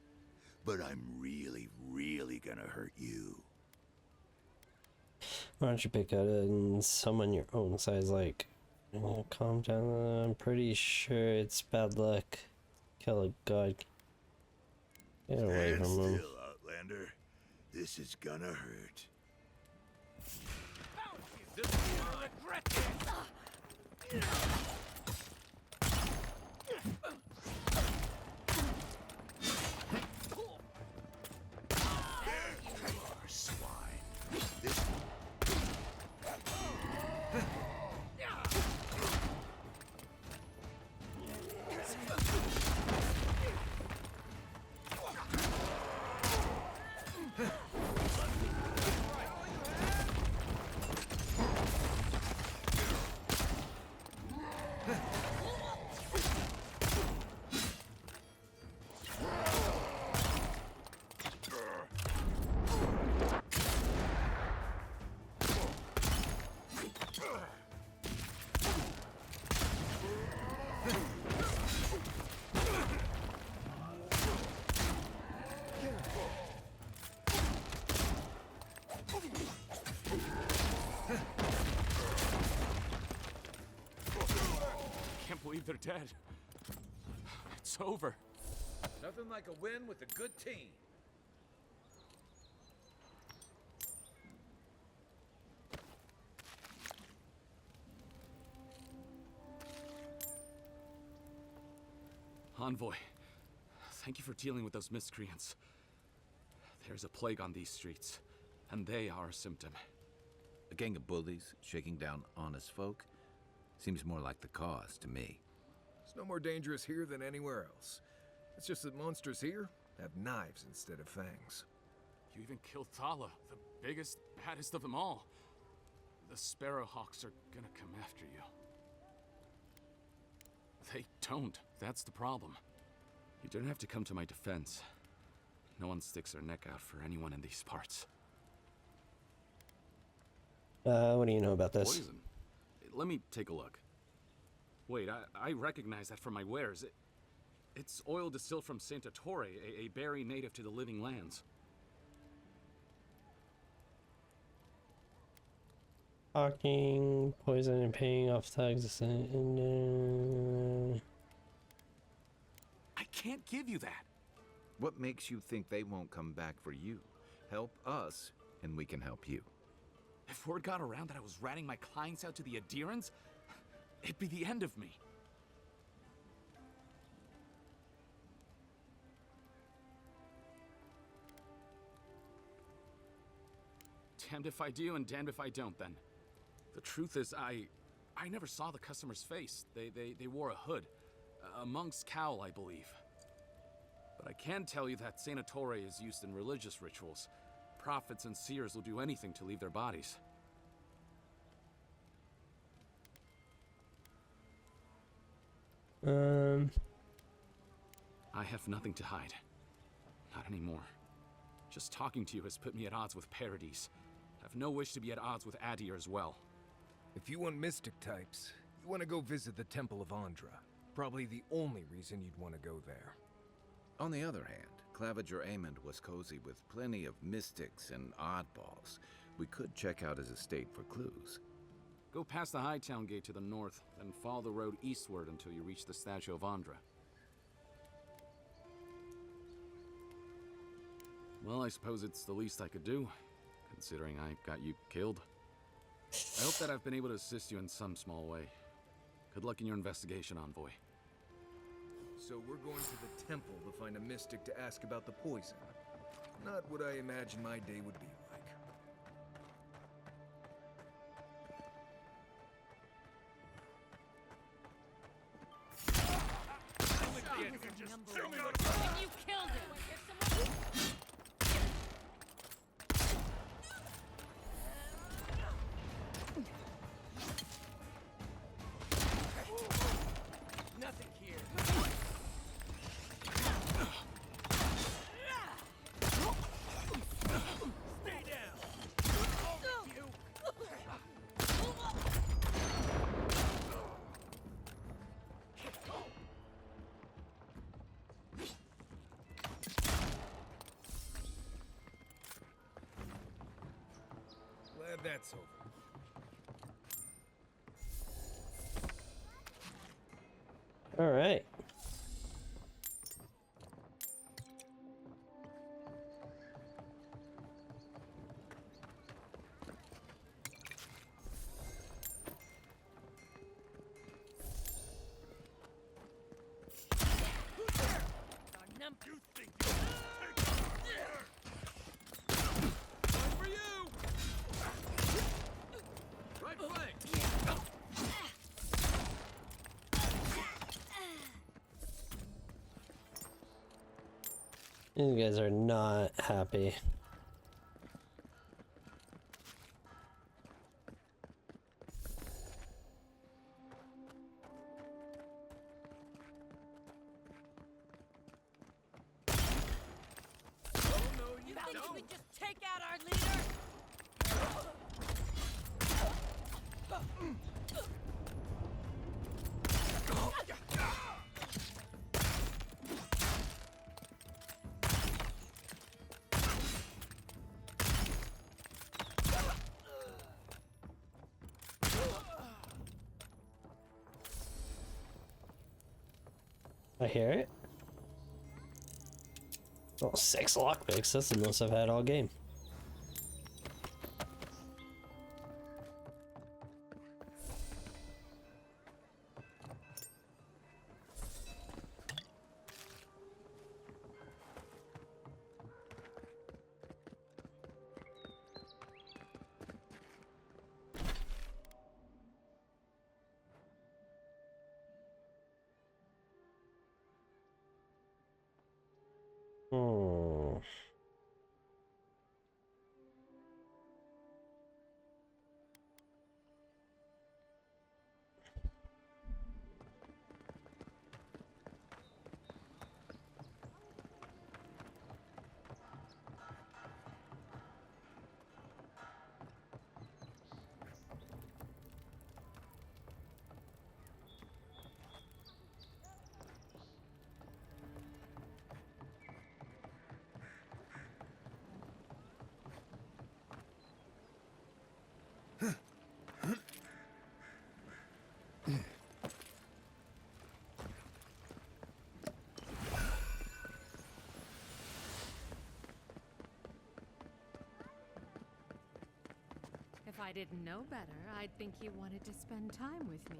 but I'm really, really gonna hurt you. Why don't you pick out someone your own size? Like, calm down. I'm pretty sure it's bad luck. Kill a god. Get away Stand from him. still, Outlander. This is gonna hurt. This is gonna regret this. Can't believe they're dead. It's over. Nothing like a win with a good team. Envoy, thank you for dealing with those miscreants. There's a plague on these streets. and they are a symptom. A gang of bullies shaking down honest folk? Seems more like the cause to me. It's no more dangerous here than anywhere else. It's just that monsters here have knives instead of fangs. You even killed Thala, the biggest, baddest of them all. The Sparrowhawks are gonna come after you. They don't. That's the problem. You don't have to come to my defense. No one sticks their neck out for anyone in these parts. What do you know about this? Poison? Let me take a look. Wait, I recognize that from my wares. It's oil distilled from Santa Torre, a berry native to the Living Lands. Hawking, poison, and paying off thugs. I can't give you that. What makes you think they won't come back for you? Help us, and we can help you. If word got around that I was ratting my clients out to the adherents, it'd be the end of me. Damned if I do and damned if I don't, then. The truth is, I never saw the customer's face. They wore a hood. A monk's cowl, I believe. But I can tell you that Santa Torre is used in religious rituals. Prophets and seers will do anything to leave their bodies. I have nothing to hide. Not anymore. Just talking to you has put me at odds with Paradis. I have no wish to be at odds with Adir as well. If you want mystic types, you want to go visit the Temple of Andra. Probably the only reason you'd want to go there. On the other hand, Claviger Amond was cozy with plenty of mystics and oddballs. We could check out his estate for clues. Go past the Hightown Gate to the north, then follow the road eastward until you reach the statue of Andra. Well, I suppose it's the least I could do, considering I got you killed. I hope that I've been able to assist you in some small way. Good luck in your investigation, Envoy. So we're going to the temple to find a mystic to ask about the poison. Not what I imagine my day would be like. You killed him! Nothing here. Stay down. You. Glad that's over. All right. You think One for you! Right flank! These guys are not happy. You think you could just take out our leader? I hear it. Oh, 6 lockpicks. That's the most I've had all game. Hmm. If I didn't know better, I'd think you wanted to spend time with me.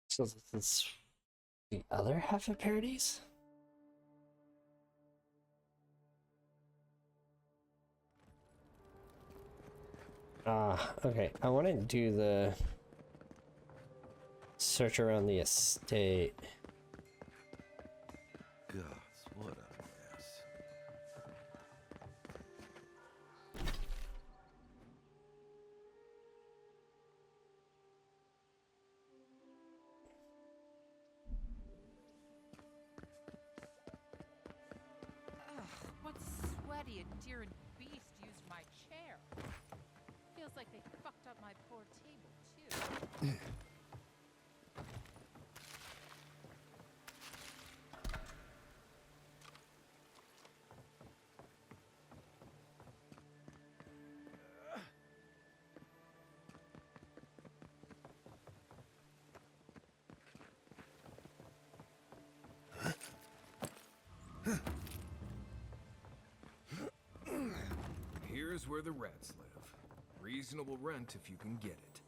So this is the other half of Parodies? Okay. I want to do the search around the estate. Gosh, what a mess. Ugh, what sweaty and deer and beast used my chair? Feels like they fucked up my poor table, too. Here's where the rats live. Reasonable rent if you can get it.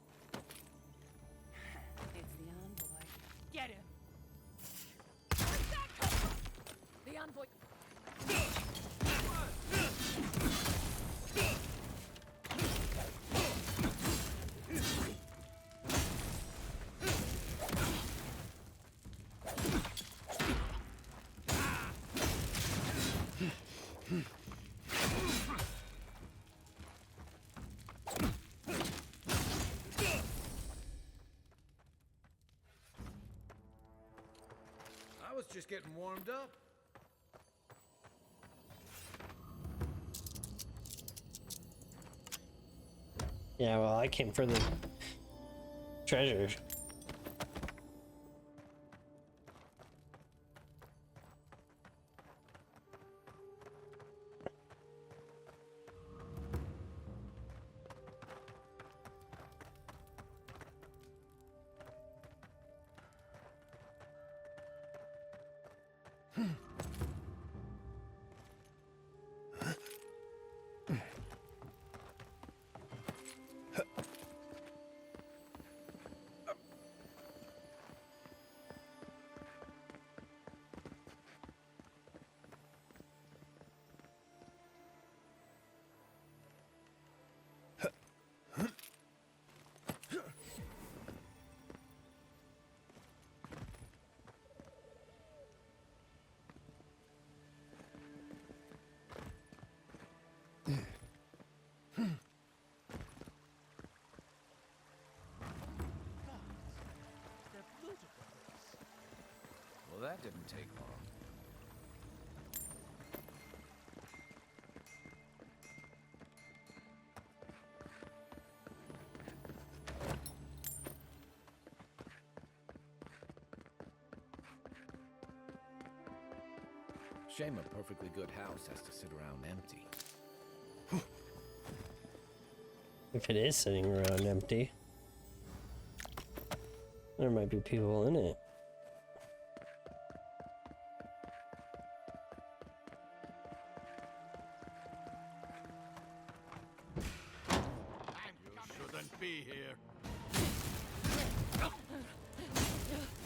It's the envoy. Get him! Where's that come from? The envoy. I was just getting warmed up. Yeah, well, I came for the treasure. that didn't take long. Shame a perfectly good house has to sit around empty. If it is sitting around empty, there might be people in it. You shouldn't be here.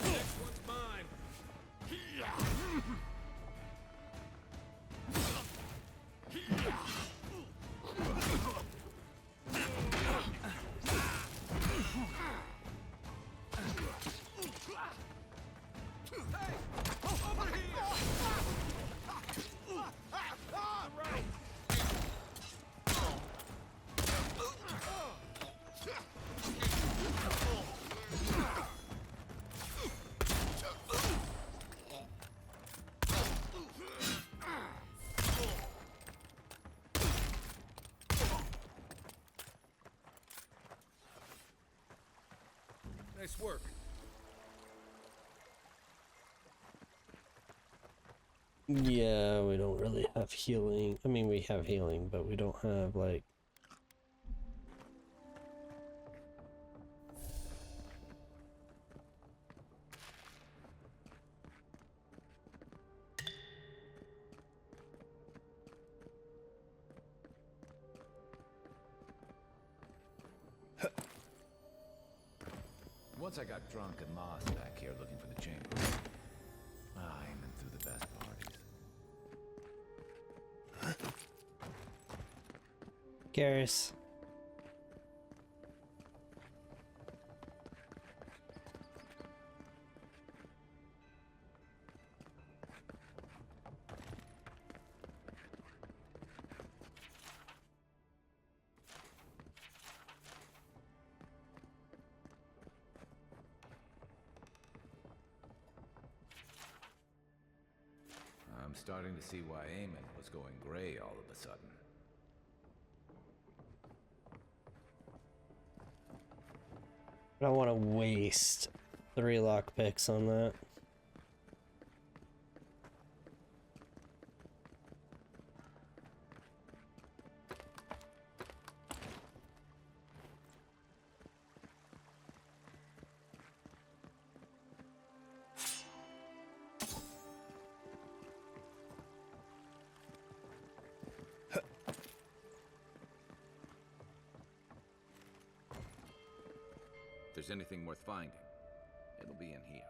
Next one's mine. Nice work. Yeah, we don't really have healing. I mean, we have healing, but we don't have, like... Once I got drunk and lost back here looking for the chamber. Aiming through the best parties. Garrus. I'm starting to see why Eamon was going gray all of a sudden. I don't want to waste 3 lockpicks on that. If there's anything worth finding, it'll be in here.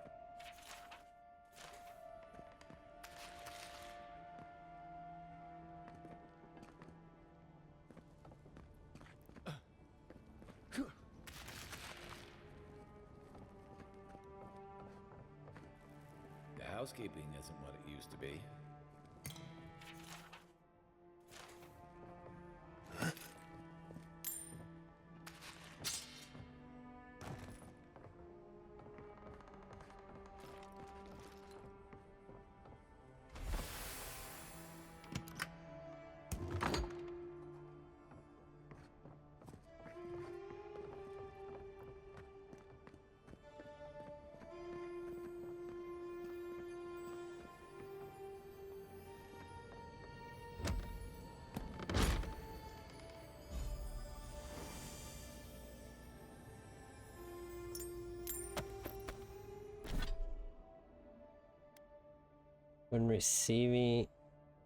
The housekeeping isn't what it used to be.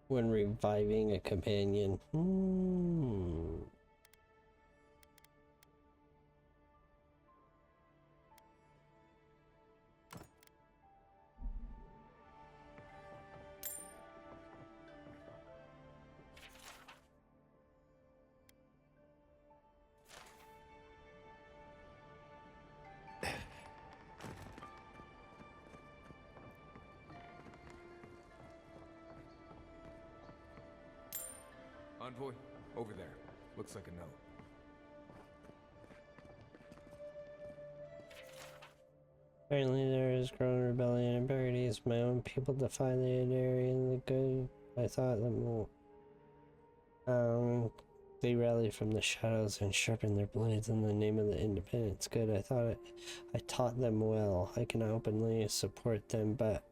When reviving a companion. Envoy, over there. Looks like a note. Apparently there is growing rebellion in Paradise. My own people defy the Adari and the good. I thought them they rally from the shadows and sharpen their blades in the name of the independence. Good. I taught them well. I can openly support them, but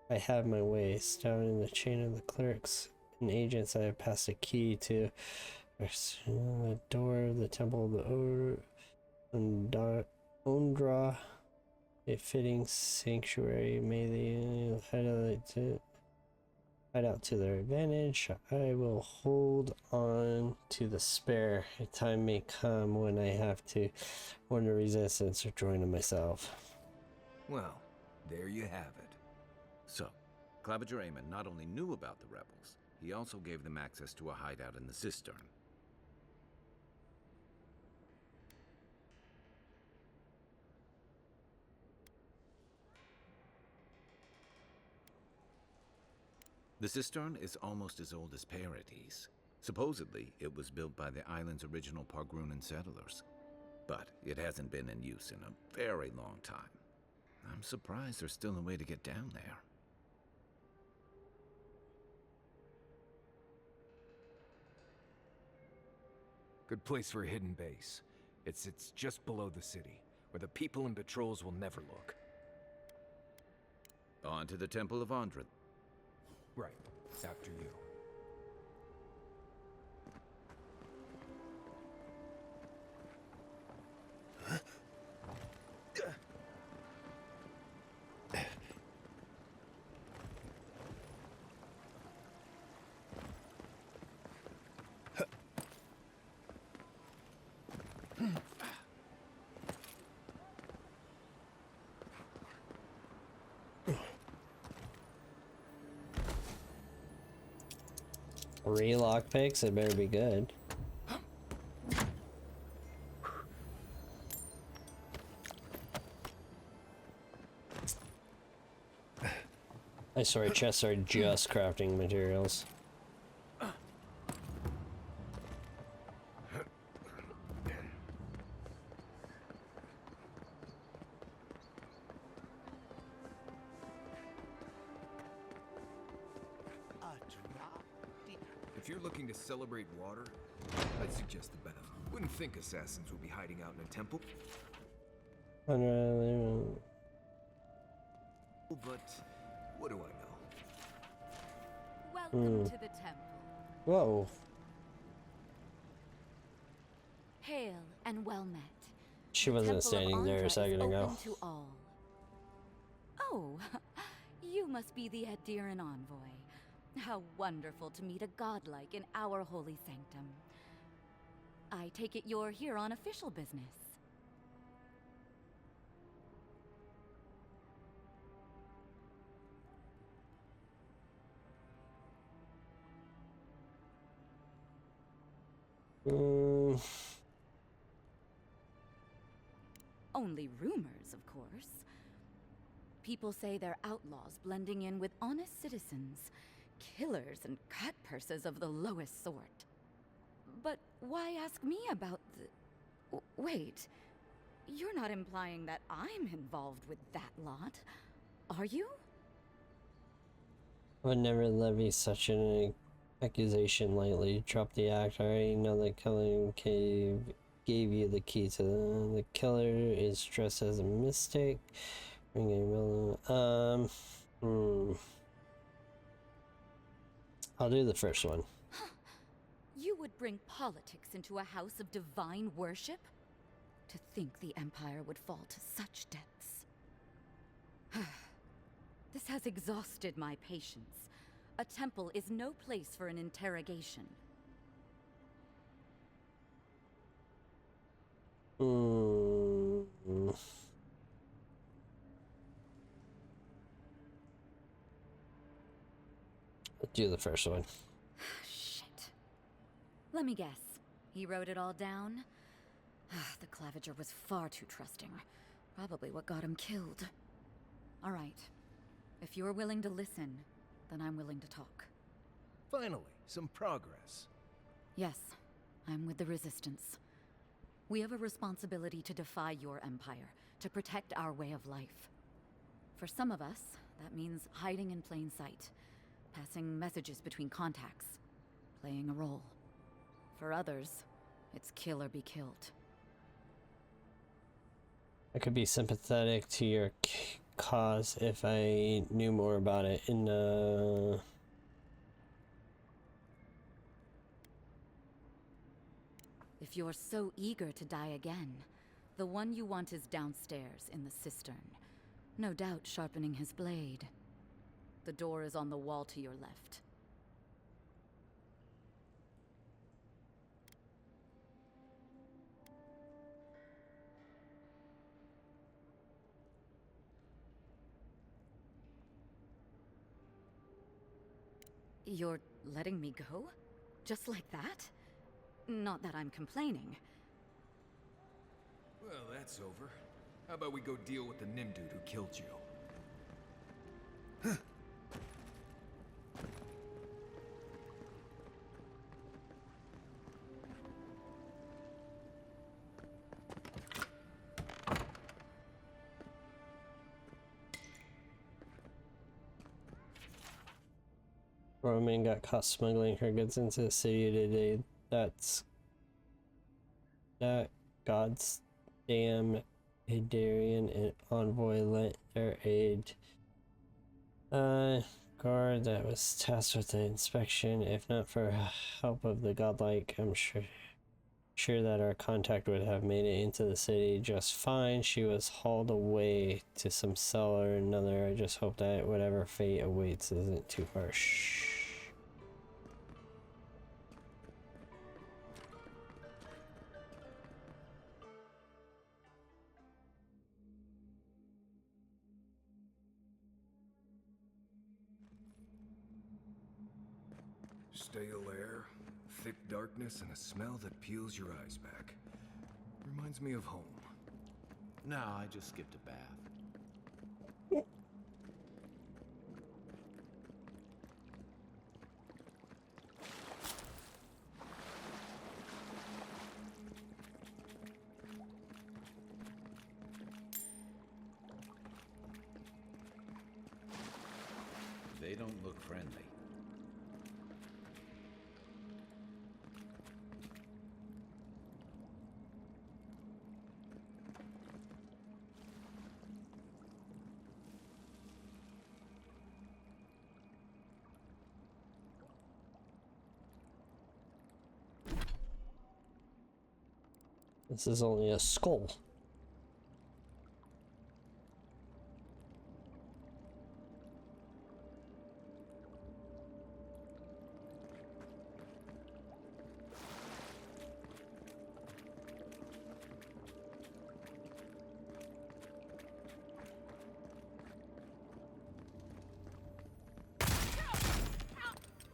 I have my ways. Down in the chain of the clerks and agents, I have passed a key to the door of the temple of the Ondra, a fitting sanctuary. May they hide out to their advantage. I will hold on to the spare. A time may come when I have to warn the resistance or join them myself. Well, there you have it. So, Claviger Amon not only knew about the rebels, he also gave them access to a hideout in the cistern. The cistern is almost as old as Paradise. Supposedly, it was built by the island's original Pargrunan settlers. But it hasn't been in use in a very long time. I'm surprised there's still a way to get down there. Good place for a hidden base. It sits just below the city, where the people and patrols will never look. On to the Temple of Ondra. Right. After you. Three lockpicks, it better be good. I swear chests are just crafting materials. If you're looking to celebrate water, I'd suggest the bath. Wouldn't think assassins would be hiding out in a temple. But what do I know? Welcome to the temple. Whoa. Hail and well met. She wasn't standing there a second ago. To all. Oh, you must be the Adiran envoy. How wonderful to meet a godlike in our holy sanctum. I take it you're here on official business. Only rumors, of course. People say they're outlaws blending in with honest citizens, killers and cut purses of the lowest sort. But why ask me about the... Wait, you're not implying that I'm involved with that lot, are you? I would never levy such an accusation lightly. Drop the act. I already know that Cullen gave you the key to the killer is dressed as a mistake. I'll do the first one. You would bring politics into a house of divine worship? To think the Empire would fall to such depths. This has exhausted my patience. A temple is no place for an interrogation. Do the first one. Shit. Let me guess. He wrote it all down? The Claviger was far too trusting. Probably what got him killed. All right. If you're willing to listen, then I'm willing to talk. Finally, some progress. Yes, I'm with the Resistance. We have a responsibility to defy your empire, to protect our way of life. For some of us, that means hiding in plain sight, passing messages between contacts, playing a role. For others, it's kill or be killed. I could be sympathetic to your cause if I knew more about it. If you're so eager to die again, the one you want is downstairs in the cistern, no doubt sharpening his blade. The door is on the wall to your left. You're letting me go? Just like that? Not that I'm complaining. Well, that's over. How about we go deal with the Nim dude who killed you? Roman got caught smuggling her goods into the city today. That's that God's damn Hidarian and envoy lent their aid. Guard that was tasked with the inspection. If not for help of the godlike, I'm sure that our contact would have made it into the city just fine. She was hauled away to some cell or another. I just hope that whatever fate awaits isn't too harsh. Stale air, thick darkness, and a smell that peels your eyes back. Reminds me of home. No, I just skipped a bath. They don't look friendly. This is only a skull.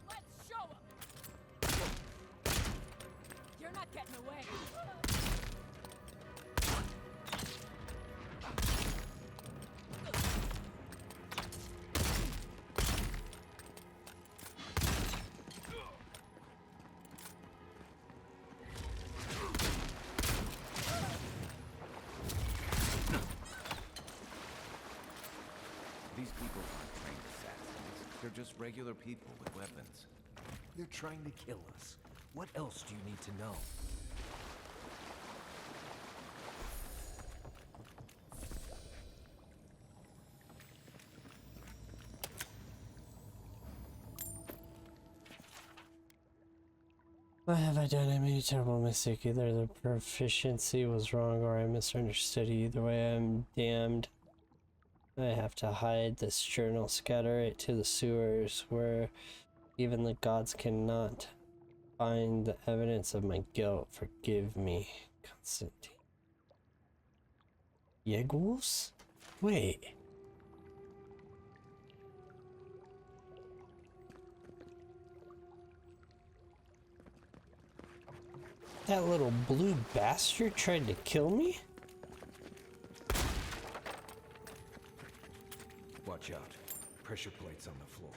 Let's show 'em. You're not getting away. These people aren't trained assassins. They're just regular people with weapons. They're trying to kill us. What else do you need to know? What have I done? I made a terrible mistake. Either the proficiency was wrong or I misunderstood. Either way, I'm damned. I have to hide this journal, scatter it to the sewers where even the gods cannot find the evidence of my guilt. Forgive me, Constantine. Yegwolves? Wait. That little blue bastard tried to kill me? Watch out. Pressure plates on the floor.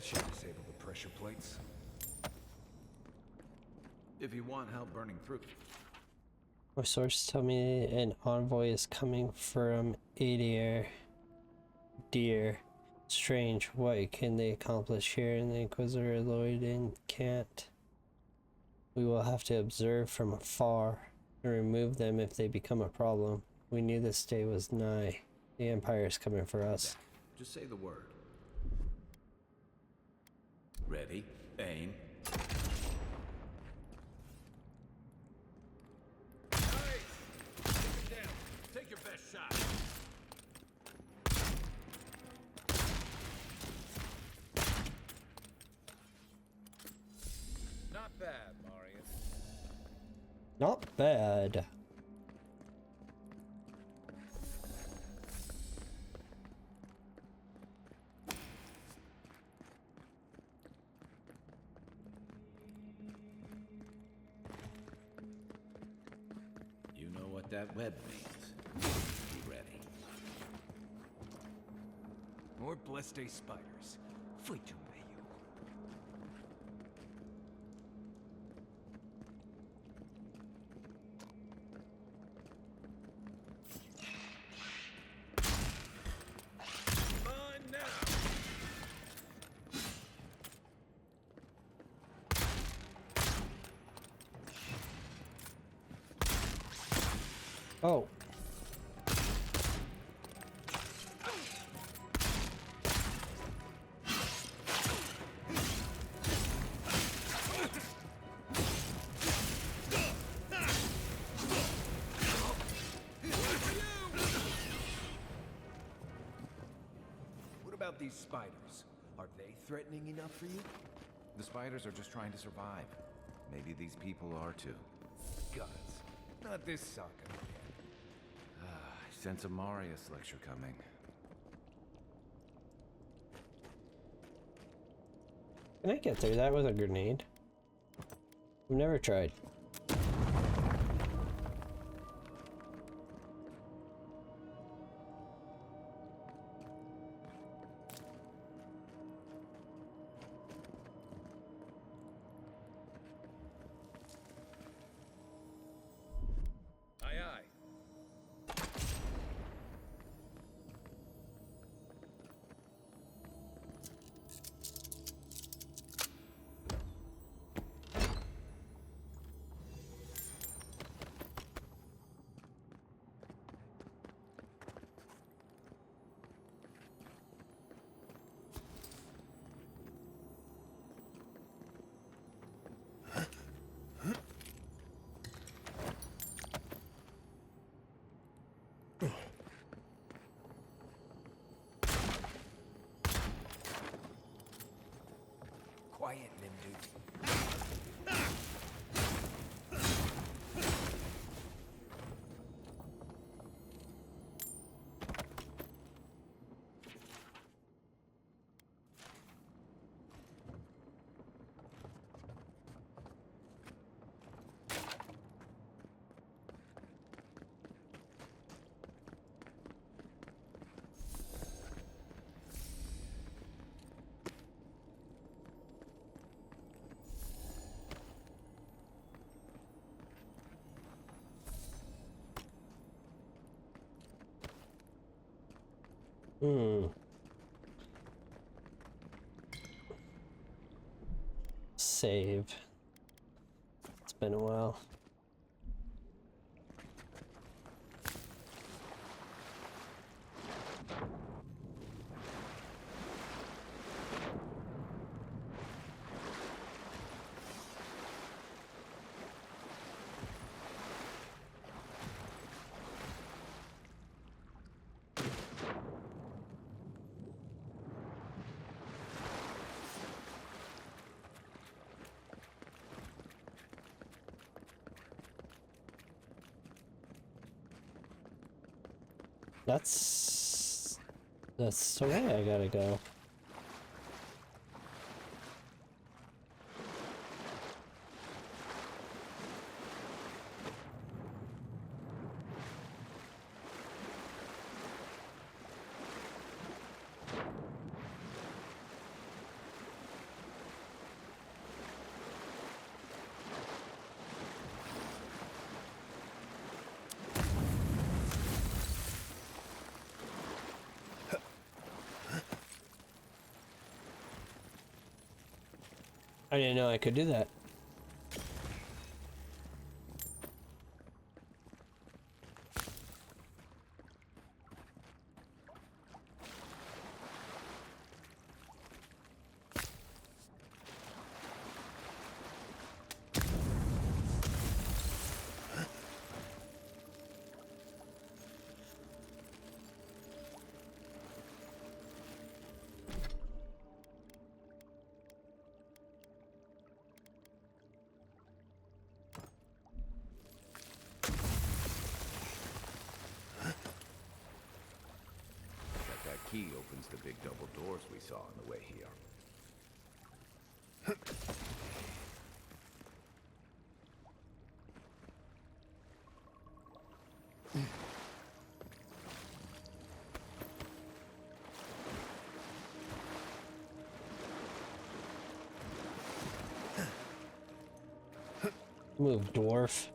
That should disable the pressure plates. If you want help burning through. My sources tell me an envoy is coming from Adair. Dear. Strange. What can they accomplish here in the Inquisitor Lloyd can't? We will have to observe from afar and remove them if they become a problem. We knew this day was nigh. The Empire is coming for us. Just say the word. Ready, aim. Nice! Take him down. Take your best shot. Not bad, Marius. Not bad. You know what that web means. Be ready. More blessed day spiders. Fui-tu meio. Mine now! Oh. What about these spiders? Are they threatening enough for you? The spiders are just trying to survive. Maybe these people are too. Gods. Not this sucker. I sense a Marius lecture coming. Can I get through that with a grenade? I've never tried. Aye, aye. Quiet, Nimdu. Save. It's been a while. That's the way I gotta go. I didn't know I could do that. That key opens the big double doors we saw on the way here. Move, dwarf.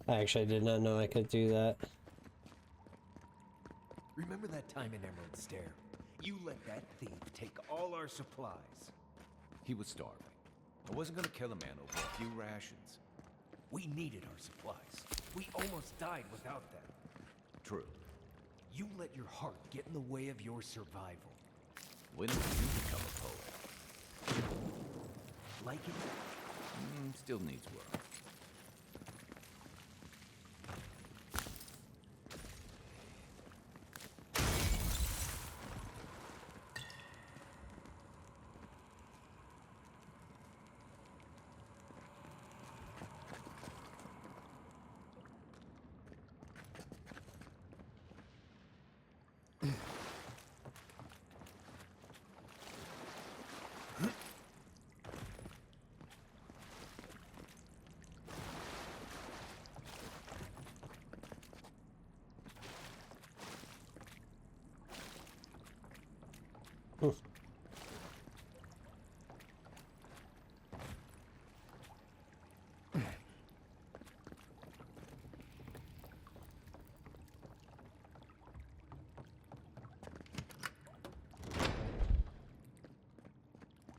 I actually did not know I could do that. Remember that time in Emerald Stair? You let that thief take all our supplies. He was starving. I wasn't gonna kill a man over a few rations. We needed our supplies. We almost died without them. True. You let your heart get in the way of your survival. When did you become a poet? Like it? Still needs work.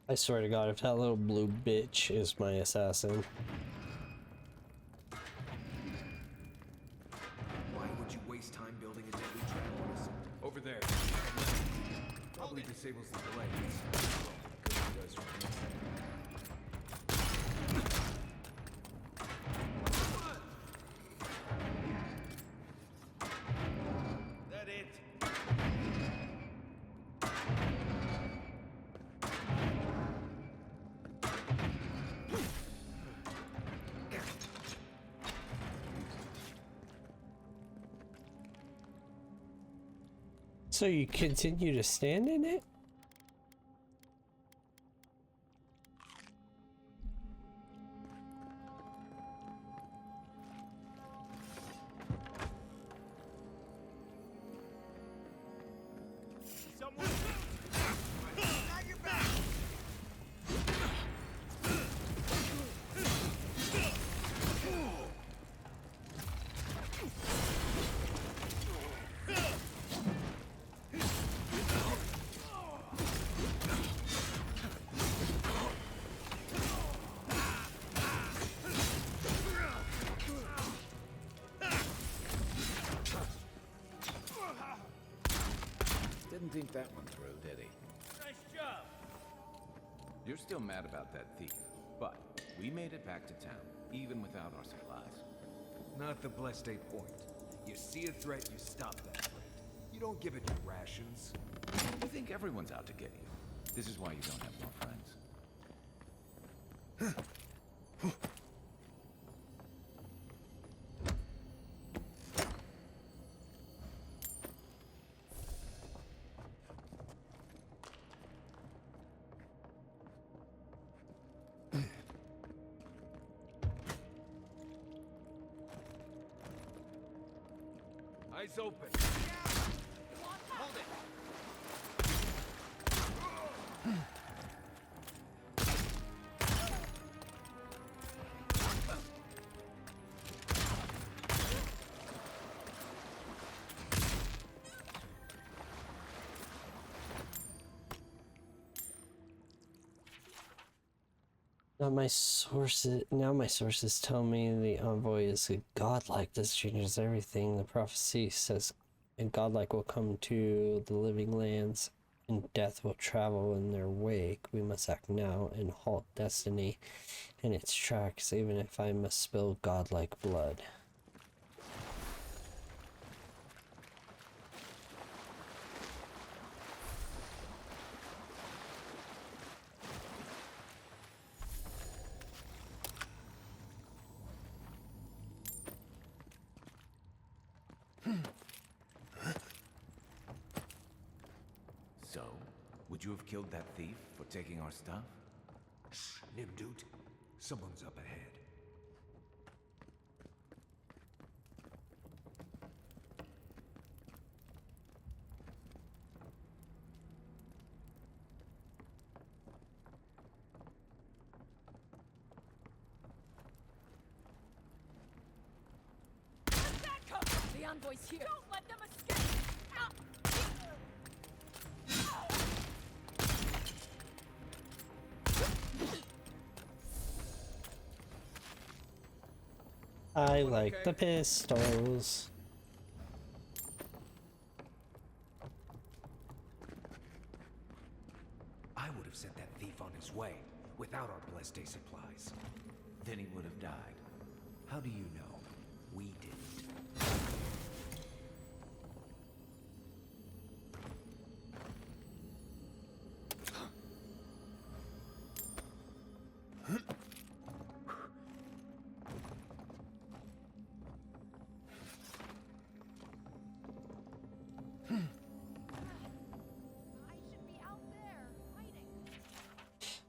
I swear to God, if that little blue bitch is my assassin. Why would you waste time building a deadly trap on us? Over there. Probably disables the blades. Good it does from the inside. That it? So you continue to stand in it? Didn't think that one through, did he? Nice job! You're still mad about that thief, but we made it back to town, even without our supplies. Not the blessed eight point. You see a threat, you stop that threat. You don't give it your rations. You think everyone's out to get you. This is why you don't have more friends. Eyes open. Hold it. Now my sources tell me the envoy is godlike. This changes everything. The prophecy says and godlike will come to the living lands, and death will travel in their wake. We must act now and halt destiny in its tracks, even if I must spill godlike blood. So, would you have killed that thief for taking our stuff? Shh, Nimdut. Someone's up ahead. The envoy's here. Don't let them escape! I like the pistols. I would have sent that thief on his way without our blessed day supplies. Then he would have died. How do you know? We didn't.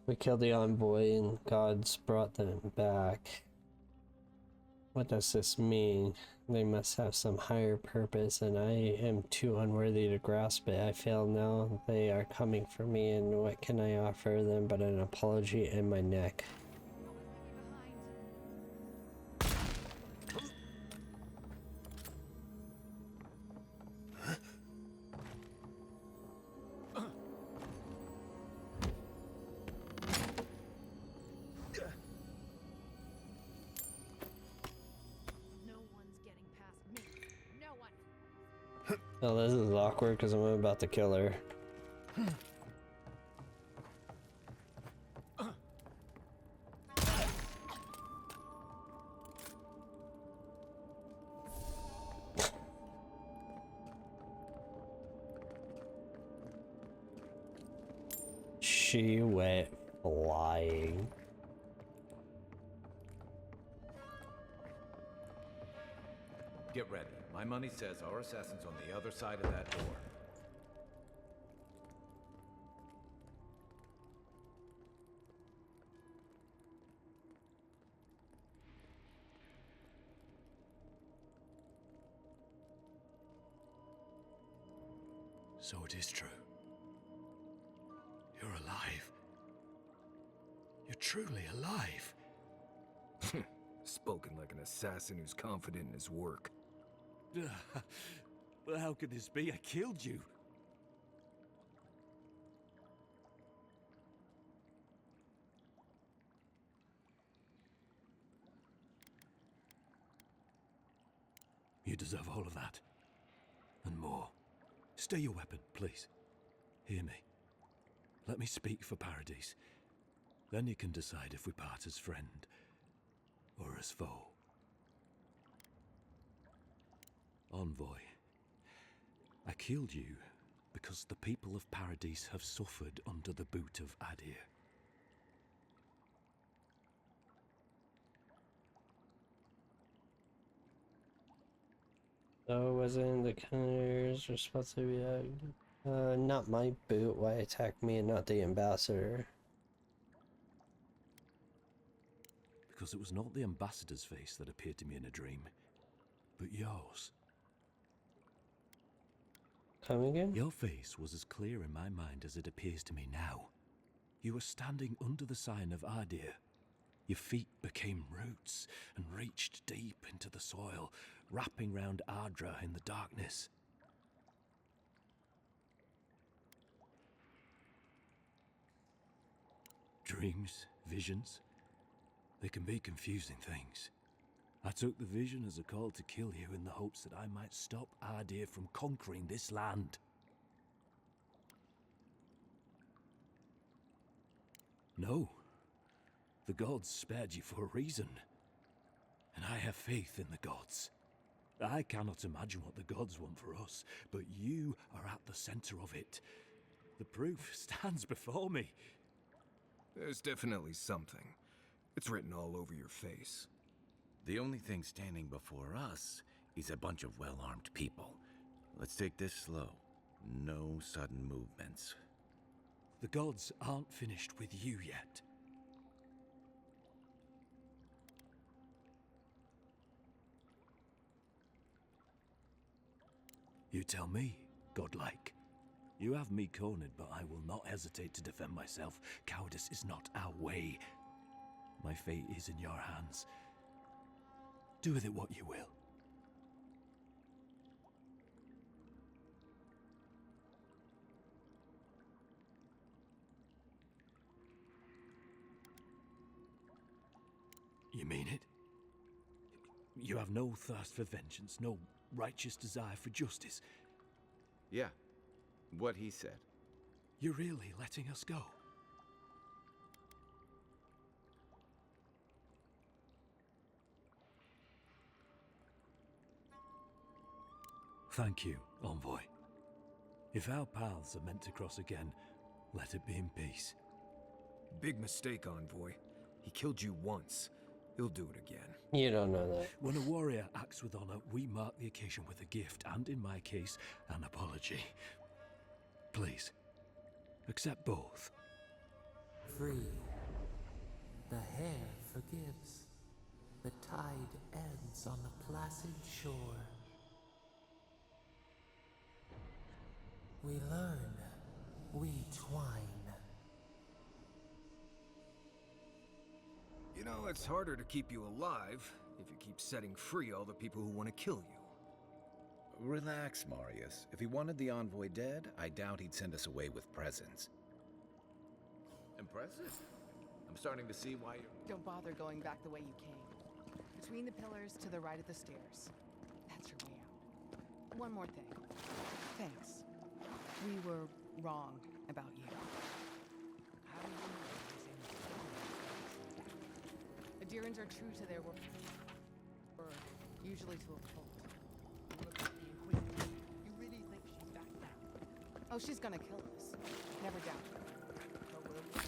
We killed the envoy and gods brought them back. What does this mean? They must have some higher purpose, and I am too unworthy to grasp it. I fail now. They are coming for me, and what can I offer them but an apology and my neck? Oh, this is awkward because I'm about to kill her. She went flying. Get ready. My money says our assassin's on the other side of that door. So it is true. You're alive. You're truly alive. Spoken like an assassin who's confident in his work. Well, how could this be? I killed you. You deserve all of that. And more. Stay your weapon, please. Hear me. Let me speak for Paradise. Then you can decide if we part as friend or as foe. Envoy, I killed you because the people of Paradise have suffered under the boot of Adir. So wasn't the killers were supposed to be not my boot? Why attack me and not the ambassador? Because it was not the ambassador's face that appeared to me in a dream, but yours. Come again? Your face was as clear in my mind as it appears to me now. You were standing under the sign of Adir. Your feet became roots and reached deep into the soil, wrapping round Ardra in the darkness. Dreams, visions, They can be confusing things. I took the vision as a call to kill you in the hopes that I might stop Ardea from conquering this land. No. The gods spared you for a reason. And I have faith in the gods. I cannot imagine what the gods want for us, but you are at the center of it. The proof stands before me. There's definitely something. It's written all over your face. The only thing standing before us is a bunch of well-armed people. Let's take this slow. No sudden movements. The gods aren't finished with you yet. You tell me, godlike. You have me cornered, but I will not hesitate to defend myself. Cowardice is not our way. My fate is in your hands. Do with it what you will. You mean it? You have no thirst for vengeance, no righteous desire for justice. Yeah, what he said. You're really letting us go? Thank you, Envoy. If our paths are meant to cross again, let it be in peace. Big mistake, Envoy. He killed you once. He'll do it again. You don't know that. When a warrior acts with honor, we mark the occasion with a gift, and in my case, an apology. Please, accept both. Free. The hair forgives. The tide ends on the placid shore. We learn. We twine. You know, it's harder to keep you alive if you keep setting free all the people who want to kill you. Relax, Marius. If he wanted the envoy dead, I doubt he'd send us away with presents. Impressive. I'm starting to see why you're... Don't bother going back the way you came. Between the pillars to the right of the stairs. That's your way out. One more thing. Thanks. We were wrong about you. How do you know? Adherents are true to their word, usually to a cult. Look at the Inquisitor. You really think she's back down? Oh, she's gonna kill us. Never doubt it. But we'll be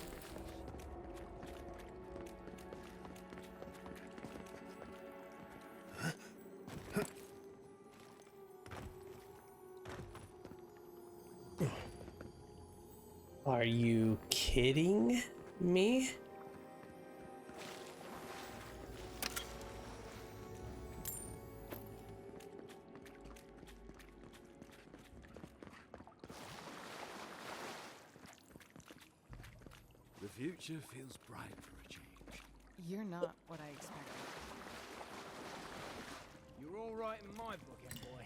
Are you kidding me? The future feels bright for a change. You're not what I expected. You're all right in my book, boy.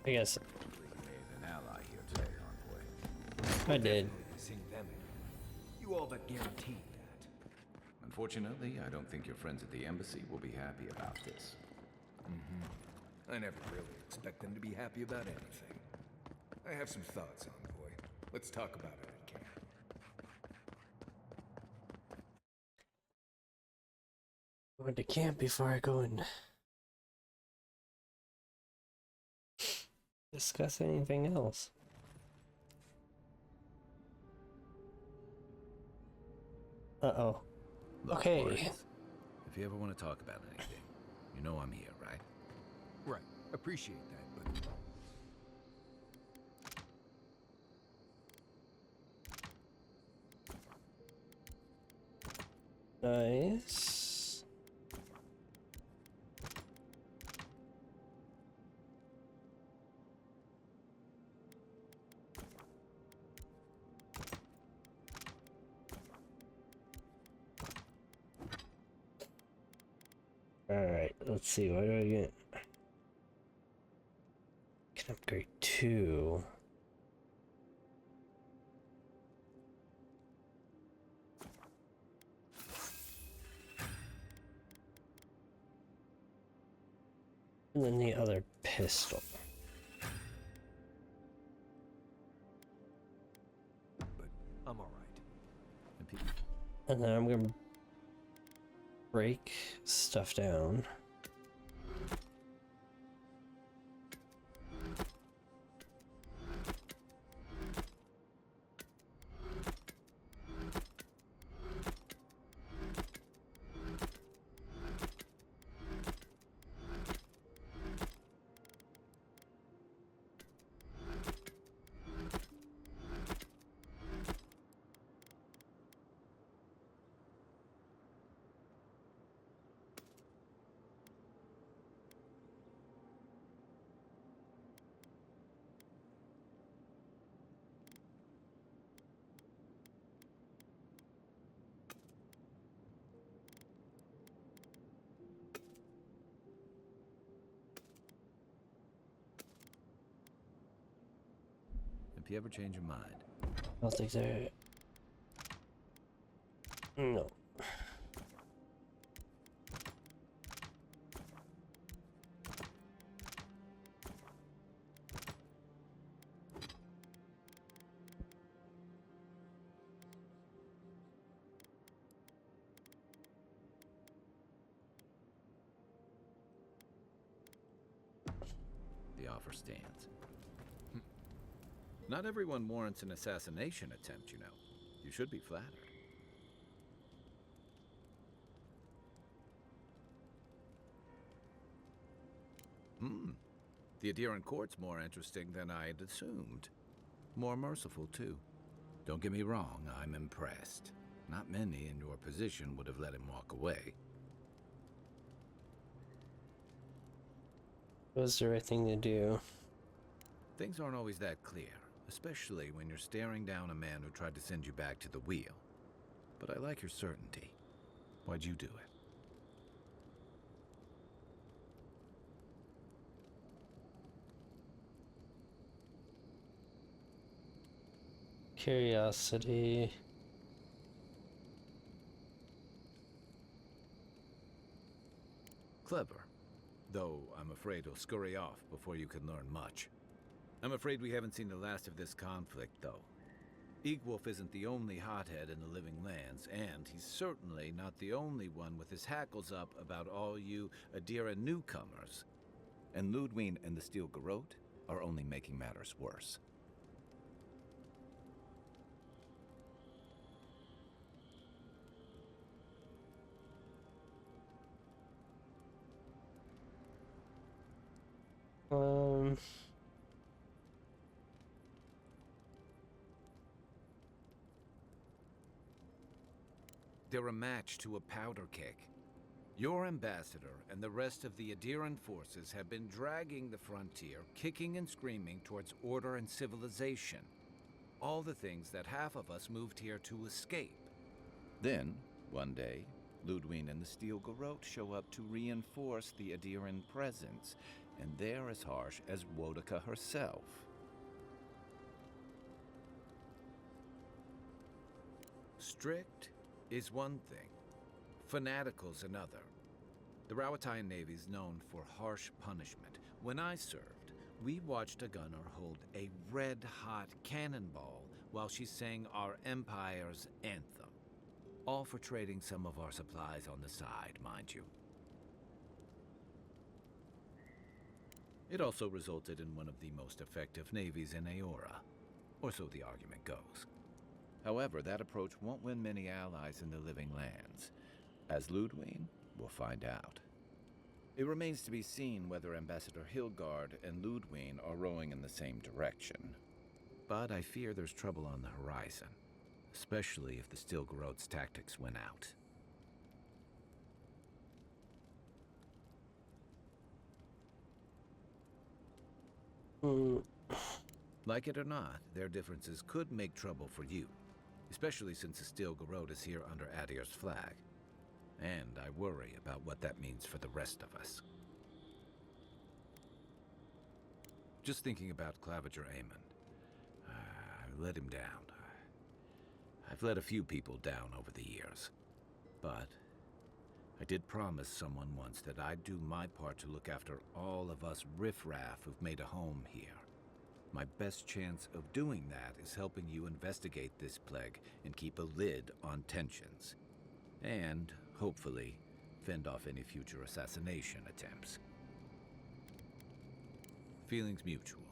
I guess You made an ally here today, envoy. I did. Sing them in. You all but guaranteed that. Unfortunately, I don't think your friends at the embassy will be happy about this. I never really expect them to be happy about anything. I have some thoughts, Envoy. Let's talk about it at camp. Going to camp before I go and discuss anything else. Uh-oh. Look, Okay. Marius, if you ever want to talk about anything, you know I'm here, right? Right. Appreciate that, but... Nice. let's see, what do I get? Can upgrade 2. And then the other pistol. But I'm alright. And then I'm gonna break stuff down. If you ever change your mind. I'll take that. No. The offer stands. Not everyone warrants an assassination attempt, you know. You should be flattered. The Adiran court's more interesting than I had assumed. More merciful, too. Don't get me wrong, I'm impressed. Not many in your position would have let him walk away. What was the right thing to do? Things aren't always that clear, especially when you're staring down a man who tried to send you back to the wheel. But I like your certainty. Why'd you do it? Curiosity. Clever. Though I'm afraid he'll scurry off before you can learn much. I'm afraid we haven't seen the last of this conflict, though. Eagwolf isn't the only hothead in the Living Lands, and he's certainly not the only one with his hackles up about all you Adira newcomers. And Ludwig and the Steel Garrote are only making matters worse. They're a match to a powder keg. Your ambassador and the rest of the Adiran forces have been dragging the frontier, kicking and screaming towards order and civilization. All the things that half of us moved here to escape. Then, one day, Ludwig and the Steel Garrote show up to reinforce the Adiran presence, and they're as harsh as Wodaka herself. Strict is one thing, fanatical's another. The Rawatayan Navy's known for harsh punishment. When I served, we watched a gunner hold a red-hot cannonball while she sang our empire's anthem. All for trading some of our supplies on the side, mind you. It also resulted in one of the most effective navies in Aora, or so the argument goes. However, that approach won't win many allies in the Living Lands. As Ludwig will find out. It remains to be seen whether Ambassador Hilgard and Ludwig are rowing in the same direction. But I fear there's trouble on the horizon, especially if the Steel Garrote's tactics win out. Like it or not, their differences could make trouble for you, especially since the Steel Garrote is here under Adir's flag. And I worry about what that means for the rest of us. Just thinking about Claviger Amon. I let him down. I've let a few people down over the years. But I did promise someone once that I'd do my part to look after all of us riffraff who've made a home here. My best chance of doing that is helping you investigate this plague and keep a lid on tensions. And, hopefully, fend off any future assassination attempts. Feelings mutual.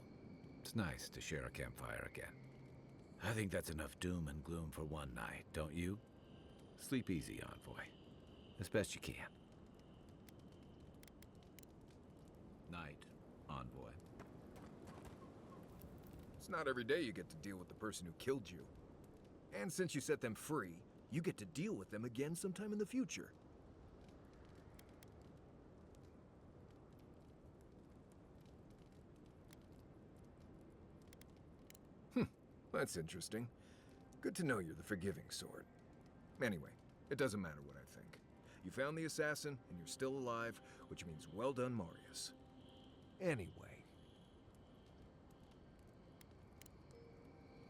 It's nice to share a campfire again. I think that's enough doom and gloom for one night, don't you? Sleep easy, Envoy. As best you can. Night, Envoy. It's not every day you get to deal with the person who killed you. And since you set them free, you get to deal with them again sometime in the future. That's interesting. Good to know you're the forgiving sort. Anyway, it doesn't matter what I think. You found the assassin, and you're still alive, which means well done, Marius. Anyway.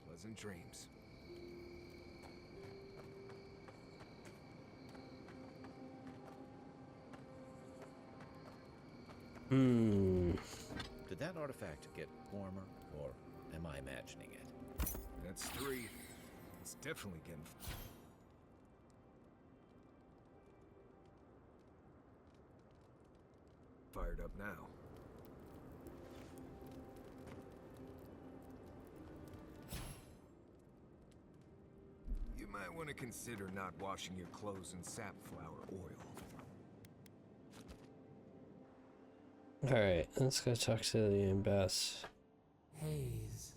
Pleasant dreams. Did that artifact get warmer, or am I imagining it? That's 3. It's definitely getting... fired up now. You might want to consider not washing your clothes in safflower oil. Alright, let's go talk to the ambassador. Haze,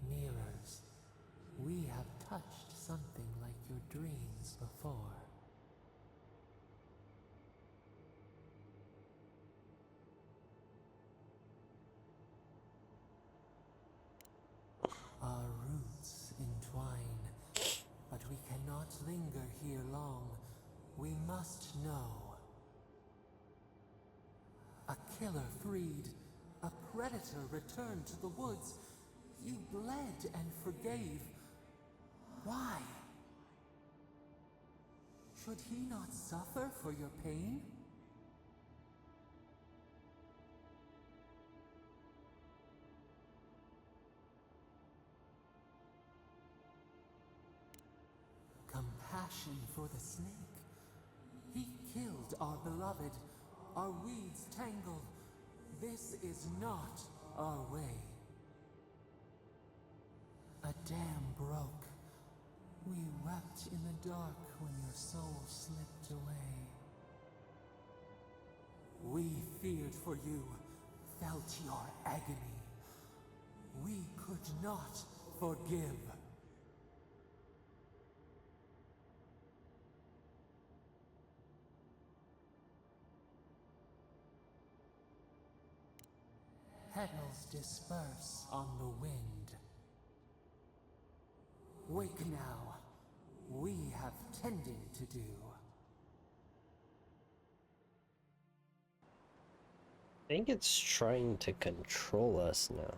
mirrors. We have touched something like your dreams before. Our roots entwine, but we cannot linger here long. We must know. A killer freed, a predator returned to the woods. You bled and forgave. Why? Should he not suffer for your pain? Compassion for the snake. He killed our beloved. Our weeds tangled. This is not our way. A dam broke. We wept in the dark when your soul slipped away. We feared for you, felt your agony. We could not forgive. Petals disperse on the wind. Wake now. We have tending to do. I think it's trying to control us now.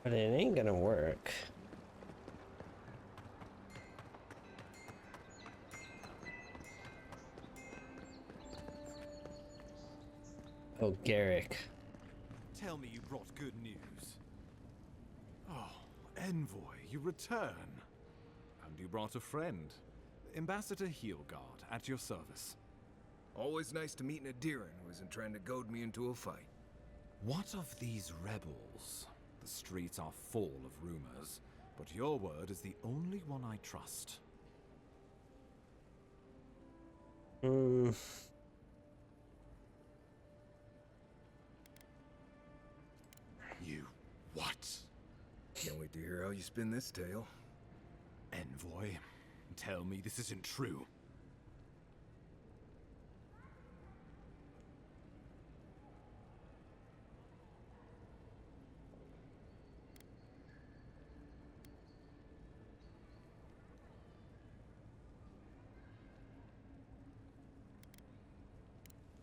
But it ain't gonna work. Oh, Garrick. Tell me you brought good news. Oh, Envoy, you return. And you brought a friend. Ambassador Heelguard, at your service. Always nice to meet an Adiran who isn't trying to goad me into a fight. What of these rebels? The streets are full of rumors, but your word is the only one I trust. What? Can't wait to hear how you spin this tale. Envoy, tell me this isn't true.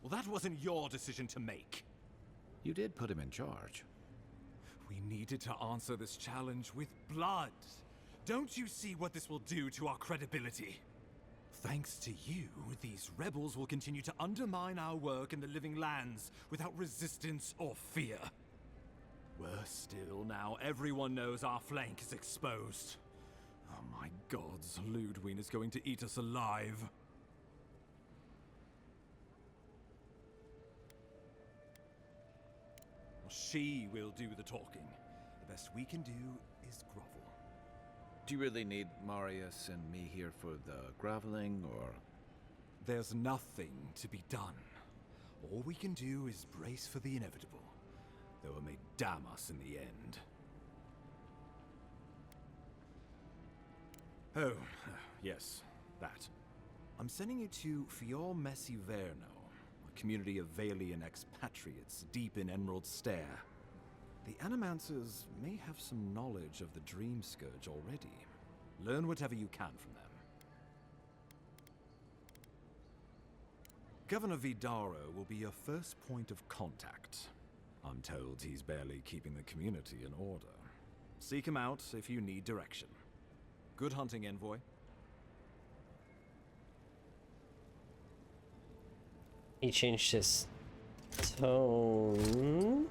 Well, that wasn't your decision to make. You did put him in charge. We needed to answer this challenge with blood. Don't you see what this will do to our credibility? Thanks to you, these rebels will continue to undermine our work in the Living Lands without resistance or fear. Worse still, now everyone knows our flank is exposed. Oh my gods, Ludwig is going to eat us alive. She will do the talking. The best we can do is grovel. Do you really need Marius and me here for the groveling, or...? There's nothing to be done. All we can do is brace for the inevitable, though it may damn us in the end. Oh, yes, that. I'm sending you to Fior Messiverno, a community of Valian expatriates deep in Emerald Stair. The Animancers may have some knowledge of the Dream Scourge already. Learn whatever you can from them. Governor Vidaro will be your first point of contact. I'm told he's barely keeping the community in order. Seek him out if you need direction. Good hunting, Envoy. He changed his tone.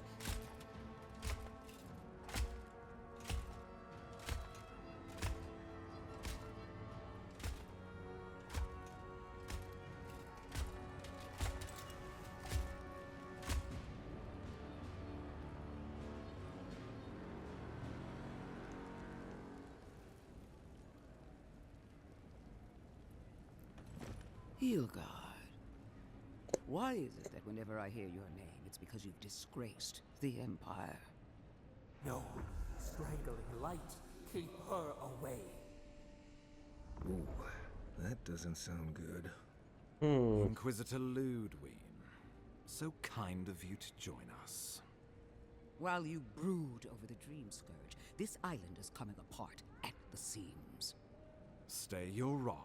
Hilgard. Why is it that whenever I hear your name, it's because you've disgraced the Empire? No. Strangling light. Keep her away. Ooh, that doesn't sound good. Inquisitor Ludwig. So kind of you to join us. While you brood over the Dream Scourge, this island is coming apart at the seams. Stay your wrath.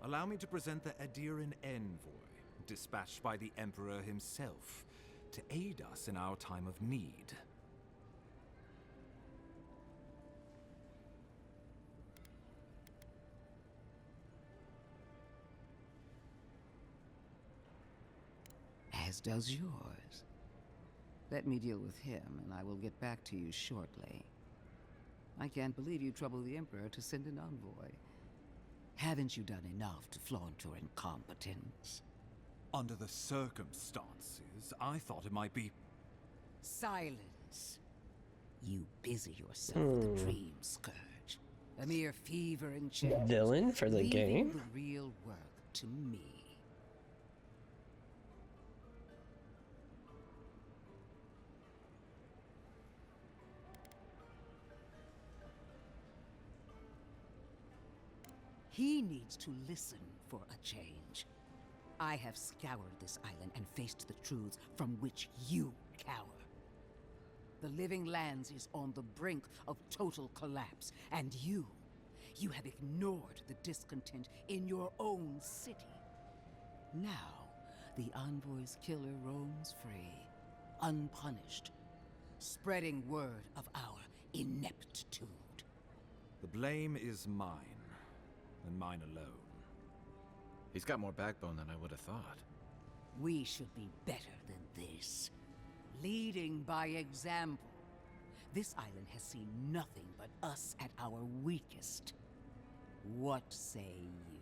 Allow me to present the Adiran Envoy, dispatched by the Emperor himself, to aid us in our time of need. As does yours. Let me deal with him, and I will get back to you shortly. I can't believe you troubled the Emperor to send an envoy. Haven't you done enough to flaunt your incompetence? Under the circumstances, I thought it might be... Silence. You busy yourself with the Dream Scourge. A mere fever and change. Villain for the game? The real work to me. He needs to listen for a change. I have scoured this island and faced the truths from which you cower. The Living Lands is on the brink of total collapse, and you have ignored the discontent in your own city. Now, the Envoy's killer roams free, unpunished, spreading word of our ineptitude. The blame is mine, and mine alone. He's got more backbone than I would have thought. We should be better than this. Leading by example. This island has seen nothing but us at our weakest. What say you?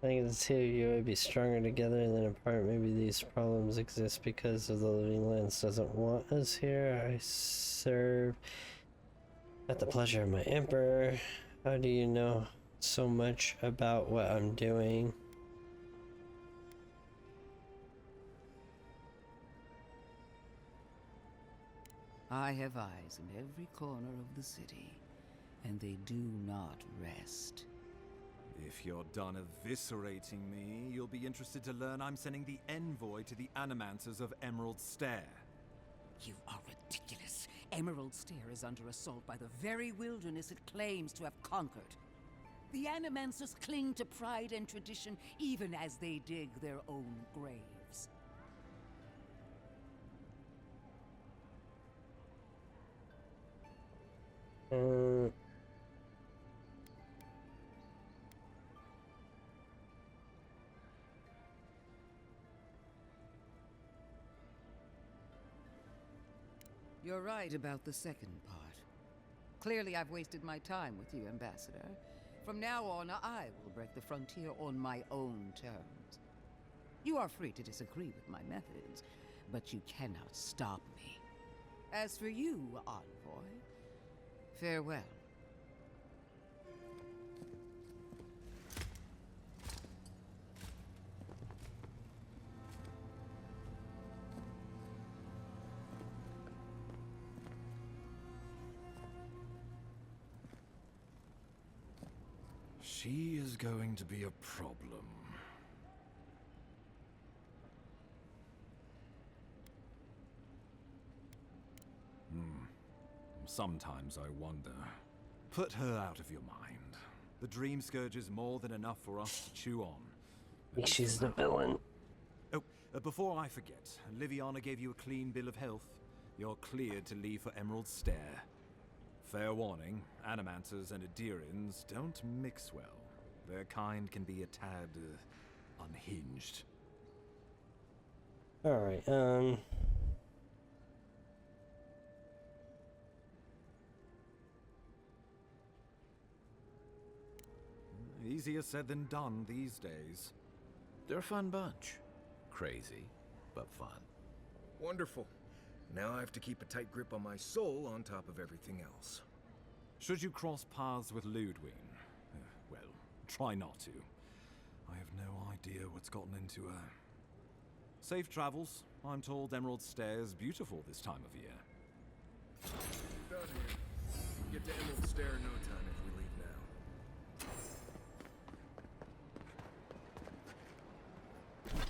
I think the two of you would be stronger together than apart. Maybe these problems exist because of the Living Lands doesn't want us here. I serve at the pleasure of my emperor. How do you know so much about what I'm doing? I have eyes in every corner of the city, and they do not rest. If you're done eviscerating me, you'll be interested to learn I'm sending the envoy to the Animancers of Emerald Stair. You are ridiculous. Emerald Stair is under assault by the very wilderness it claims to have conquered. The Animancers cling to pride and tradition even as they dig their own graves. You're right about the second part. Clearly I've wasted my time with you, Ambassador. From now on, I will break the frontier on my own terms. You are free to disagree with my methods, but you cannot stop me. As for you, Envoy, farewell. She is going to be a problem. Sometimes I wonder. Put her out of your mind. The Dream Scourge is more than enough for us to chew on. She's the villain. Oh, before I forget, Liviana gave you a clean bill of health. You're cleared to leave for Emerald Stair. Fair warning, Animancers and Adirians don't mix well. Their kind can be a tad, unhinged. Alright, Easier said than done these days. They're a fun bunch. Crazy, but fun. Wonderful. Now I have to keep a tight grip on my soul on top of everything else. Should you cross paths with Ludwig, well, try not to. I have no idea what's gotten into her. Safe travels. I'm told Emerald Stair is beautiful this time of year. Done here. Get to Emerald Stair in no time if we leave now.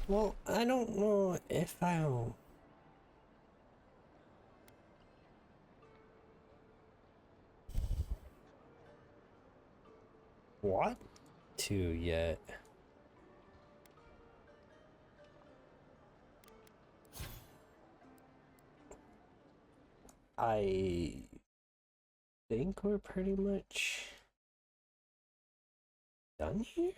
well, I don't know if I'll... want to yet. I think we're pretty much done here.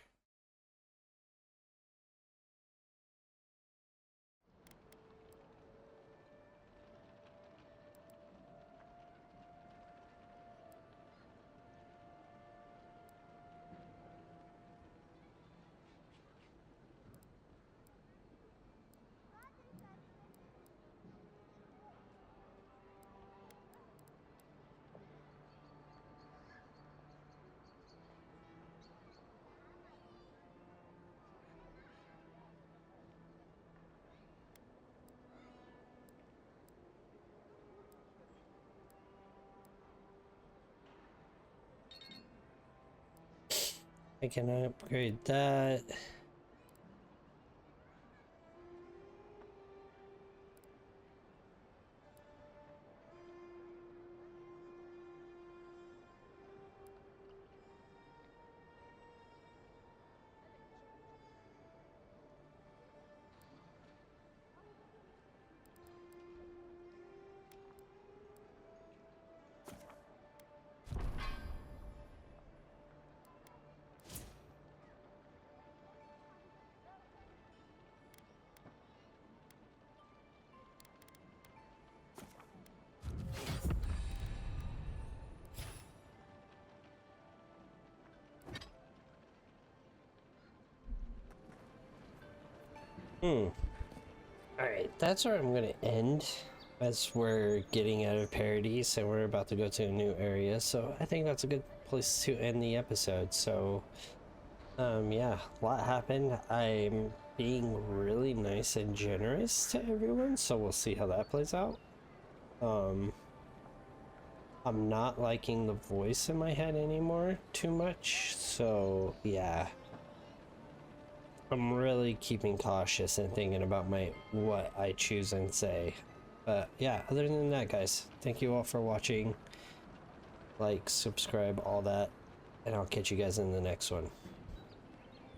I can upgrade that. Alright, that's where I'm gonna end, as we're getting out of Paradise and we're about to go to a new area, so I think that's a good place to end the episode. So yeah, a lot happened. I'm being really nice and generous to everyone, so we'll see how that plays out. I'm not liking the voice in my head anymore too much, so yeah. I'm really keeping cautious and thinking about what I choose and say. But yeah, other than that, guys, thank you all for watching. Like, subscribe, all that, and I'll catch you guys in the next one.